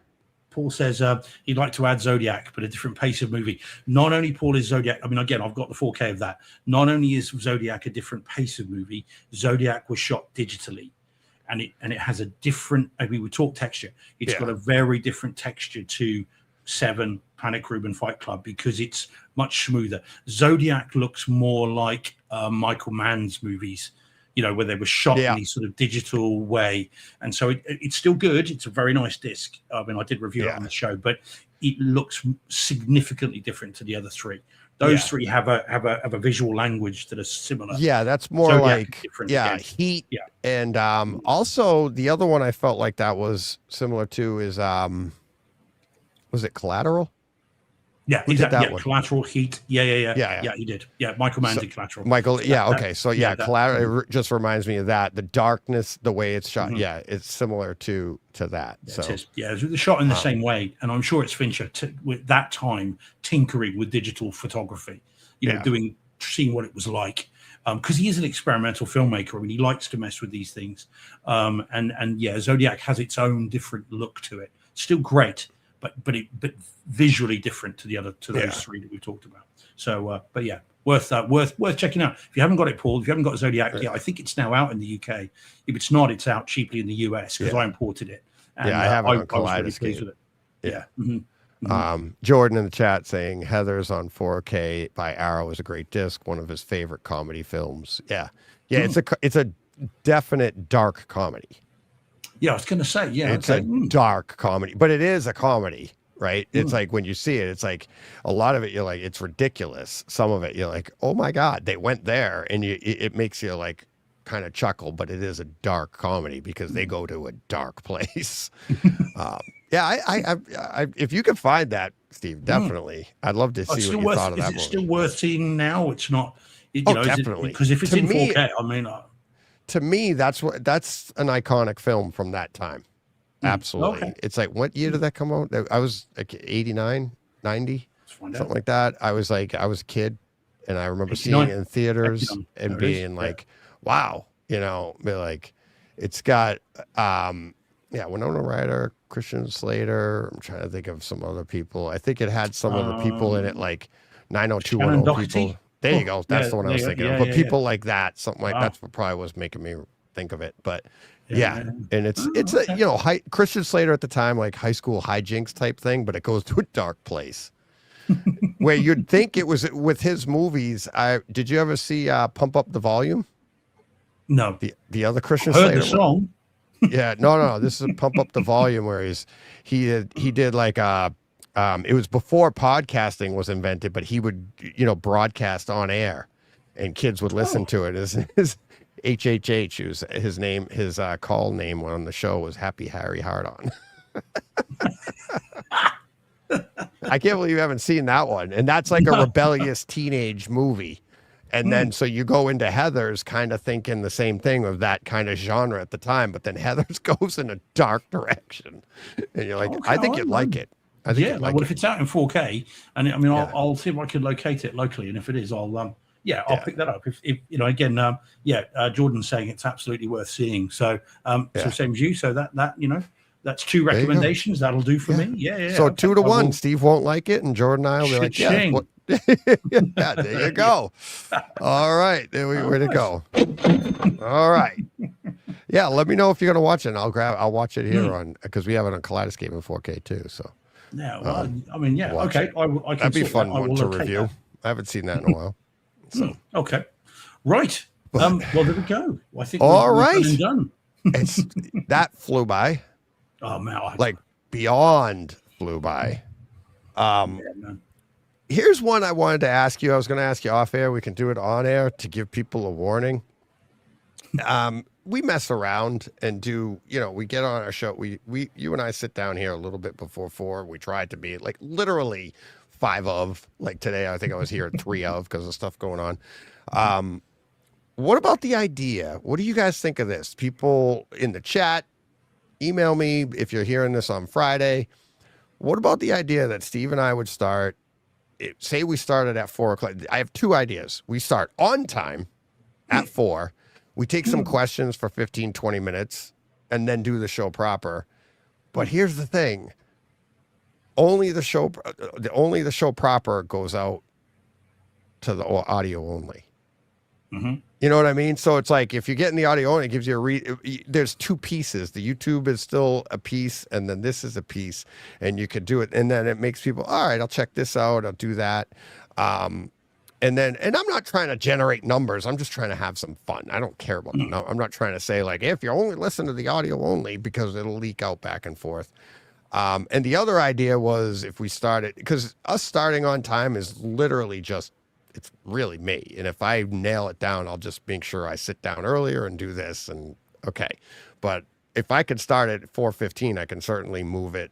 Paul says he'd like to add Zodiac, but a different pace of movie. Not only, Paul, is Zodiac, I mean, again, I've got the 4K of that. Not only is Zodiac a different pace of movie, Zodiac was shot digitally. And it has a different, I mean, we talk texture. It's got a very different texture to Seven, Panic Room, and Fight Club because it's much smoother. Zodiac looks more like Michael Mann's movies, where they were shot in this sort of digital way. And so it's still good. It's a very nice disc. I mean, I did review it on the show, but it looks significantly different to the other three. Those three have a visual language that is similar. Yeah, that's more Zodiac like is different again. Heat. Yeah. And also the other one I felt like that was similar to is was it Collateral? Yeah, Who did exactly. that one? Collateral, Heat. Yeah. Yeah. He did. Yeah, Michael Mann did Collateral. Michael, okay. So that- Collateral it just reminds me of that. The darkness, the way it's shot. Yeah, it's similar to that. Yeah, So it is. Yeah, it was shot in the same way, and I'm sure it's Fincher with that time tinkering with digital photography, seeing what it was like, because he is an experimental filmmaker. I mean, he likes to mess with these things, and Zodiac has its own different look to it. Still great, but visually different to those three that we've talked about. So, but yeah, worth checking out. If you haven't got it, Paul, if you haven't got Zodiac yet, I think it's now out in the UK. If it's not, it's out cheaply in the US because I imported it. And, I have it on I was really Kaleidoscope. pleased with it. Yeah. Mhm. Jordan in the chat saying Heathers on 4K by Arrow is a great disc, one of his favorite comedy films. Yeah. It's a definite dark comedy. Yeah, I was going to say, It's a dark comedy, but it is a comedy, right? It's like when you see it, it's like a lot of it, you're like, it's ridiculous. Some of it, you're like, oh my God, they went there. And it makes you like kind of chuckle, but it is a dark comedy because they go to a dark place. I if you can find that, Steve, definitely. I'd love to see what you thought of that movie. Is it still worth seeing now? It's not, definitely. Because if it's To in me, 4K, I mean... to me, that's an iconic film from that time. Absolutely. Okay. It's like, what year did that come out? I was like 89, 90, something like that. I was a kid and I remember seeing it in theaters and being like, wow, be like, it's got, Winona Ryder, Christian Slater. I'm trying to think of some other people. I think it had some of the people in it, like 90210 people. There you go. That's the one I was thinking of. But people like that, something like that's what probably was making me think of it. But Yeah. And it's a, okay. you know, Christian Slater at the time, like high school hijinks type thing, but it goes to a dark place where you'd think it was with his movies. Did you ever see Pump Up the Volume? No, The other Christian heard Slater the song. Yeah, no. This is Pump Up the Volume where he did like it was before podcasting was invented, but he would broadcast on air, and kids would listen to it. His HHH was his name. His call name on the show was Happy Harry Hardon. I can't believe you haven't seen that one, and that's like a rebellious teenage movie. And then so you go into Heathers kind of thinking the same thing of that kind of genre at the time, but then Heathers goes in a dark direction. And you're like, Okay, I think you'd like it. I think you'd like well, it. if it's out in 4K, and I mean, I'll see if I can locate it locally, and if it is, I'll pick that up. If again, Jordan's saying it's absolutely worth seeing. So, so same as you. So that that's 2 recommendations. That'll do for me. Yeah. So 2-1. Steve won't like it, and Jordan and I will be like, yeah. Yeah, there you go. All right, there we way to go. All right. Yeah, let me know if you're gonna watch it. I'll watch it here on because we have it on Kaleidoscape in 4K too. So yeah, well, I mean, yeah, okay. I can that'd be fun one to locate review. that. I haven't seen that in a while. So Okay, right. Well, there we go. Well, I think all we're right. done. It's that flew by. Oh man, Like beyond flew by. man. Here's one I wanted to ask you. I was going to ask you off air. We can do it on air to give people a warning. We mess around and do, we get on our show. You and I sit down here a little bit before 4. We try to be like literally 5 of, like today. I think I was here at 3 of because of stuff going on. What about the idea? What do you guys think of this? People in the chat, email me if you're hearing this on Friday. What about the idea that Steve and I would start? Say we started at 4 o'clock. I have 2 ideas. We start on time at 4. We take some questions for 15, 20 minutes and then do the show proper. But here's the thing. Only the show proper goes out to the audio only. Mm-hmm. You know what I mean? So it's like if you're getting the audio only, it gives you there's 2 pieces. The YouTube is still a piece, and then this is a piece, and you could do it. And then it makes people, all right, I'll check this out. I'll do that. And I'm not trying to generate numbers. I'm just trying to have some fun. I don't care about the number. I'm not trying to say like, if you only listen to the audio only, because it'll leak out back and forth. And the other idea was if we started, because us starting on time is literally just, it's really me. And if I nail it down, I'll just make sure I sit down earlier and do this. And okay. But if I could start at 4:15, I can certainly move it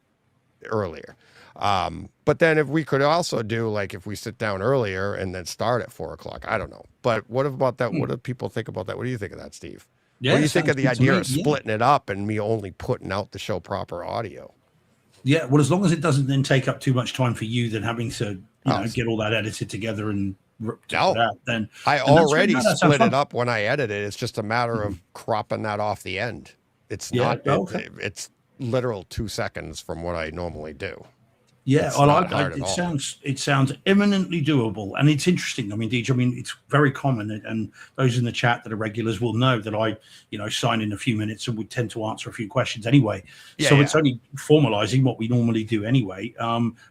earlier. But then if we could also do like if we sit down earlier and then start at 4 o'clock, I don't know. But what about that? What do people think about that? What do you think of that, Steve? Yeah, what do you think of the idea of Yeah. splitting it up and me only putting out the show proper audio? Yeah, well, as long as it doesn't then take up too much time for you, then having to get all that edited together and then I already split it up when I edit it. It's just a matter of cropping that off the end. It's not. It's literal 2 seconds from what I normally do. Yeah, It's I not like hard it. at all. It sounds eminently doable, and it's interesting. I mean, Deej, it's very common, and those in the chat that are regulars will know that I, sign in a few minutes and we tend to answer a few questions anyway. So it's only formalizing what we normally do anyway,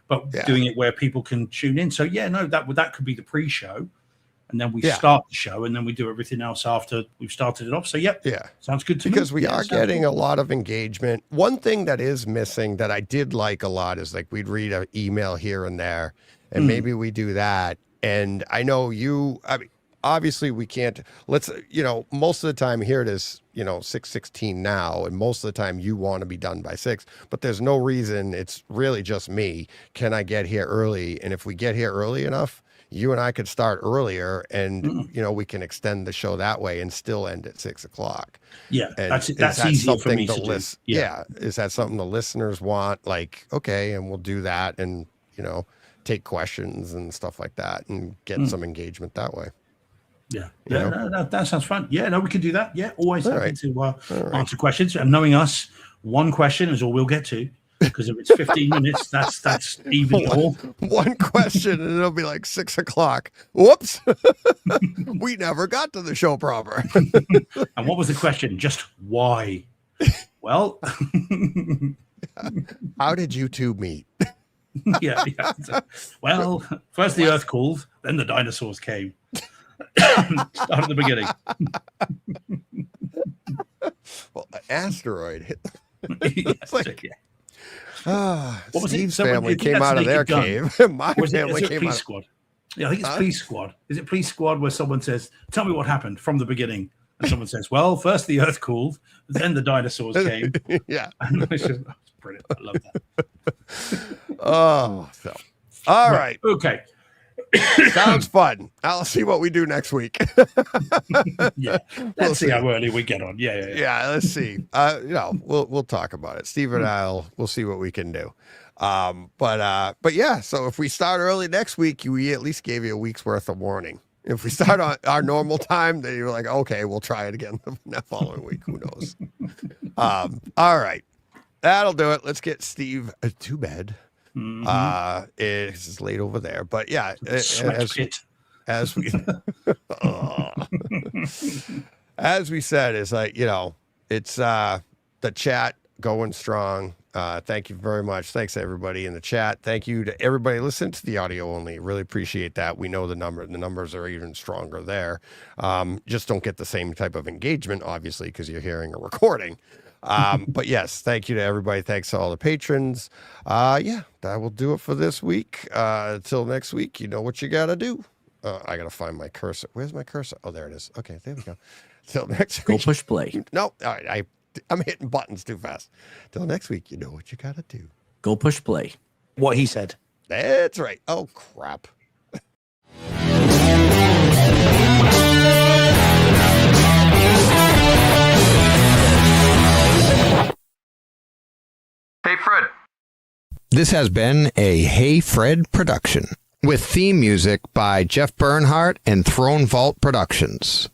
but doing it where people can tune in. So that could be the pre-show, and then we start the show, and then we do everything else after we've started it off. So sounds good to me. Because we are getting a lot of engagement. One thing that is missing that I did like a lot is like we'd read an email here and there, and maybe we do that. And I know obviously we can't, most of the time here it is, 6:16 now. And most of the time you want to be done by 6, but there's no reason. It's really just me. Can I get here early? And if we get here early enough, you and I could start earlier and, we can extend the show that way and still end at 6 o'clock. Yeah. And that's easier for me to do. Yeah. Is that something the listeners want? Like, okay. And we'll do that and, take questions and stuff like that and get some engagement that way. Yeah. That sounds fun. Yeah, no, we can do that. Yeah. Always happy to answer questions, and knowing us, one question is all we'll get to. Because if it's 15 minutes, that's even more. One question, and it'll be like 6 o'clock. Whoops. We never got to the show proper. And what was the question? Just why? Well, How did you two meet? yeah. Well, first the Earth cooled, then the dinosaurs came. Start at the beginning. Well, an asteroid hit. Yes, like- yeah. What was it? Steve's Someone- family I think came that's out of their Naked Gun. cave. My Or is family it came Police out. Squad? Yeah, I think it's Huh? Police Squad. Is it Police Squad where someone says, "Tell me what happened from the beginning," and someone says, "Well, first the Earth cooled, then the dinosaurs came." Yeah. And it's just oh, it's brilliant. I love that. Oh, so all right. Okay. Sounds fun. I'll see what we do next week. Yeah. We'll Let's see see. how early we get on. Yeah. Yeah, let's see. We'll talk about it. Steve and we'll see what we can do. But yeah, so if we start early next week, we at least gave you a week's worth of warning. If we start on our normal time, then you're like, okay, we'll try it again the following week. Who knows? All right. That'll do it. Let's get Steve to bed. It's late over there, but yeah, Sweat pit. as we as we said, it's like, it's the chat going strong. Thank you very much. Thanks to everybody in the chat. Thank you to everybody listening to the audio only. Really appreciate that. We know the numbers are even stronger there. Just don't get the same type of engagement, obviously, because you're hearing a recording. But yes, thank you to everybody. Thanks to all the patrons. Yeah, that will do it for this week. Until next week, you know what you got to do. I got to find my cursor. Where's my cursor? Oh, there it is. Okay, there we go. Till next Go week. push play. No, all right, I'm hitting buttons too fast. Till next week, you know what you got to do. Go push play. What he said. That's right. Oh, crap. Hey, Fred. This has been a Hey Fred production with theme music by Jeff Bernhardt and Throne Vault Productions.